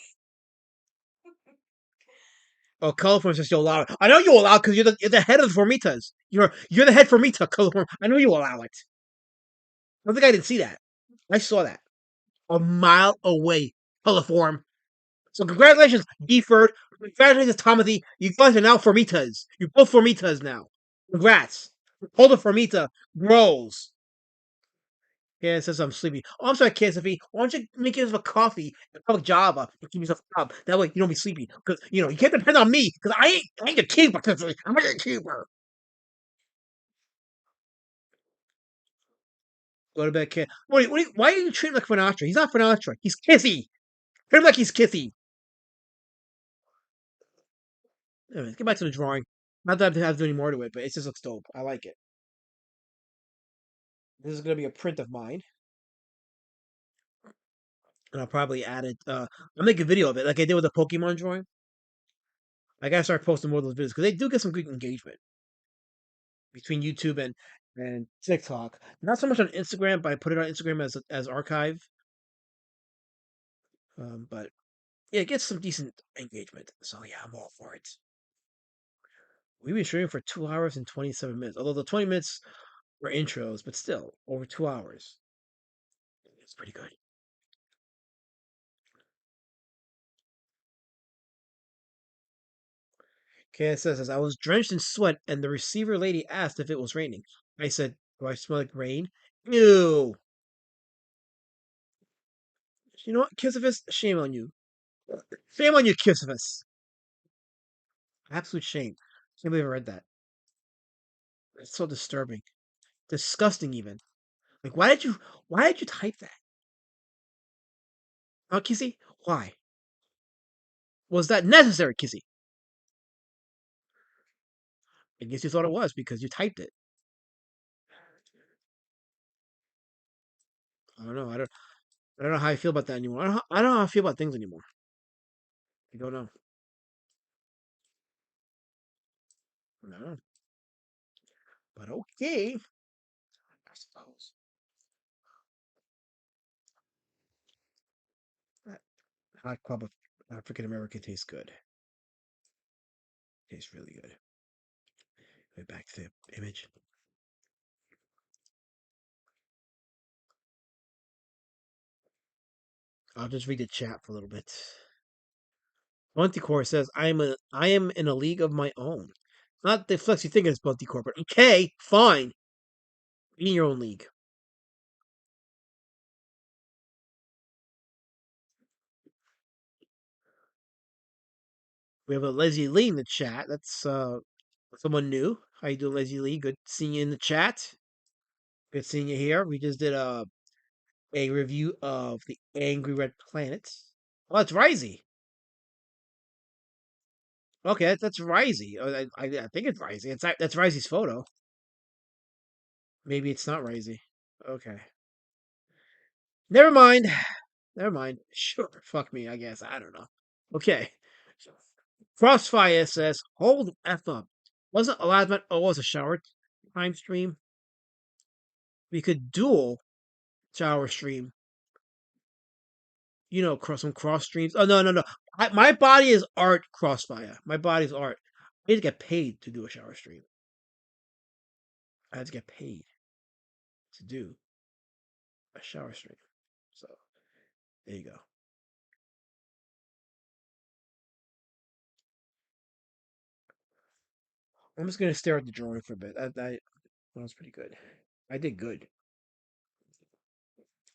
Oh, colorform says you'll allow it. I know you allow because you're the head of the Formitas. You're the head Formita, colorform. I know you allow it. I don't think I didn't see that. I saw that a mile away. Colorform. So congratulations, Deferred. Congratulations, Timothy. You guys are now Formitas. You're both Formitas now. Congrats. Hold the Formita grows. Yeah, it says I'm sleepy. Oh, I'm sorry, KSFE. Why don't you make yourself a coffee and have a Java and keep yourself up? That way you don't be sleepy. Because, you can't depend on me. Because I ain't a keeper. I'm not a keeper. Go to bed, kid. Why are you treating him like Finatra? He's not Finatra. He's Kissy. Treat him like he's Kissy. Anyways, get back to the drawing. Not that I have to do any more to it, but it just looks dope. I like it. This is going to be a print of mine. And I'll probably add it. I'll make a video of it like I did with the Pokemon drawing. I gotta start posting more of those videos because they do get some good engagement between YouTube and TikTok. Not so much on Instagram, but I put it on Instagram as archive. But yeah, it gets some decent engagement. So yeah, I'm all for it. We've been streaming for 2 hours and 27 minutes. Although the 20 minutes were intros, but still over 2 hours. It's pretty good. KS says, I was drenched in sweat, and the receiver lady asked if it was raining. I said, do I smell like rain? Ew. You know what, Kissifus? Shame on you. Shame on you, Kissifus. Absolute shame. Can't believe I read that. It's so disturbing. Disgusting even. Like why did you type that? Oh, Kissy? Why? Was that necessary, Kissy? I guess you thought it was because you typed it. I don't know. I don't know how I feel about that anymore. I don't know how I feel about things anymore. I don't know. I don't know. But okay. I suppose. That hot club of African American tastes good. Tastes really good. Wait, back to the image. I'll just read the chat for a little bit. Buntycore says, I am in a league of my own. Not the flex you think it's Buntycore, but okay, fine. Be in your own league. We have a Leslie Lee in the chat. That's someone new. How you doing, Leslie Lee? Good seeing you in the chat. Good seeing you here. We just did a review of the Angry Red Planet. Oh, it's Risey. Okay, that's Risey. I think it's Risey. That's Risey's photo. Maybe it's not Risey. Okay. Never mind. Never mind. Sure. Fuck me, I guess. I don't know. Okay. Crossfire says, hold the F up. Wasn't Aladdin always a shower time stream? We could dual shower stream. Some cross streams. Oh, no, no, no. My body is art, Crossfire. My body's art. I need to get paid to do a shower stream. I had to get paid to do a shower stream. So, there you go. I'm just going to stare at the drawing for a bit. That was pretty good. I did good.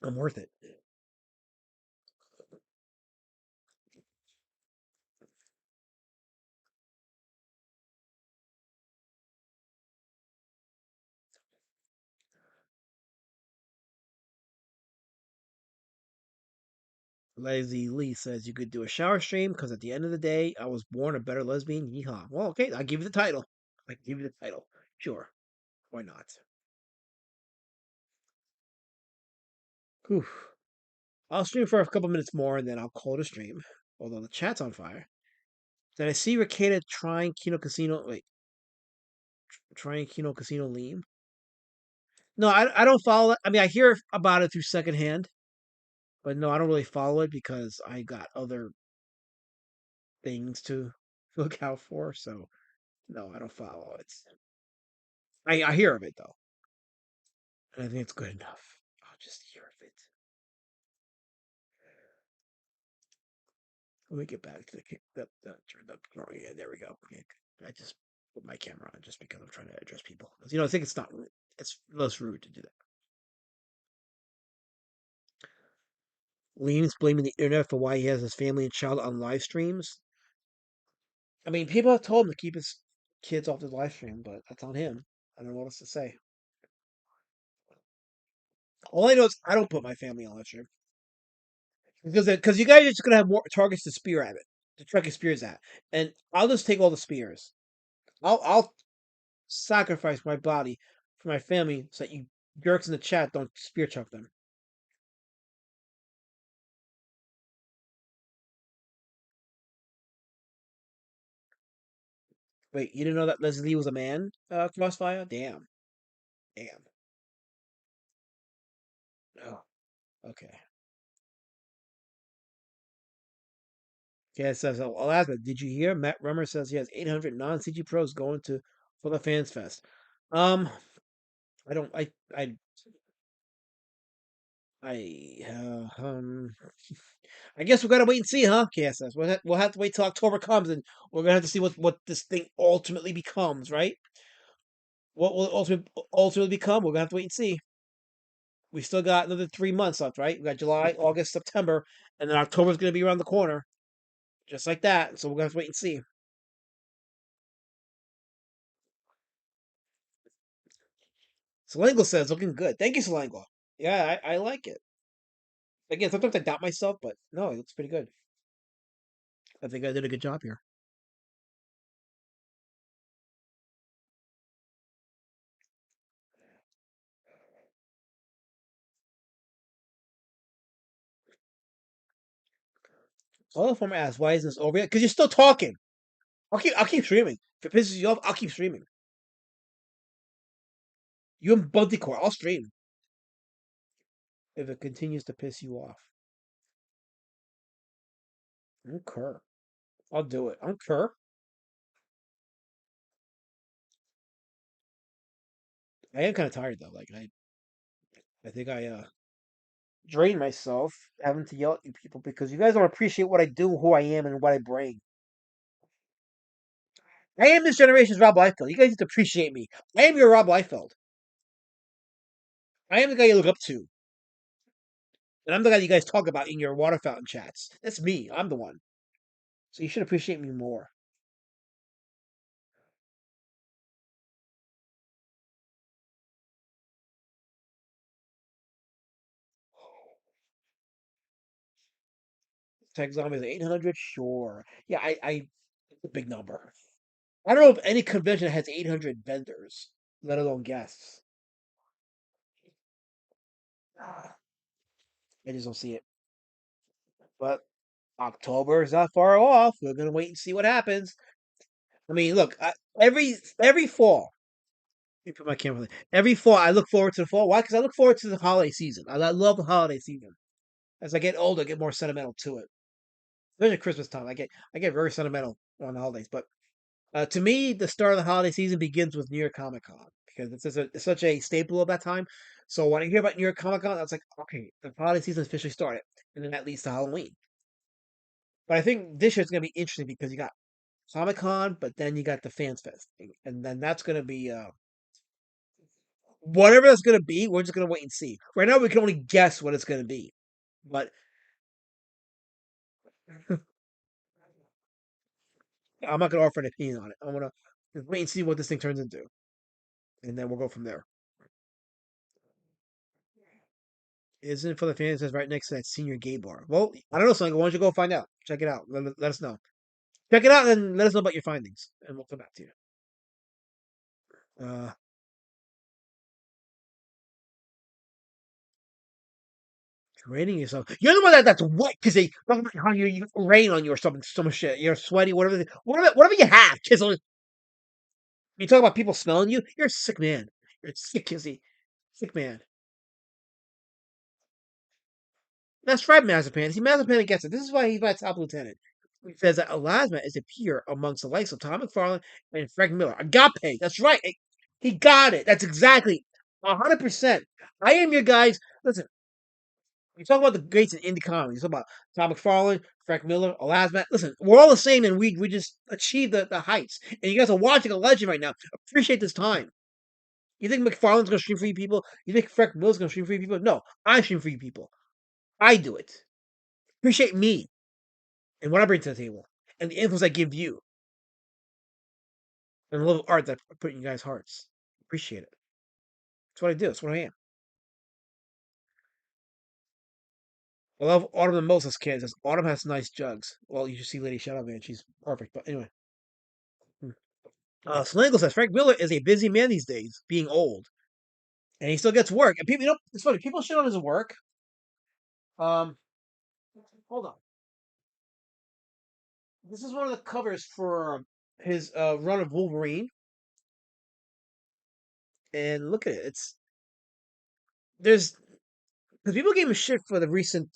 I'm worth it. Lazy Lee says you could do a shower stream because at the end of the day, I was born a better lesbian. Yeehaw. Well, okay, I'll give you the title. I can give you the title. Sure. Why not? Whew. I'll stream for a couple minutes more and then I'll call it a stream. Although the chat's on fire. Did I see Ricada trying Kino Casino? Wait, trying Kino Casino Lean? No, I don't follow it. I mean, I hear about it through secondhand, but no, I don't really follow it because I got other things to look out for. So no, I don't follow it. I hear of it though, and I think it's good enough. I'll just hear of it. Let me get back to the turned up. Oh, yeah, there we go. Okay. I just put my camera on just because I'm trying to address people. 'Cause, I think it's not rude. It's less rude to do that. Liam's blaming the internet for why he has his family and child on live streams. I mean, people have told him to keep his kids off the live stream, but that's on him. I don't know what else to say. All I know is I don't put my family on live stream because you guys are just gonna have more targets to spear at it, to chuck your spears at, and I'll just take all the spears. I'll sacrifice my body for my family so that you jerks in the chat don't spear chuck them. Wait, you didn't know that Leslie was a man? Crossfire? Damn. Damn. Oh, okay. Okay, it says, Alaska, did you hear? Matt Rummer says he has 800 non-CG pros going to for the Fans Fest. Um, I don't, I, I guess we gotta wait and see, huh? KSS. We'll have to wait till October comes, and we're gonna have to see what this thing ultimately becomes, right? What will it ultimately become? We're gonna have to wait and see. We still got another 3 months left, right? We got July, August, September, and then October's gonna be around the corner, just like that. So we're gonna have to wait and see. Solango says looking good. Thank you, Solango. Yeah, I like it. Again, sometimes I doubt myself, but no, it looks pretty good. I think I did a good job here. All the former asks, why isn't this over yet? Because you're still talking. I'll keep streaming. If it pisses you off, I'll keep streaming. You and Bunty Core, I'll stream. If it continues to piss you off. Okay. I'll do it. Okay. I am kind of tired though. Like I think I drain myself having to yell at you people because you guys don't appreciate what I do, who I am, and what I bring. I am this generation's Rob Liefeld. You guys need to appreciate me. I am your Rob Liefeld. I am the guy you look up to. And I'm the guy you guys talk about in your water fountain chats. That's me. I'm the one. So you should appreciate me more. Tech Zombies 800? Sure. Yeah, it's a big number. I don't know if any convention has 800 vendors, let alone guests. Ah, I just don't see it. But October is not far off. We're gonna wait and see what happens. I mean, look, every fall. Let me put my camera. Every fall, I look forward to the fall. Why? Because I look forward to the holiday season. I love the holiday season. As I get older, I get more sentimental to it. Especially Christmas time, I get very sentimental on the holidays. But to me, the start of the holiday season begins with New York Comic Con because it's such a staple of that time. So when I hear about New York Comic Con, I was like, okay, the holiday season officially started, and then that leads to Halloween. But I think this year it's gonna be interesting because you got Comic Con, but then you got the Fans Fest, and then that's gonna be whatever that's gonna be. We're just gonna wait and see. Right now, we can only guess what it's gonna be, but I'm not gonna offer an opinion on it. I'm gonna just wait and see what this thing turns into, and then we'll go from there. Isn't for the fans. Says right next to that senior gay bar. Well, I don't know, Sonic. Why don't you go find out? Check it out. Let us know. Check it out and let us know about your findings, and we'll come back to you. Uh, Draining yourself. You're the one that's wet because they how you rain on you or something, some shit. You're sweaty, whatever you have. Chisel. You talk about people smelling you. You're a sick man. You're a sick kizzy, sick man. That's right, Mazapan. See, Mazapan gets it. This is why he's my top lieutenant. He says that Elasma is a peer amongst the likes of Tom McFarlane and Frank Miller. Agape. That's right. He got it. That's exactly 100%. I am your guys. Listen, you talk about the greats in indie comedy. You talk about Tom McFarlane, Frank Miller, Elasma. Listen, we're all the same, and we just achieved the heights. And you guys are watching a legend right now. Appreciate this time. You think McFarlane's gonna stream for you people? You think Frank Miller's gonna stream for you people? No, I stream for you people. I do it. Appreciate me and what I bring to the table, and the influence I give you, and the love of art that I put in you guys' hearts. Appreciate it. That's what I do. That's what I am. I love Autumn the most as kids. As Autumn has nice jugs. Well, you should see Lady Shadow Man. She's perfect. But anyway. Slangle says Frank Miller is a busy man these days, being old, and he still gets work. And people, it's funny. People shit on his work. Um, Hold on. This is one of the covers for his run of Wolverine, and look at it. There's because people gave him shit for the recent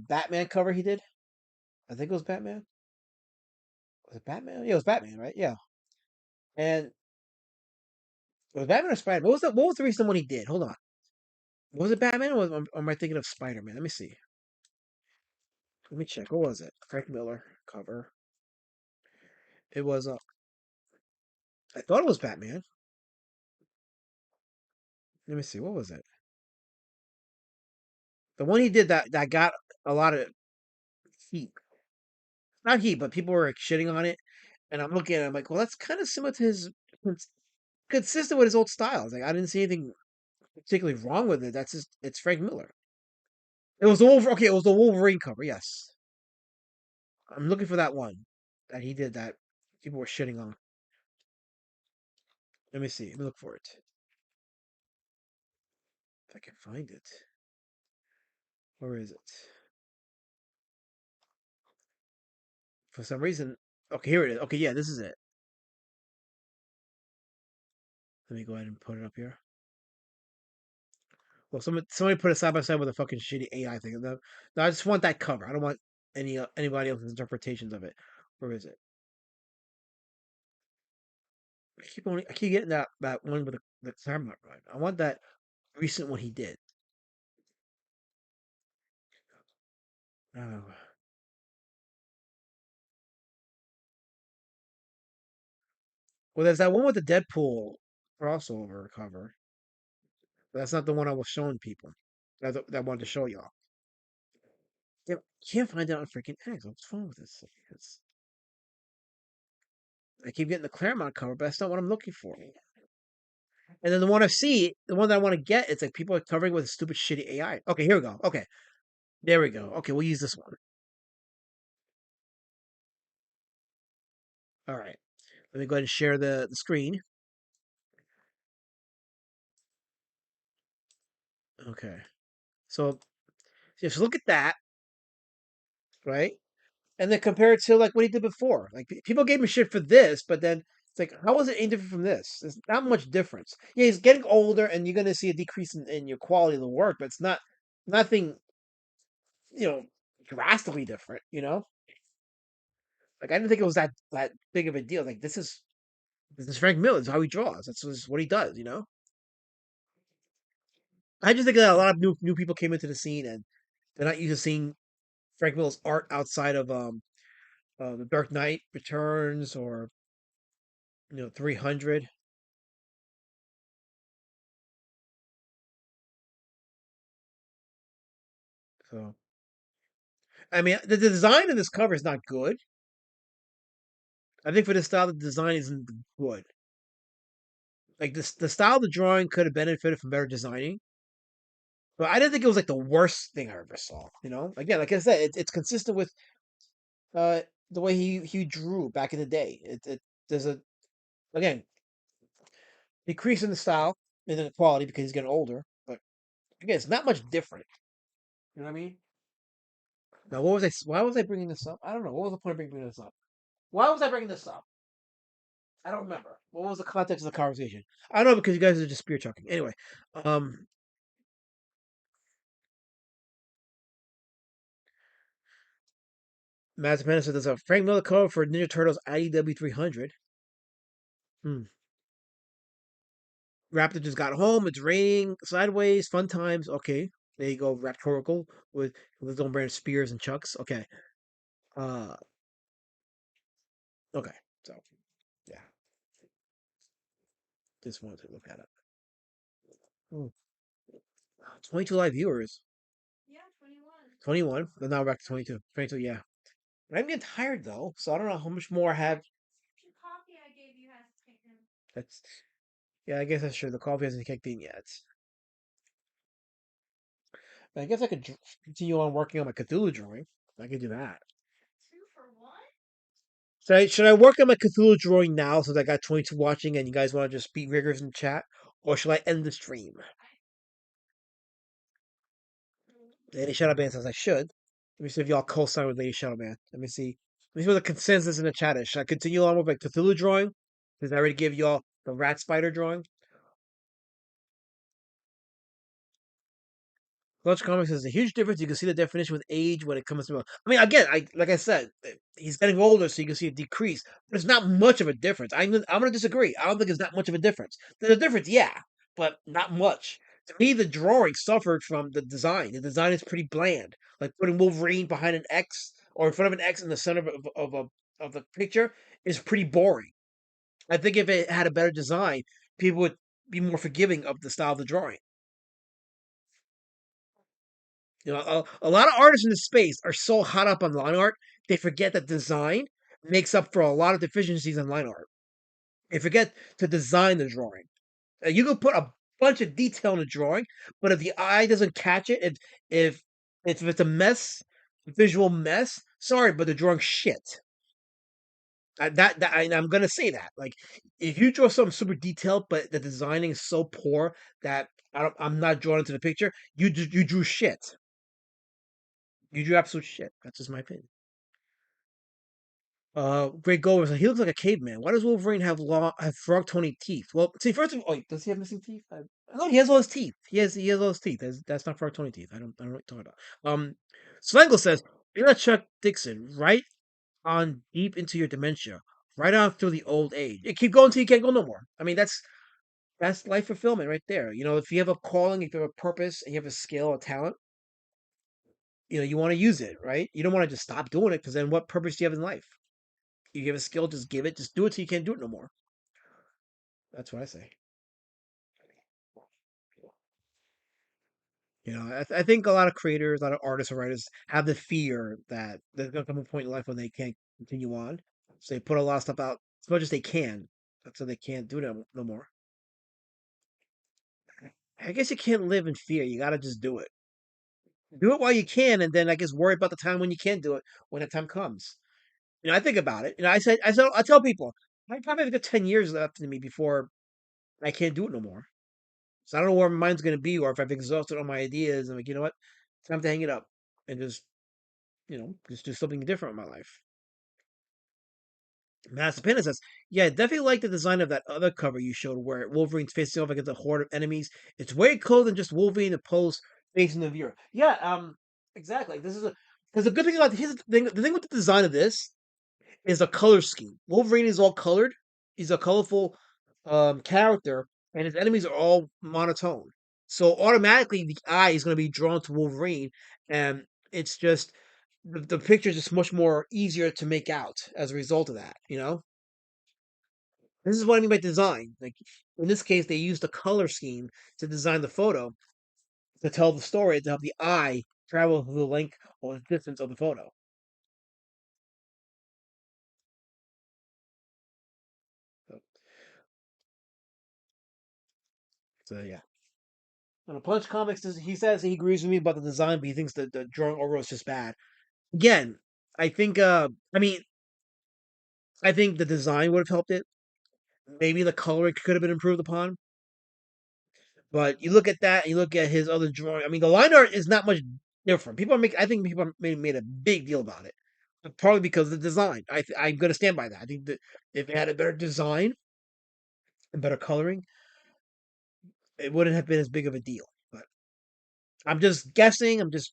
Batman cover he did. I think it was Batman. Was it Batman? Yeah, it was Batman, right? Yeah. And it was Batman or Spider? What was the recent one he did? Hold on. Was it Batman or am I thinking of Spider Man? Let me see. Let me check. What was it? Frank Miller cover. It was I thought it was Batman. Let me see. What was it? The one he did that got a lot of heat. Not heat, but people were like, shitting on it. And I'm looking at it, I'm like, well, that's kind of similar to his consistent with his old styles. Like I didn't see anything particularly wrong with it. That's just it's Frank Miller. It was the Okay, it was the Wolverine cover. Yes, I'm looking for that one that he did that people were shitting on. Let me see. Let me look for it. If I can find it. Where is it? For some reason. Okay, here it is. Okay, yeah, this is it. Let me go ahead and put it up here. Well, somebody put it side by side with a fucking shitty AI thing. No, no, I just want that cover. I don't want anybody else's interpretations of it. Where is it? I keep getting that one with the camera right. I want that recent one he did. Oh. Well, there's that one with the Deadpool crossover cover. But that's not the one I was showing people. That I wanted to show y'all. Yeah, can't find it on freaking X. What's wrong with this? I keep getting the Claremont cover, but that's not what I'm looking for. And then the one I see, the one that I want to get, it's like people are covering with stupid shitty AI. Okay, here we go. Okay, there we go. Okay, we'll use this one. All right. Let me go ahead and share the screen. Okay. So just look at that, right? And then compare it to like what he did before. Like people gave him shit for this, but then it's like, how is it any different from this? There's not much difference. Yeah, he's getting older, and you're gonna see a decrease in your quality of the work, but it's not nothing, you know, drastically different. Like I didn't think it was that big of a deal. Like this is Frank Miller. This is how he draws. That's just what he does. I just think that a lot of new people came into the scene, and they're not used to seeing Frank Miller's art outside of the Dark Knight Returns or 300. So I mean, the design of this cover is not good. I think for this style, the design isn't good. Like the style of the drawing could have benefited from better designing. But I didn't think it was like the worst thing I ever saw. Again, like I said, it's consistent with uh the way he drew back in the day. There's a again decrease in the style and in the quality because he's getting older, but again, it's not much different. You know what I mean? Now, why was I bringing this up? I don't know. What was the point of bringing this up? Why was I bringing this up? I don't remember. What was the context of the conversation? I don't know because you guys are just spear chucking. Anyway, um, Matt Pena said there's a Frank Miller cover for Ninja Turtles IDW 300. Hmm. Raptor just got home. It's raining sideways. Fun times. Okay, there you go. Raptorical with his own brand of spears and chucks. Okay. Uh. Okay. So yeah, just wanted to look at it. Hmm. 22 live viewers. Yeah, 21. 21. But now we're back to 22. 22. Yeah. I'm getting tired though, so I don't know how much more I have. The coffee I gave you has taken. That's Yeah. I guess that's true. The coffee hasn't kicked in yet. I guess I could continue on working on my Cthulhu drawing. I could do that. 2 for 1? Should I work on my Cthulhu drawing now since I got 22 watching and you guys want to just be rigorous in the chat? Or should I end the stream? Lady Shadowban says I should. Let me see if y'all co-sign with Lady Shadowban. Let me see. Let me see what the consensus in the chat is. Should I continue on with my Cthulhu drawing? Because I already gave y'all the rat spider drawing. Clutch Comics says a huge difference. You can see the definition with age when it comes to. I mean, again, like I said, he's getting older, so you can see a decrease. But it's not much of a difference. I'm gonna disagree. I don't think it's not much of a difference. There's a difference, yeah, but not much. To me, the drawing suffered from the design. The design is pretty bland. Like putting Wolverine behind an X or in front of an X in the center of the picture is pretty boring. I think if it had a better design, people would be more forgiving of the style of the drawing. A lot of artists in this space are so hot up on line art, they forget that design makes up for a lot of deficiencies in line art. They forget to design the drawing. You can put a bunch of detail in a drawing, but if the eye doesn't catch it, if if it's a mess, a visual mess, sorry, but the drawing's shit. I'm gonna say that. Like, if you draw something super detailed, but the designing is so poor that I'm not drawn into the picture, you drew shit. You drew absolute shit. That's just my opinion. Great Gold was like, he looks like a caveman. Why does Wolverine have frog Tony teeth? Well, see, first of all, wait, does he have missing teeth? No, he has all his teeth. He has all his teeth. That's not frog Tony teeth. I don't know what you're talking about. Slangle says, you're not Chuck Dixon, right on deep into your dementia, right on through the old age. You keep going till you can't go no more. I mean, that's life fulfillment right there. If you have a calling, if you have a purpose, and you have a skill, a talent, you want to use it, right? You don't want to just stop doing it because then what purpose do you have in life? You have a skill, just give it. Just do it till you can't do it no more. That's what I say. I think a lot of creators, a lot of artists and writers have the fear that there's gonna come a point in life when they can't continue on. So they put a lot of stuff out as much as they can. That's so they can't do it no more. I guess you can't live in fear. You gotta just do it. Do it while you can, and then I guess worry about the time when you can't do it when the time comes. I think about it. I tell people I probably have a good 10 years left in me before I can't do it no more. So I don't know where my mind's gonna be, or if I've exhausted all my ideas. I'm like, you know what? It's time to hang it up and just do something different in my life. Master says, yeah, I definitely like the design of that other cover you showed where Wolverine's facing off against a horde of enemies. It's way cooler than just Wolverine and pose facing the viewer. Yeah, exactly. This is because the good thing about here's the thing with the design of this is a color scheme. Wolverine is all colored. He's a colorful character, and his enemies are all monotone. So automatically, the eye is going to be drawn to Wolverine, and it's just the picture is just much more easier to make out as a result of that. This is what I mean by design. Like in this case, they used a color scheme to design the photo to tell the story to help the eye travel the length or the distance of the photo. So, so yeah. Punch Comics, he says he agrees with me about the design, but he thinks that the drawing overall is just bad. Again, I think, I mean, I think the design would have helped it. Maybe the coloring could have been improved upon. But you look at that, and you look at his other drawing. I mean, the line art is not much different. I think people made a big deal about it, partly because of the design. I'm going to stand by that. I think that if it had a better design and better coloring, it wouldn't have been as big of a deal. But I'm just guessing. I'm just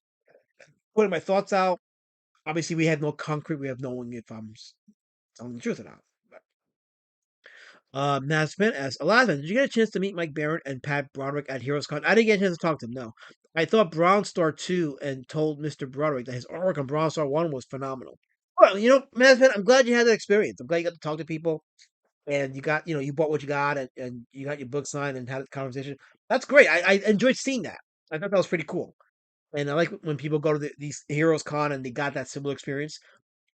putting my thoughts out. Obviously, we have no concrete way of knowing if I'm telling the truth or not. But, Nasman asks, Aladdin, did you get a chance to meet Mike Barron and Pat Broderick at Heroes Con? I didn't get a chance to talk to them, no. I thought Brown Star 2 and told Mr. Broderick that his artwork on Brown Star 1 was phenomenal. Well, Nasman, I'm glad you had that experience. I'm glad you got to talk to people and you got, you bought what you got and you got your book signed and had a conversation. That's great. I enjoyed seeing that. I thought that was pretty cool. And I like when people go to these Heroes Con and they got that similar experience.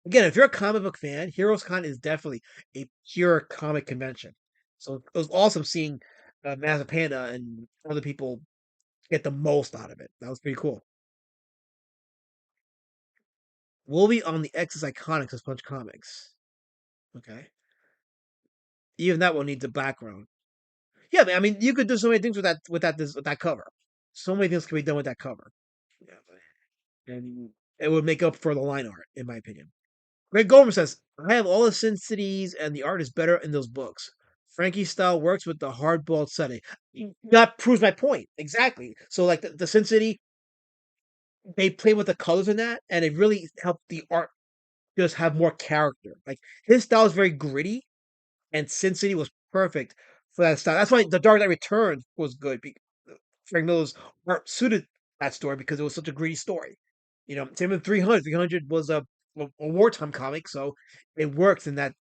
Again, if you're a comic book fan, Heroes Con is definitely a pure comic convention. So it was awesome seeing Master Panda and other people get the most out of it. That was pretty cool. We'll be on the X's Iconics as Punch Comics. Okay. Even that one needs a background. Yeah, I mean, you could do so many things with that cover. So many things can be done with that cover. Yeah, and it would make up for the line art, in my opinion. Greg Gomer says, I have all the Sin Cities and the art is better in those books. Frankie's style works with the hard-boiled setting. That proves my point. Exactly. So like the Sin City, they play with the colors in that, and it really helped the art just have more character. Like his style is very gritty, and Sin City was perfect for that style. That's why The Dark Knight Returns was good. Frank Miller's art suited that story because it was such a gritty story. Same with 300. 300 was a wartime comic, so it works in that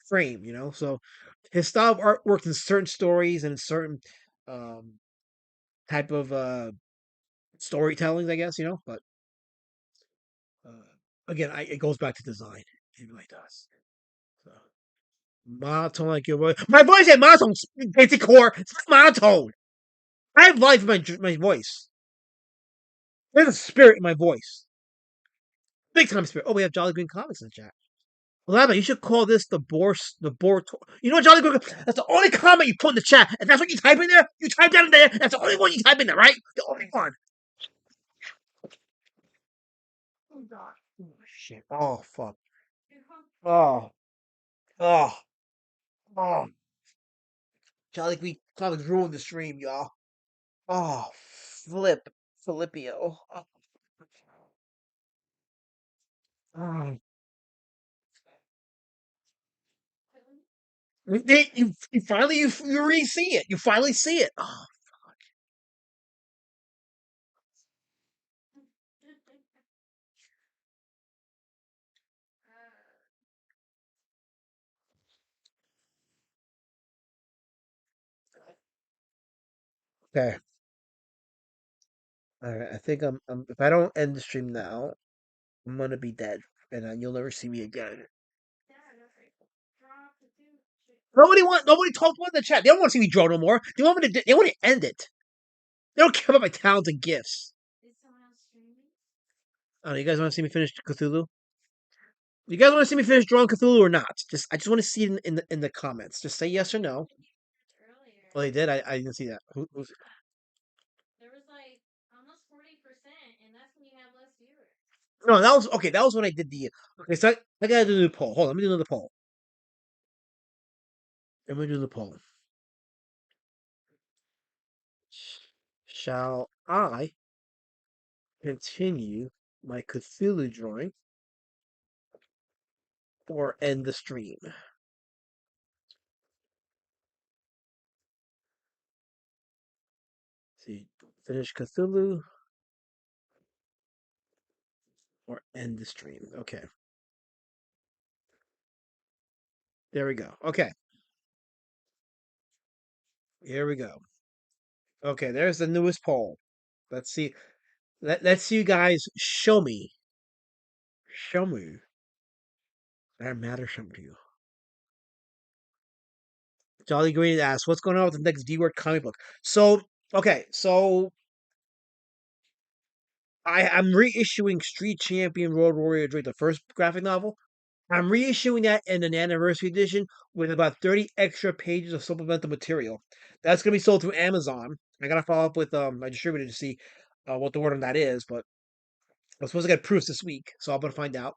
frame. So his style of art works in certain stories and in certain um, type of storytellings, I guess. But again, it goes back to design. It really does. So monotone like your voice. My voice ain't monotone. Basic core. It's not monotone. I have life in my voice. There's a spirit in my voice. Big time spirit. Oh, we have Jolly Green Comics in the chat. Lama, you should call this the boar. You know, Jolly Green. That's the only comment you put in the chat, and that's what you type in there. You type that in there. That's the only one you type in there, right? The only one. Oh God. Oh shit. Oh fuck. Oh. Oh. Oh. Jolly Green Comics ruined the stream, y'all. Oh, Filipio. Oh. You finally you re see it. You finally see it. Oh, okay. All right. I think if I don't end the stream now, I'm gonna be dead, and you'll never see me again. Nobody talked about the chat. They don't want to see me draw no more. They want me to end it. They don't care about my talents and gifts. Oh, you guys want to see me finish Cthulhu? You guys want to see me finish drawing Cthulhu or not? I just want to see it in the comments. Just say yes or no. Well, they did. I didn't see that. Who's No, that was okay. That was when I did the. Okay, so I gotta do the poll. Hold on, let me do another poll. Let me do the poll. Shall I continue my Cthulhu drawing or end the stream? See, finish Cthulhu or end the stream. Okay, there we go. Okay, here we go. Okay, there's the newest poll. Let's see. Let's see you guys show me that matters something to you. Jolly Green asks, "What's going on with the next D-word comic book?" So Okay, so I'm reissuing Street Champion Road Warrior Drake, the first graphic novel. I'm reissuing that in an anniversary edition with about 30 extra pages of supplemental material. That's gonna be sold through Amazon. I gotta follow up with my distributor to see what the word on that is, but I'm supposed to get proofs this week, so I'm gonna find out.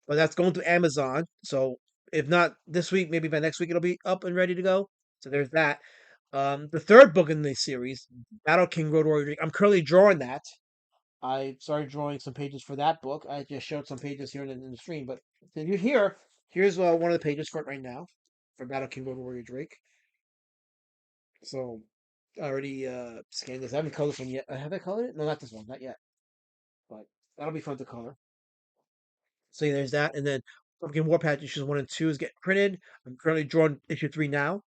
But that's going to Amazon. So if not this week, maybe by next week it'll be up and ready to go. So there's that. The third book in the series, Battle King Road Warrior Drake. I'm currently drawing that. I started drawing some pages for that book. I just showed some pages here in the stream, but if you're here, here's one of the pages for it right now for Battle King Road Warrior Drake. So I already scanned this. I haven't colored this one yet. Have I colored it? No, not this one, not yet. But that'll be fun to color. So yeah, there's that, and then Pumpkin Warpath issues 1 and 2 is getting printed. I'm currently drawing issue 3 now.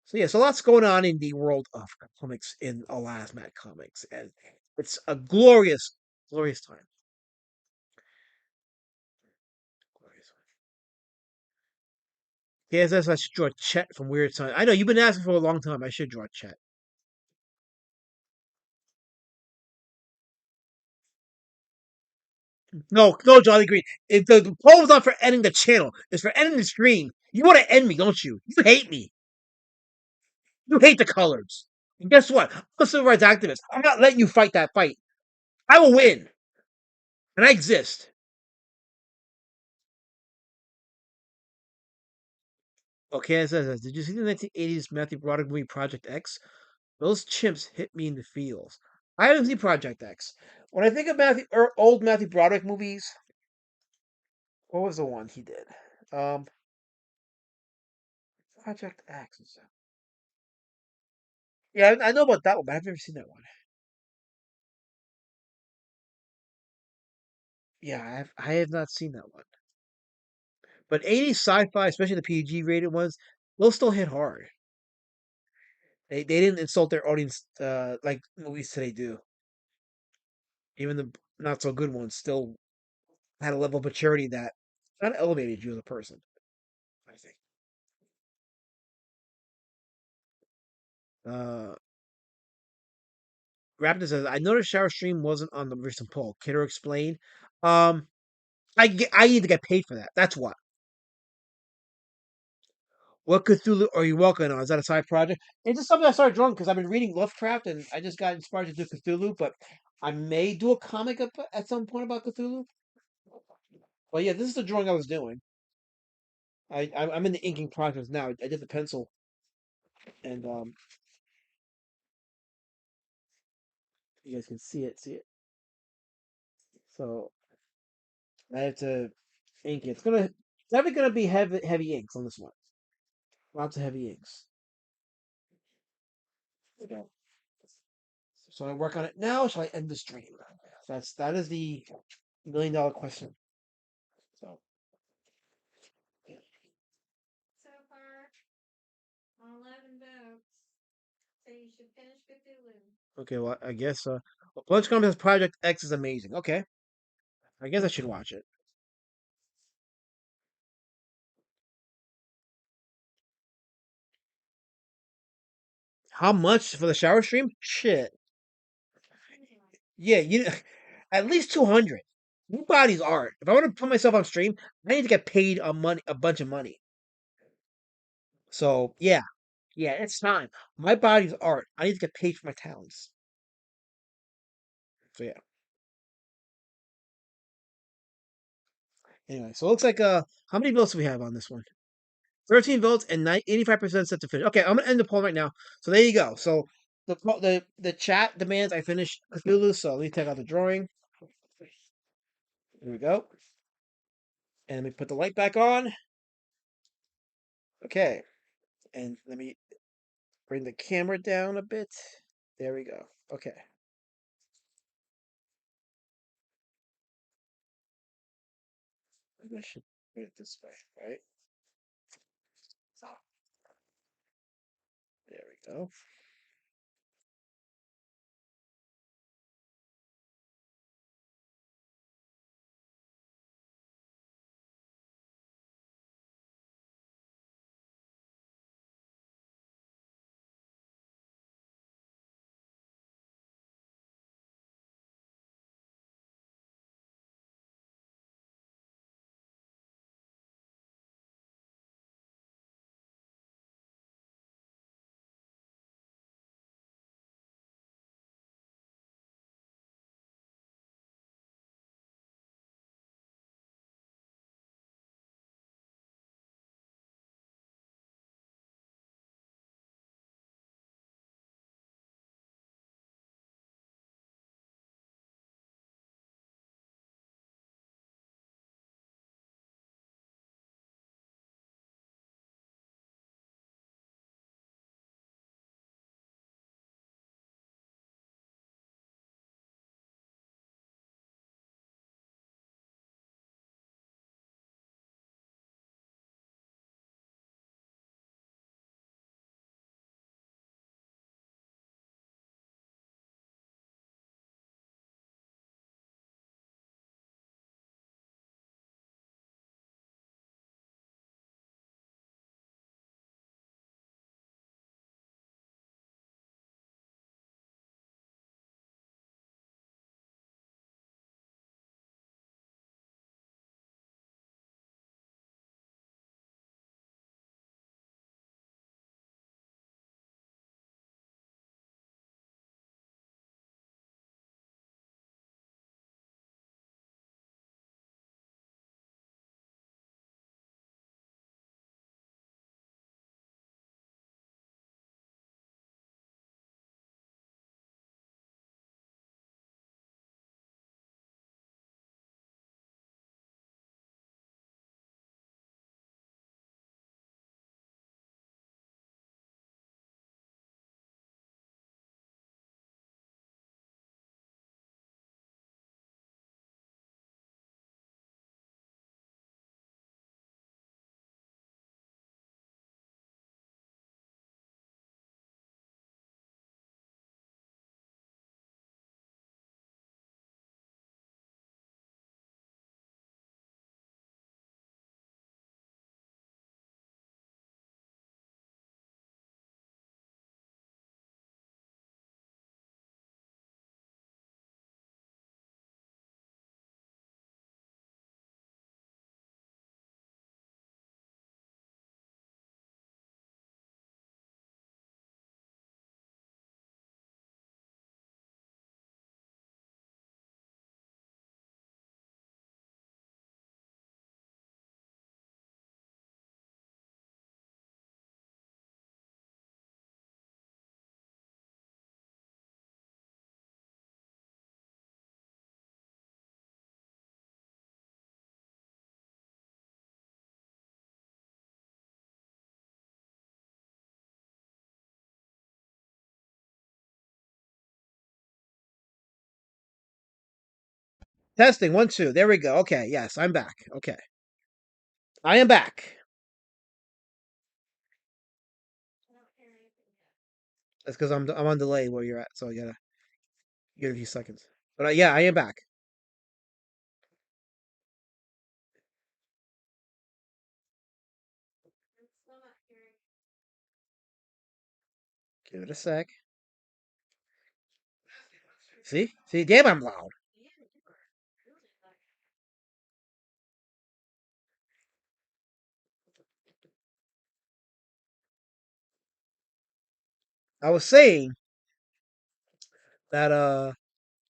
So yeah, so lots going on in the world of comics in Alasmat Comics, and it's a glorious, glorious time. Glorious. KSS, I should draw Chet from Weird Science. I know you've been asking for a long time. I should draw Chet. No, no, Jolly Green. If the poll was not for ending the channel, it's for ending the stream. You want to end me, don't you? You hate me. You hate the colors. And guess what? I'm a civil rights activist. I'm not letting you fight that fight. I will win. And I exist. Okay, it says, did you see the 1980s Matthew Broderick movie Project X? Those chimps hit me in the feels. I haven't seen Project X. When I think of old Matthew Broderick movies, what was the one he did? Um, Project X. Yeah, I know about that one, but I've never seen that one. Yeah, I have not seen that one. But 80s sci-fi, especially the PG rated ones, they'll still hit hard. They didn't insult their audience like movies today do. Even the not so good ones still had a level of maturity that kind of elevated you as a person, I think. Uh, Raptor says, I noticed Shower Stream wasn't on the recent poll. Can you explain? Um, I need to get paid for that. That's what. What Cthulhu are you working on? Is that a side project? It's just something I started drawing because I've been reading Lovecraft and I just got inspired to do Cthulhu, but I may do a comic at some point about Cthulhu. But yeah, this is the drawing I was doing. I'm in the inking process now. I did the pencil and you guys can see it. So I have to ink it. It's definitely gonna be heavy inks on this one. Lots of heavy inks. Okay. So I work on it now. Shall I end the stream? That is the $1 million question. So So far, 11 votes. So you should finish Cthulhu. okay, well I guess Punch Comics Project X is amazing. Okay, I guess I should watch it. How much for the shower stream? Shit. Yeah, at least 200. Nobody's art. If I want to put myself on stream, I need to get paid a bunch of money. So yeah, yeah, it's time. My body's art. I need to get paid for my talents. So yeah. Anyway, so it looks like how many votes do we have on this one? 13 votes and 85% set to finish. Okay, I'm gonna end the poll right now. So there you go. So the chat demands I finish Cthulhu. So let me take out the drawing. Here we go. And let me put the light back on. Okay, and let me bring the camera down a bit. There we go. Okay. Maybe I should put it this way, right? There we go. Testing, 1, 2. There we go. Okay, yes, I'm back. Okay. I am back. That's because I'm on delay where you're at, so you gotta give it a few seconds. But yeah, I am back. Give it a sec. See, damn, I'm loud. I was saying that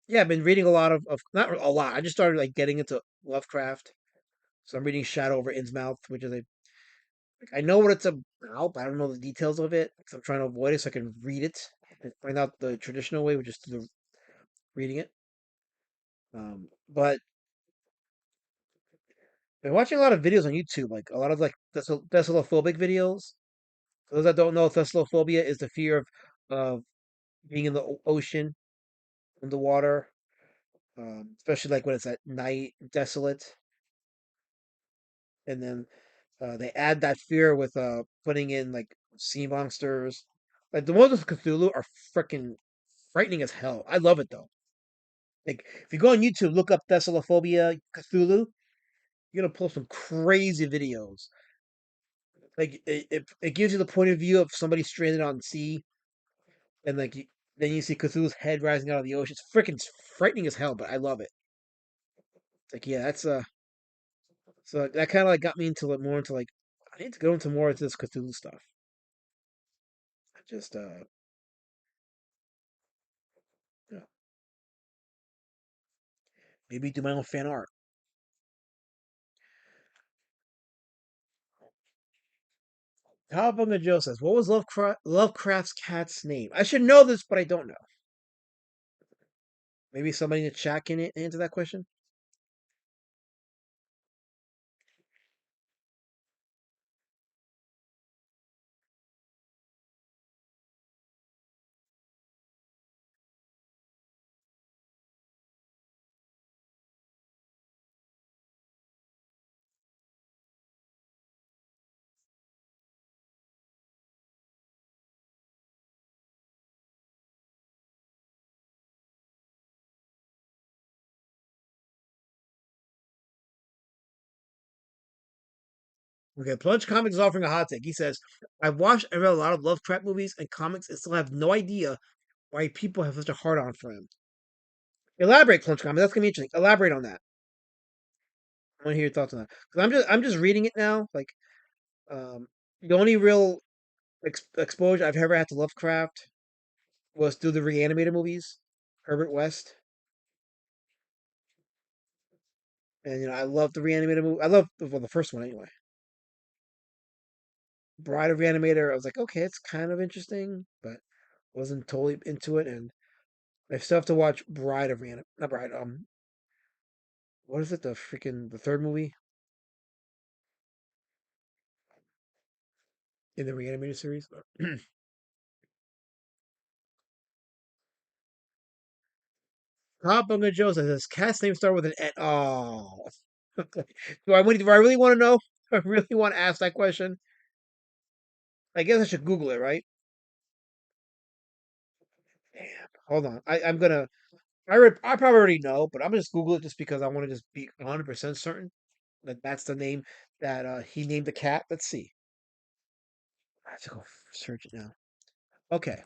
yeah, I've been reading a lot of not a lot. I just started like getting into Lovecraft. So I'm reading Shadow over Innsmouth, which is a I know what it's about, but I don't know the details of it. So I'm trying to avoid it so I can read it and find out the traditional way, which is through reading it. But been watching a lot of videos on YouTube, like a lot of like thessalophobic videos. For those that don't know, thesalophobia is the fear of being in the ocean, in the water, especially like when it's at night, desolate, and then they add that fear with putting in like sea monsters. Like the ones with Cthulhu are freaking frightening as hell. I love it though. Like if you go on YouTube, look up Thesalophobia Cthulhu, you're gonna pull some crazy videos. Like it gives you the point of view of somebody stranded on sea, and then you see Cthulhu's head rising out of the ocean. It's freaking frightening as hell, but I love it. It's like yeah, that's so that kind of like got me into like more into like I need to go into more into this Cthulhu stuff. I just yeah, maybe do my own fan art. Cowabunga Joe says, "What was Lovecraft's cat's name?" I should know this, but I don't know. Maybe somebody in the chat can answer that question. Okay, Plunge Comics is offering a hot take. He says, "I've watched and read a lot of Lovecraft movies and comics, and still have no idea why people have such a hard on for him." Elaborate, Plunge Comics. That's gonna be interesting. Elaborate on that. I want to hear your thoughts on that because I'm just reading it now. Like, the only real exposure I've ever had to Lovecraft was through the Reanimator movies, Herbert West, and I love the Reanimator movie. I love well, the first one anyway. Bride of Reanimator, I was like, okay, it's kind of interesting, but wasn't totally into it. And I still have to watch Bride of Reanimator. Not Bride. What is it? The third movie in the Reanimator series. Top Bunga Joe says his cat's name start with an N. Oh, do I really want to know? I really want to ask that question. I guess I should Google it, right? Damn. Hold on. I'm gonna. I probably already know, but I'm gonna just Google it just because I want to just be 100% certain that that's the name that he named the cat. Let's see. I have to go search it now. Okay.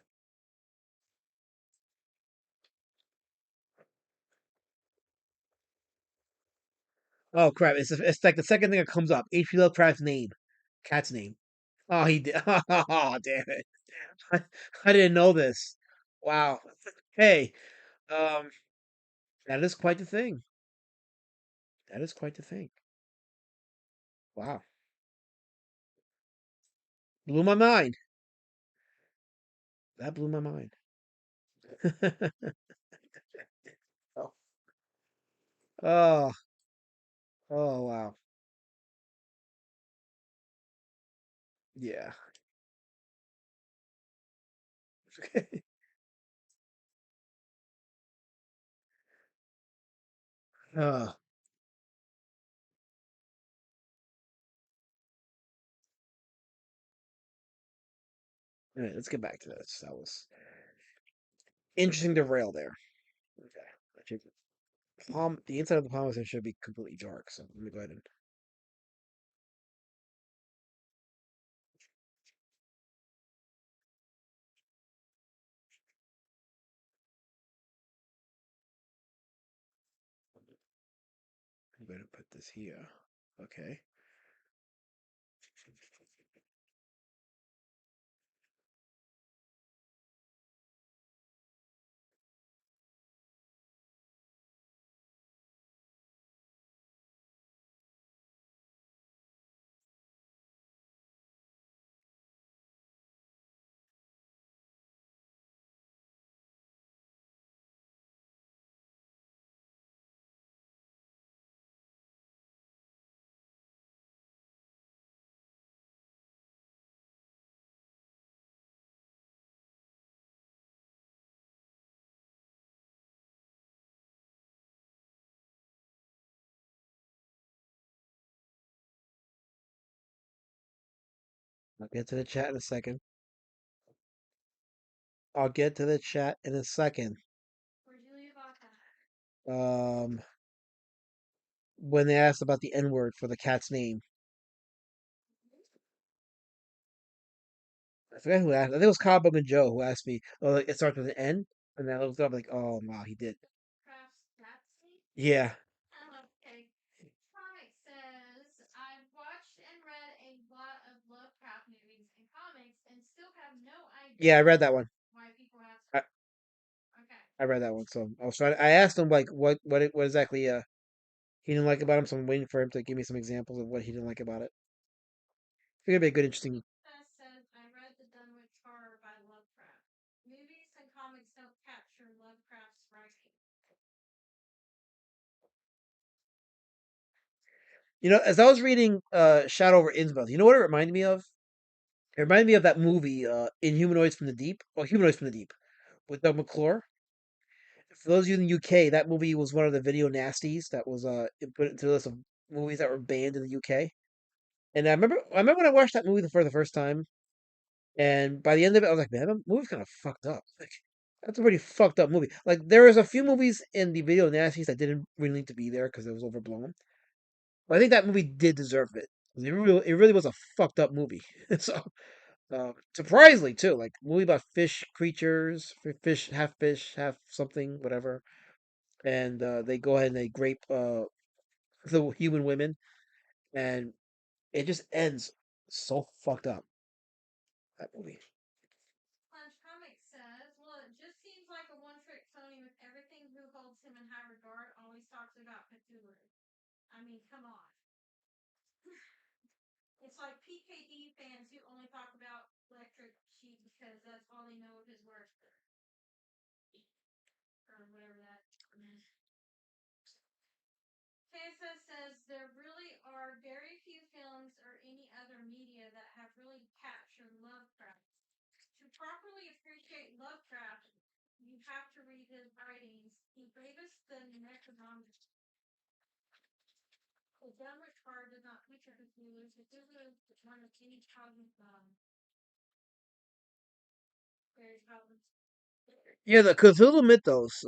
Oh crap! It's like the second thing that comes up. H.P. Lovecraft's name, cat's name. Oh, he did. Oh, damn it! I, I didn't know this. Wow. Hey, um, that is quite the thing. That is quite the thing. Wow, blew my mind. That blew my mind. Oh, oh, oh, wow. Yeah. Uh, all right, let's get back to this. That was interesting derail there. Okay. Actually, the inside of the palm should be completely dark. So let me go ahead and put this here. Okay. I'll get to the chat in a second. I'll get to the chat in a second. Where'd you leave off at? Um, when they asked about the N word for the cat's name, I forget who asked. I think it was Cobb and Joe who asked me. Oh, like, it starts with an N, and then I looked up like, oh wow, he did. Crafts that's me? Yeah, Oh, okay. Comic says I've watched and read a lot of Lovecraft movies and comics and still have no yeah, I idea read that one. why people ask. I, Okay. I read that one. So I was trying. I asked him like, what exactly he didn't like about him. So I'm waiting for him to give me some examples of what he didn't like about it. Figured it'd be a good, interesting. Says I read The Dunwich Horror by Lovecraft. Movies and comics don't capture Lovecraft's writing. As I was reading Shadow over Innsmouth, you know what it reminded me of? It reminded me of that movie, Inhumanoids from the Deep, or Humanoids from the Deep, with Doug McClure. For those of you in the UK, that movie was one of the video nasties that was put into the list of movies that were banned in the UK. And I remember when I watched that movie for the first time, and by the end of it, I was like, man, that movie's kind of fucked up. Like, that's a pretty fucked up movie. Like, there was a few movies in the video nasties that didn't really need to be there because it was overblown. But I think that movie did deserve it. It really was a fucked up movie. So, surprisingly too, like movie about fish creatures, fish, half something, whatever, and they go ahead and they grape the human women, and it just ends so fucked up. That movie. Plunge Comics says, well, it just seems like a one-trick pony with everything who holds him in high regard always talks about Cthulhu. I mean, come on. It's like PKD fans who only talk about Electric Sheep because that's all they know of his work. Or whatever that is. KSS says there really are very few films or any other media that have really captured Lovecraft. To properly appreciate Lovecraft, you have to read his writings. He gave us the Necronomicon. The Dunwich Horror does not feature Cthulhu. Cthulhu is one of any cosmic fairy goblins. Yeah, the Cthulhu Mythos.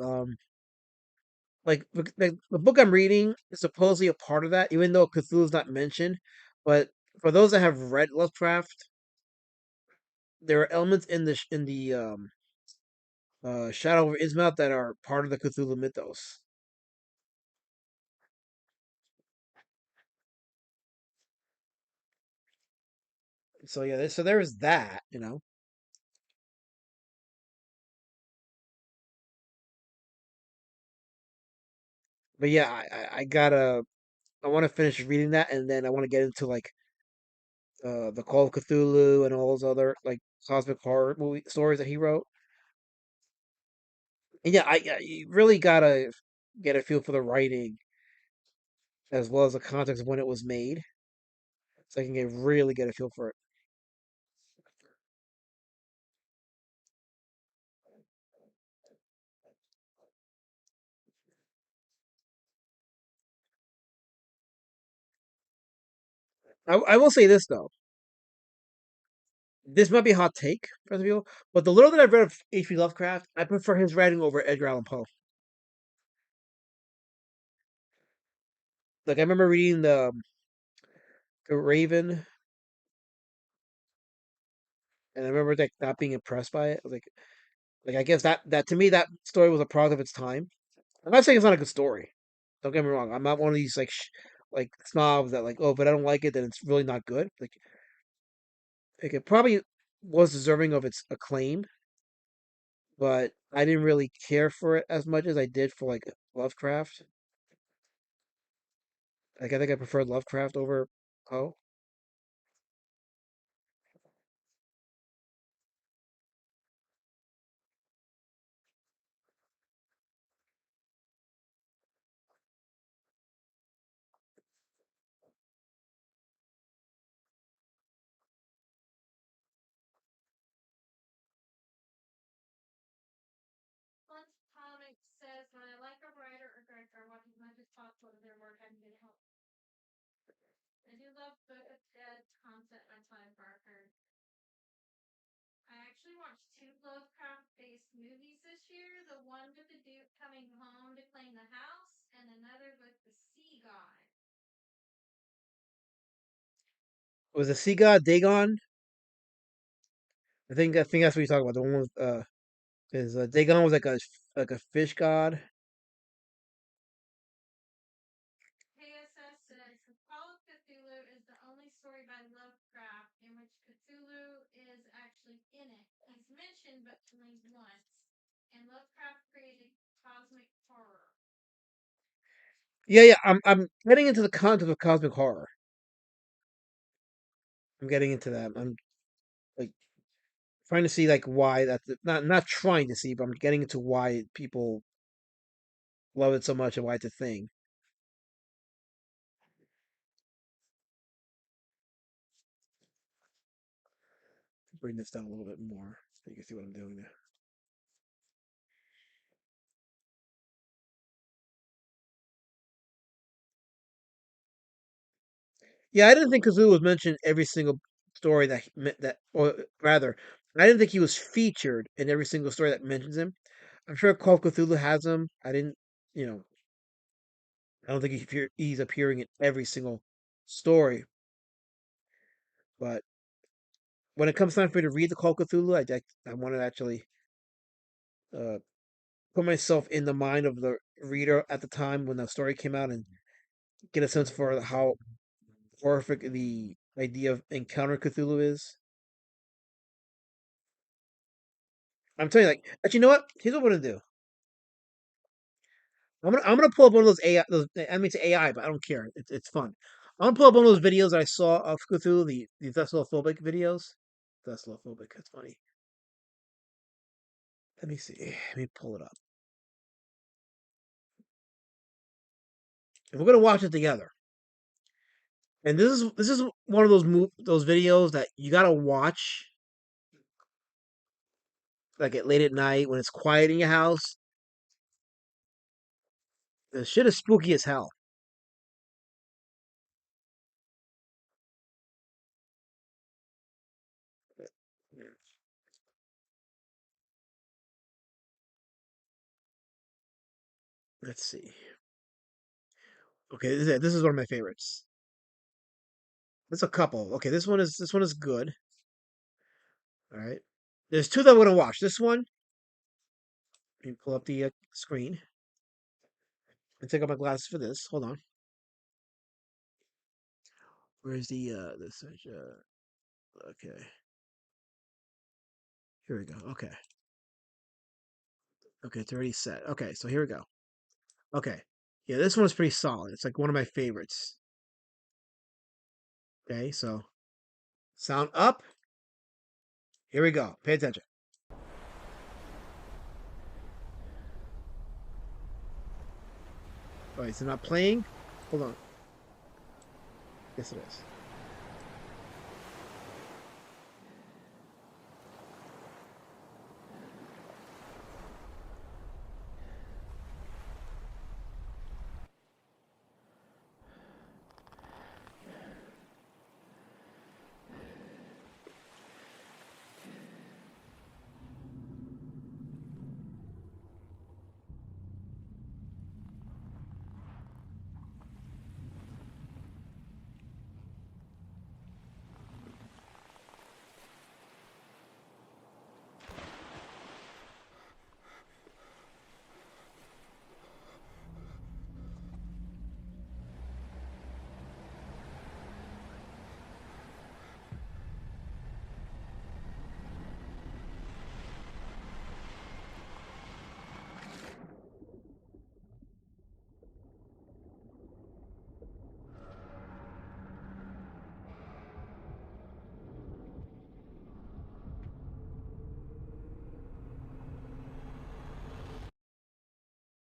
Like the book I'm reading is supposedly a part of that, even though Cthulhu's not mentioned. But for those that have read Lovecraft, there are elements in the Shadow over Innsmouth that are part of the Cthulhu mythos. So yeah, so there is that. But yeah, I want to finish reading that, and then I want to get into like the Call of Cthulhu and all those other like cosmic horror movie stories that he wrote. And yeah, you really gotta get a feel for the writing as well as the context of when it was made, so I can really get a feel for it. I will say this though. This might be a hot take for some people, but the little that I've read of H.P. Lovecraft, I prefer his writing over Edgar Allan Poe. Like I remember reading the Raven, and I remember like not being impressed by it. Like I guess that to me that story was a product of its time. I'm not saying it's not a good story. Don't get me wrong. I'm not one of these like snobs that like, oh, but I don't like it, then it's really not good. Like it probably was deserving of its acclaim, but I didn't really care for it as much as I did for like Lovecraft. Like I think I preferred Lovecraft over Poe. Once comic says when I like a writer or director, I want as much as possible of their work I can get help. I do love the Dead concept by Clive Barker. I actually watched two Lovecraft-based movies this year. The one with the dude coming home to claim the house, and another with the sea god. Was the sea god Dagon? I think that's what you're talking about. The one with is Dagon was like a fish god. KSS says Call of Cthulhu is the only story by Lovecraft in which Cthulhu is actually in it. He's mentioned but only once. And Lovecraft created cosmic horror. Yeah. I'm getting into the concept of cosmic horror. I'm getting into that. I'm like trying to see like why not trying to see, but I'm getting into why people love it so much and why it's a thing. Bring this down a little bit more so you can see what I'm doing there. Yeah, I didn't think Kazoo was mentioned every single story or rather, I didn't think he was featured in every single story that mentions him. I'm sure Call of Cthulhu has him. I didn't, you know, I don't think he's appearing in every single story. But when it comes time for me to read the Call of Cthulhu, I want to actually uh, put myself in the mind of the reader at the time when the story came out and get a sense for how horrific the idea of Encounter Cthulhu is. I'm telling you, like, actually, you know what? Here's what I'm gonna do. I'm gonna pull up one of those AI. I mean, it's AI, but I don't care. It's fun. I'm gonna pull up one of those videos I saw of Cthulhu, the Thessalophobic videos. Thessalophobic. That's funny. Let me see. Let me pull it up. And we're gonna watch it together. And this is one of those videos that you gotta watch like at late at night when it's quiet in your house. The shit is spooky as hell. Let's see. Okay, this is one of my favorites. There's a couple. Okay, this one is good. All right. There's two that I'm gonna watch. This one, let me pull up the screen and take out my glasses for this. Hold on. Where's the search? Okay, here we go. Okay, it's already set. Okay, so here we go. Okay, yeah, this one's pretty solid. It's like one of my favorites. Okay, so sound up. Here we go. Pay attention. All right, so not playing. Hold on. Yes, it is.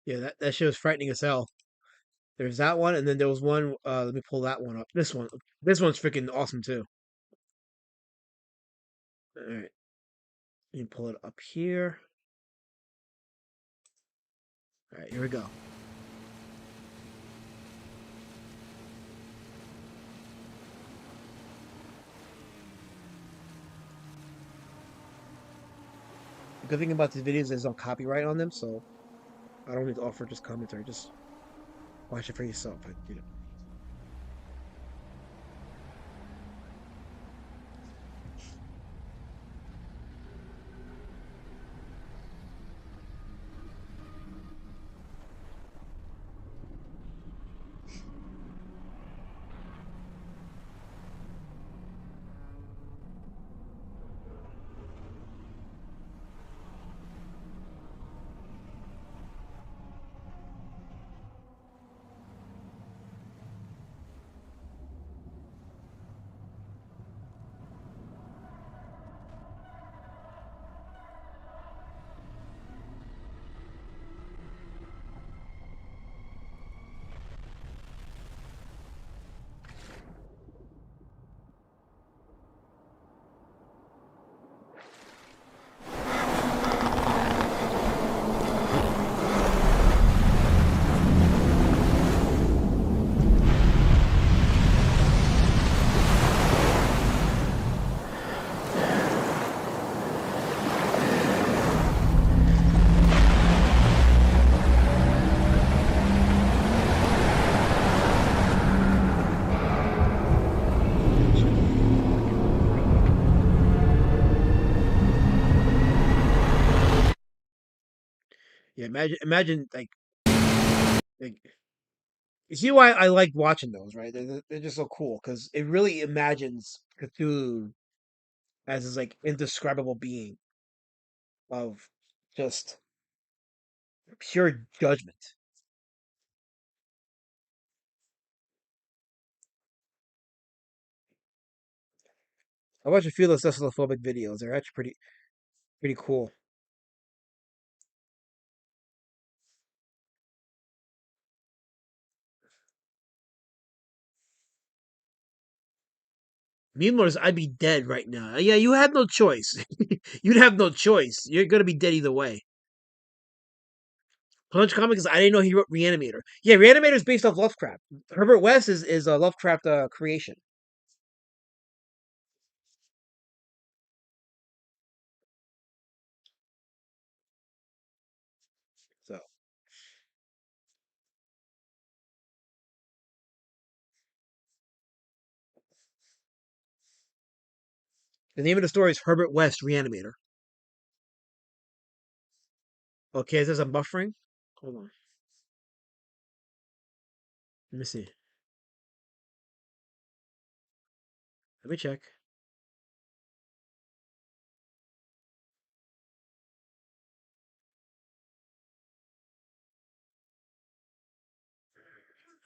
Yeah, that shit was frightening as hell. There's that one, and then there was one. Let me pull that one up. This one's freaking awesome too. All right, let me pull it up here. All right, here we go. The good thing about these videos is there's no copyright on them, so I don't need to offer just commentary. Just watch it for yourself. But. Yeah, imagine like you see why I like watching those, right? They're just so cool because it really imagines Cthulhu as this like indescribable being of just pure judgment. I watch a few of those Thessalophobic videos. They're actually pretty cool. Meanwhile, I'd be dead right now. Yeah, you have no choice. You'd have no choice. You're gonna be dead either way. Punch Comics, I didn't know he wrote Reanimator. Yeah, Reanimator is based off Lovecraft. Herbert West is a Lovecraft creation. So the name of the story is Herbert West Reanimator. Okay, is this a buffering? Hold on. Let me see. Let me check.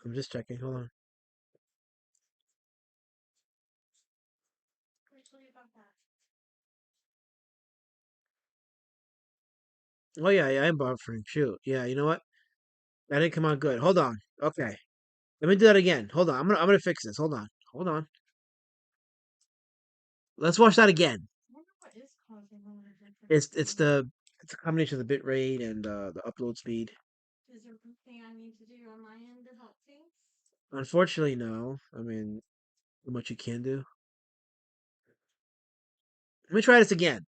I'm just checking. Hold on. Oh yeah, I'm buffering. Shoot. Yeah, you know what? That didn't come out good. Hold on. Okay. Let me do that again. Hold on. I'm gonna fix this. Hold on. Hold on. Let's watch that again. It's a combination of the bit rate and the upload speed. Is there anything I need to do on my end to help things? Unfortunately, no. I mean, how much you can do. Let me try this again.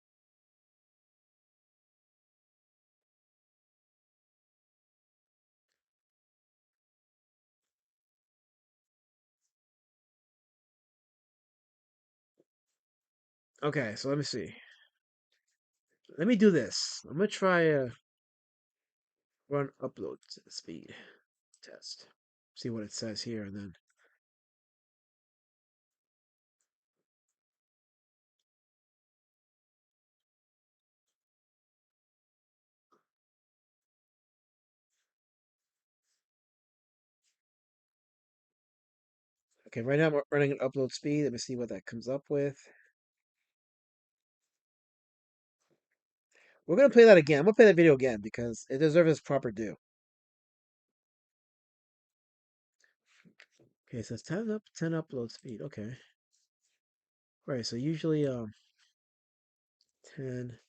Okay, so let me see. Let me do this. I'm gonna try run upload speed test. See what it says here, and then okay. Right now I'm running an upload speed. Let me see what that comes up with. We're gonna play that again. I'm gonna play that video again because it deserves its proper due. Okay, so it's 10 upload speed. Okay. Right, so usually 10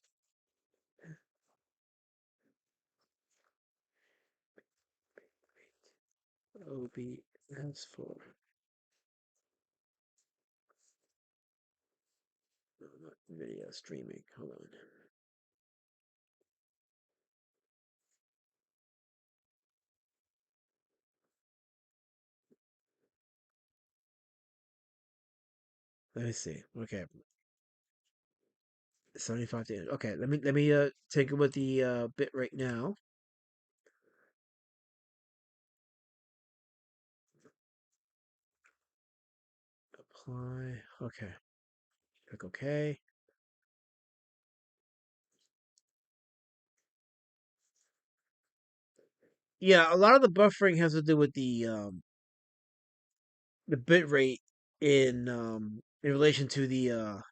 OBS for no, not video streaming. Hold on. Let me see. Okay. 75 to 8. Okay, let me take it with the bit right now. Apply. Okay. Click OK. Yeah, a lot of the buffering has to do with the bit rate in relation to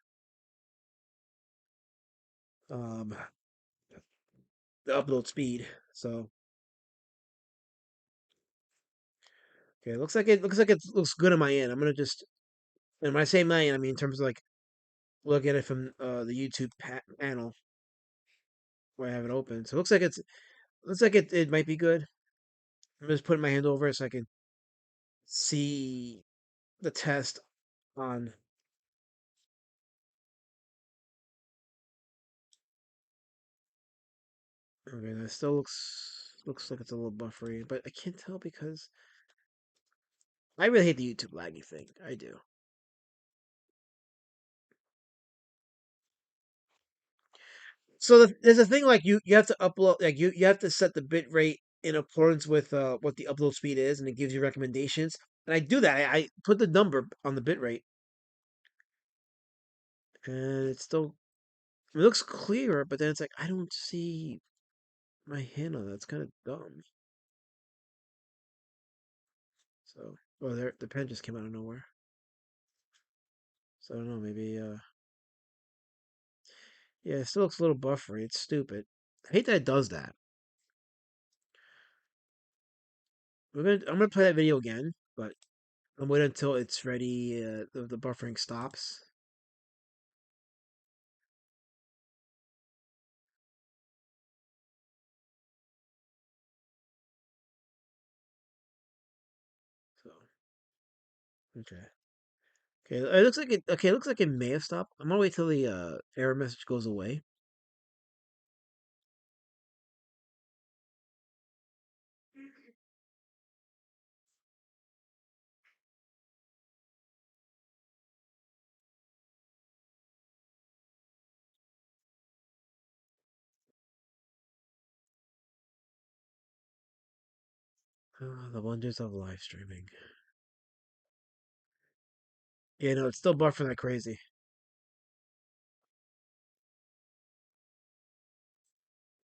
um the upload speed. So okay, it looks good on my end. I'm gonna just and when I say my end, I mean in terms of like look at it from the YouTube panel where I have it open. So it looks like it might be good. I'm just putting my hand over it so I can see the test on. Okay, that still looks like it's a little buffery, but I can't tell because I really hate the YouTube laggy thing. I do. So there's a thing like you have to upload like you have to set the bit rate in accordance with what the upload speed is, and it gives you recommendations. And I do that. I put the number on the bit rate, and it looks clearer, but then it's like I don't see my hand on that. It's kind of dumb. So, oh, there the pen just came out of nowhere. So I don't know. Maybe yeah, it still looks a little buffery. It's stupid. I hate that it does that. I'm gonna play that video again, but I'm waiting until it's ready. The buffering stops. So okay, okay. It looks like it. Okay, it looks like it may have stopped. I'm gonna wait till the error message goes away. The wonders of live streaming. Yeah, no, it's still buffering like crazy.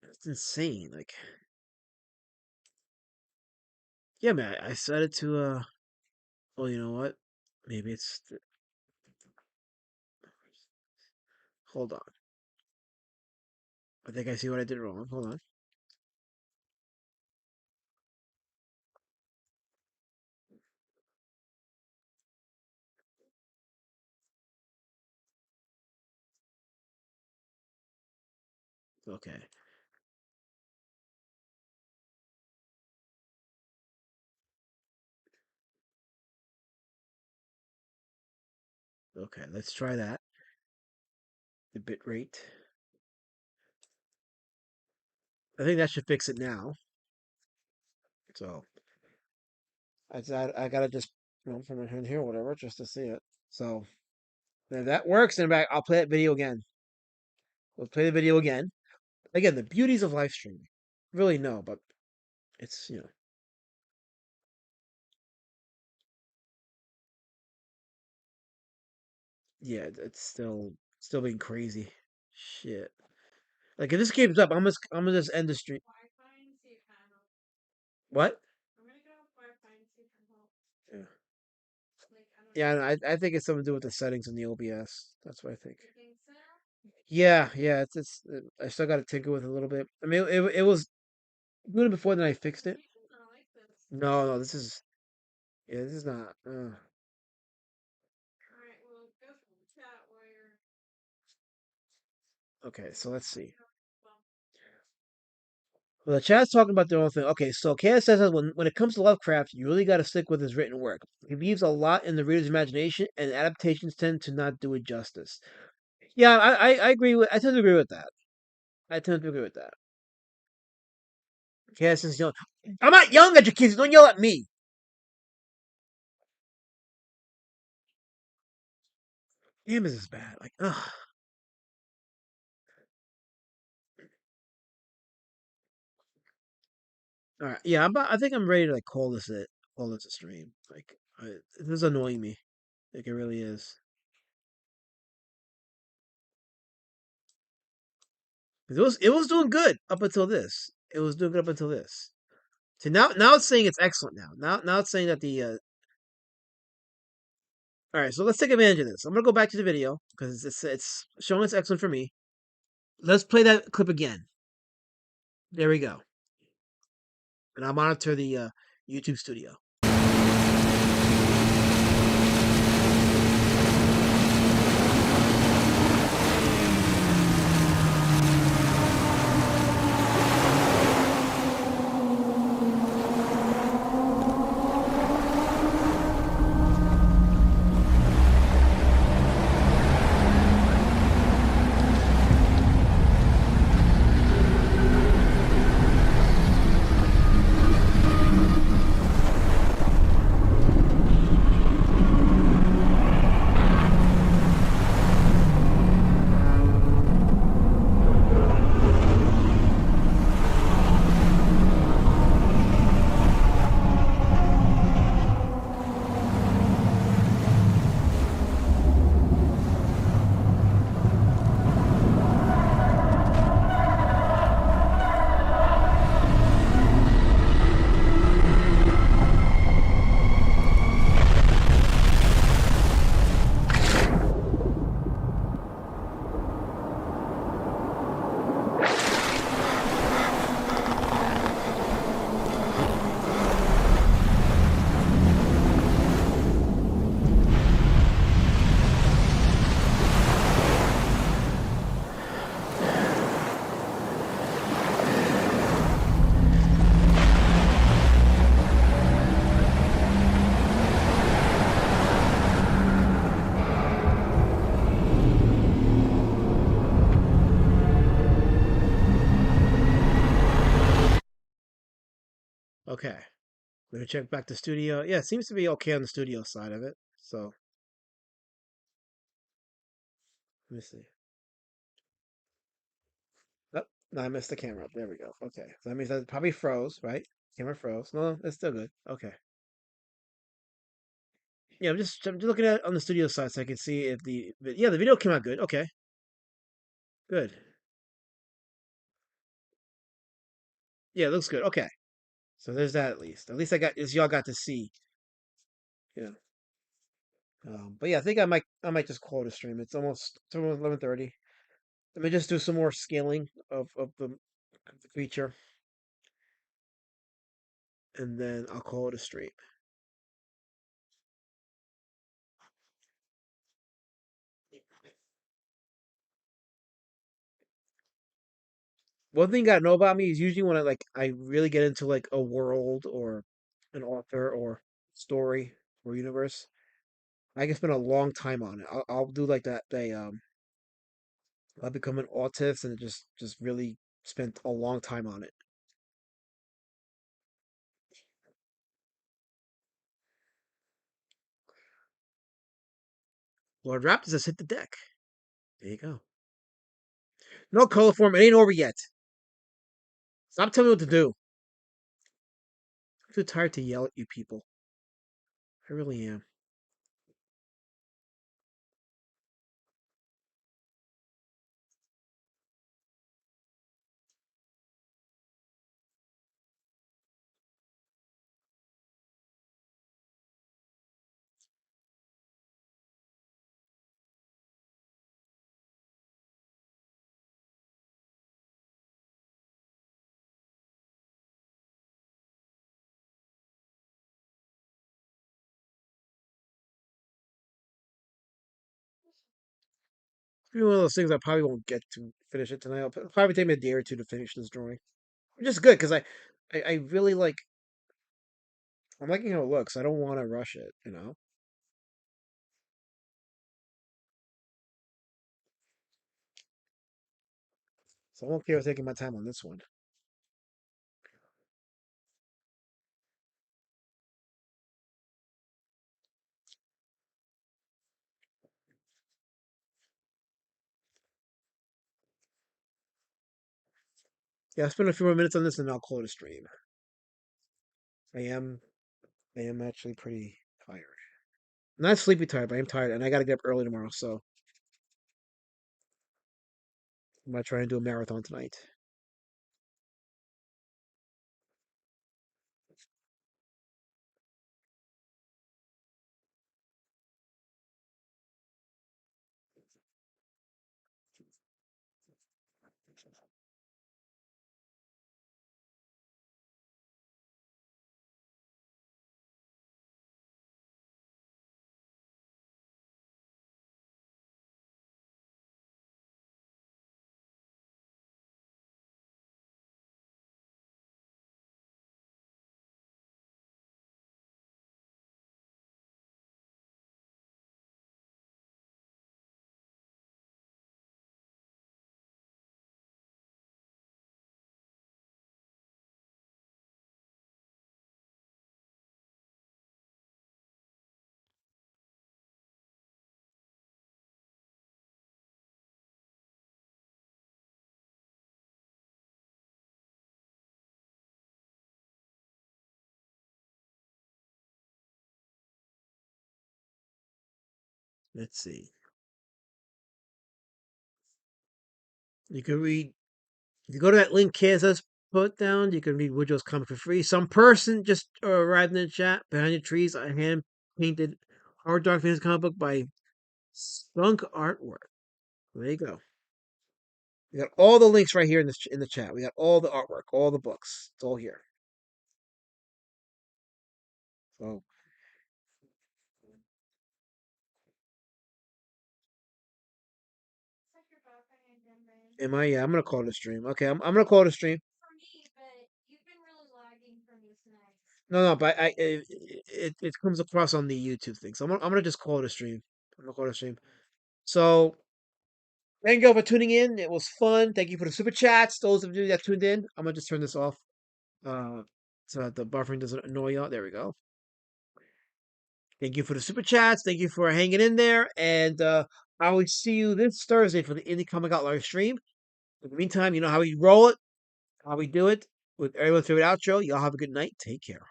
It's insane. Like, yeah, man. I set it to well, you know what? Maybe it's. Hold on. I think I see what I did wrong. Hold on. Okay. Okay. Let's try that. The bit rate. I think that should fix it now. So I gotta just put my hand here or whatever just to see it. So if that works, then I'll play that video again. We'll play the video again. Again, the beauties of live streaming. Really no, but it's yeah, it's still being crazy. Shit. Like if this keeps up, I'm gonna just end the stream. Wi-Fi and see if that'll. What? I'm gonna go with Wi-Fi and see if it'll help. Yeah. Like I don't Yeah, know. no, I think it's something to do with the settings in the OBS. That's what I think. You think so? Yeah, yeah, I still got to tinker with it a little bit. I mean, it was doing it before, then I fixed it. Notifications are like this. No, no, this is Yeah, this is not. Alright, well, go from the chat while you're. Okay, so let's see. Well, Well, the chat's talking about their own thing. Okay, so Kaya says that when it comes to Lovecraft, you really got to stick with his written work. He leaves a lot in the reader's imagination, and adaptations tend to not do it justice. Yeah, I agree with. I tend to agree with that. I tend to agree with that. Kaya says, I'm not yelling at your kids. Don't yell at me. Damn, is this bad? Like, ugh. All right, yeah, I think I'm ready to like call this it. Call this a stream. Like, this is annoying me. Like, it really is. 'Cause it was doing good up until this. It was doing good up until this. So now it's saying it's excellent now. Now it's saying that the all right. So let's take advantage of this. I'm gonna go back to the video because it's showing it's excellent for me. Let's play that clip again. There we go. And I'll monitor the YouTube studio. Okay. Let me check back the studio. Yeah, it seems to be okay on the studio side of it. So let me see. Oh, no, I missed the camera. There we go. Okay. So that means that probably froze, right? Camera froze. No, it's still good. Okay. Yeah, I'm just looking at it on the studio side so I can see if the video came out good. Okay. Good. Yeah, it looks good. Okay. So there's that at least. At least I got is y'all got to see. Yeah. But yeah, I think I might just call it a stream. It's almost 11:30. Let me just do some more scaling of the feature, and then I'll call it a stream. One thing you gotta know about me is usually when I really get into like a world or an author or story or universe, I can spend a long time on it. I'll do like that. I'll become an autist and just really spent a long time on it. Lord Raptors has hit the deck. There you go. No color form. It ain't over yet. Stop telling me what to do. I'm too tired to yell at you people. I really am. Be one of those things I probably won't get to finish it tonight. It'll probably take me a day or two to finish this drawing. Which is good because I really like. I'm liking how it looks. I don't want to rush it. So I won't care taking my time on this one. Yeah, I'll spend a few more minutes on this and I'll call it a stream. I am I am actually pretty tired. Not sleepy tired, but I am tired and I gotta get up early tomorrow, so I'm gonna try and do a marathon tonight. Let's see. You can read if you go to that link Kansas put down, you can read Woodrow's comic for free. Some person just arrived in the chat. Behind the trees, a hand painted hard dark fantasy comic book by Skunk Artwork. There you go. We got all the links right here in the chat. We got all the artwork, all the books. It's all here. So It's like your boyfriend and then am I? Yeah, I'm gonna call it a stream. Okay, I'm gonna call it a stream. for me, but you've been really lagging for me tonight. No, but it comes across on the YouTube thing. So I'm gonna just call it a stream. I'm gonna call it a stream. So thank you all for tuning in. It was fun. Thank you for the super chats. Those of you that tuned in. I'm gonna just turn this off. Uh, so that the buffering doesn't annoy y'all. There we go. Thank you for the super chats. Thank you for hanging in there. And I will see you this Thursday for the Indie Comic Out live stream. In the meantime, you know how we roll it, how we do it with everyone's favorite outro. Y'all have a good night. Take care.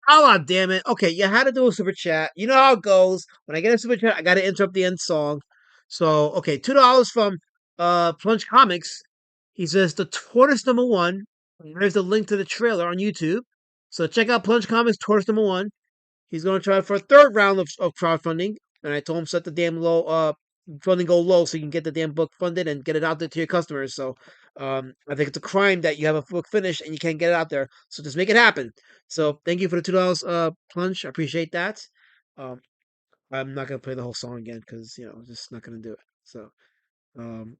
Oh, damn it. Okay, you had to do a super chat. You know how it goes. When I get a super chat, I gotta interrupt the end song. So, okay, $2 from Plunge Comics. He says the tortoise number one. There's the link to the trailer on YouTube. So check out Plunge Comics Tortoise number one. He's gonna try for a third round of crowdfunding. And I told him set the damn low funding goal low so you can get the damn book funded and get it out there to your customers. So I think it's a crime that you have a book finished and you can't get it out there. So just make it happen. So thank you for the $2 plunge. I appreciate that. Um, I'm not gonna play the whole song again because I'm just not gonna do it. So um,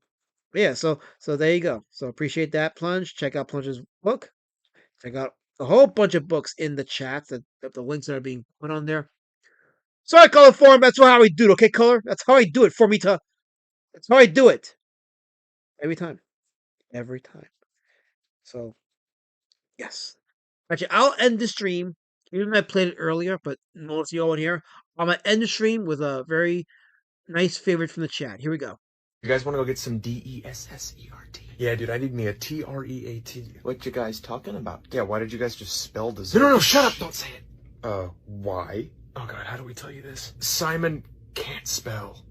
yeah, so there you go. So appreciate that plunge. Check out Plunge's book. Check out a whole bunch of books in the chat. The links that are being put on there. Sorry, color form. That's how I do it. Okay, color. That's how I do it. For me to. That's how I do it every time. Every time. So yes. Actually, I'll end the stream. Even though I played it earlier, but notice you all in here. I'm gonna end the stream with a very nice favorite from the chat. Here we go. You guys want to go get some DESSERT? Yeah, dude, I need me a TREAT. What you guys talking about? Yeah, why did you guys just spell No, dessert? no, no, shut up! Don't say it. Why? Oh god, how do we tell you this? Simon can't spell.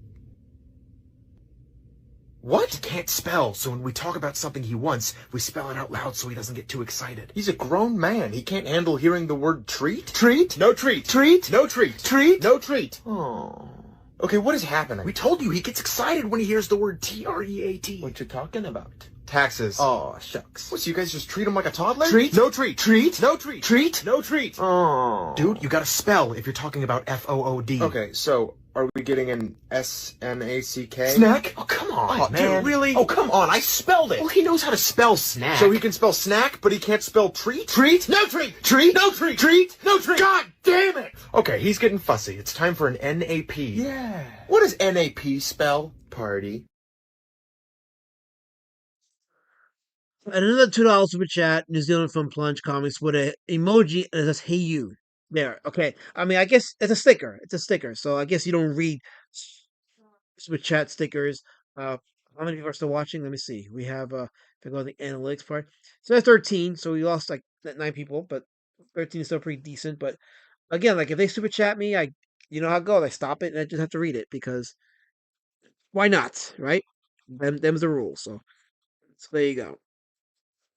What? He can't spell, so when we talk about something he wants, we spell it out loud so he doesn't get too excited. He's a grown man. He can't handle hearing the word treat? Treat? No treat. Treat? No treat. Treat? No treat. Oh. Okay, what is happening? We told you he gets excited when he hears the word TREAT. What you talking about? Taxes. Oh, shucks. What, so you guys just treat him like a toddler? Treat? No treat. Treat? No treat. Treat? No treat. Oh. Dude, you gotta spell if you're talking about FOOD. Okay, so are we getting an SNACK? Snack? Oh, come on, Oh, man. dude, really? Oh, come on, I spelled it. Well, he knows how to spell snack. So he can spell snack, but he can't spell treat? Treat? No treat. Treat? No treat. Treat? No treat. God damn it! Okay, he's getting fussy. It's time for an NAP. Yeah. What does NAP spell? Party. And another $2 super chat, New Zealand from Plunge Comics with a emoji and it says "Hey you." There, okay. I mean, I guess it's a sticker. It's a sticker, so I guess you don't read super chat stickers. How many people are still watching? Let me see. We have if I go to the analytics part, so that's 13. So we lost like 9 people, but 13 is still pretty decent. But again, like if they super chat me, you know how it goes. I stop it and I just have to read it because why not, right? Them's the rules. So there you go.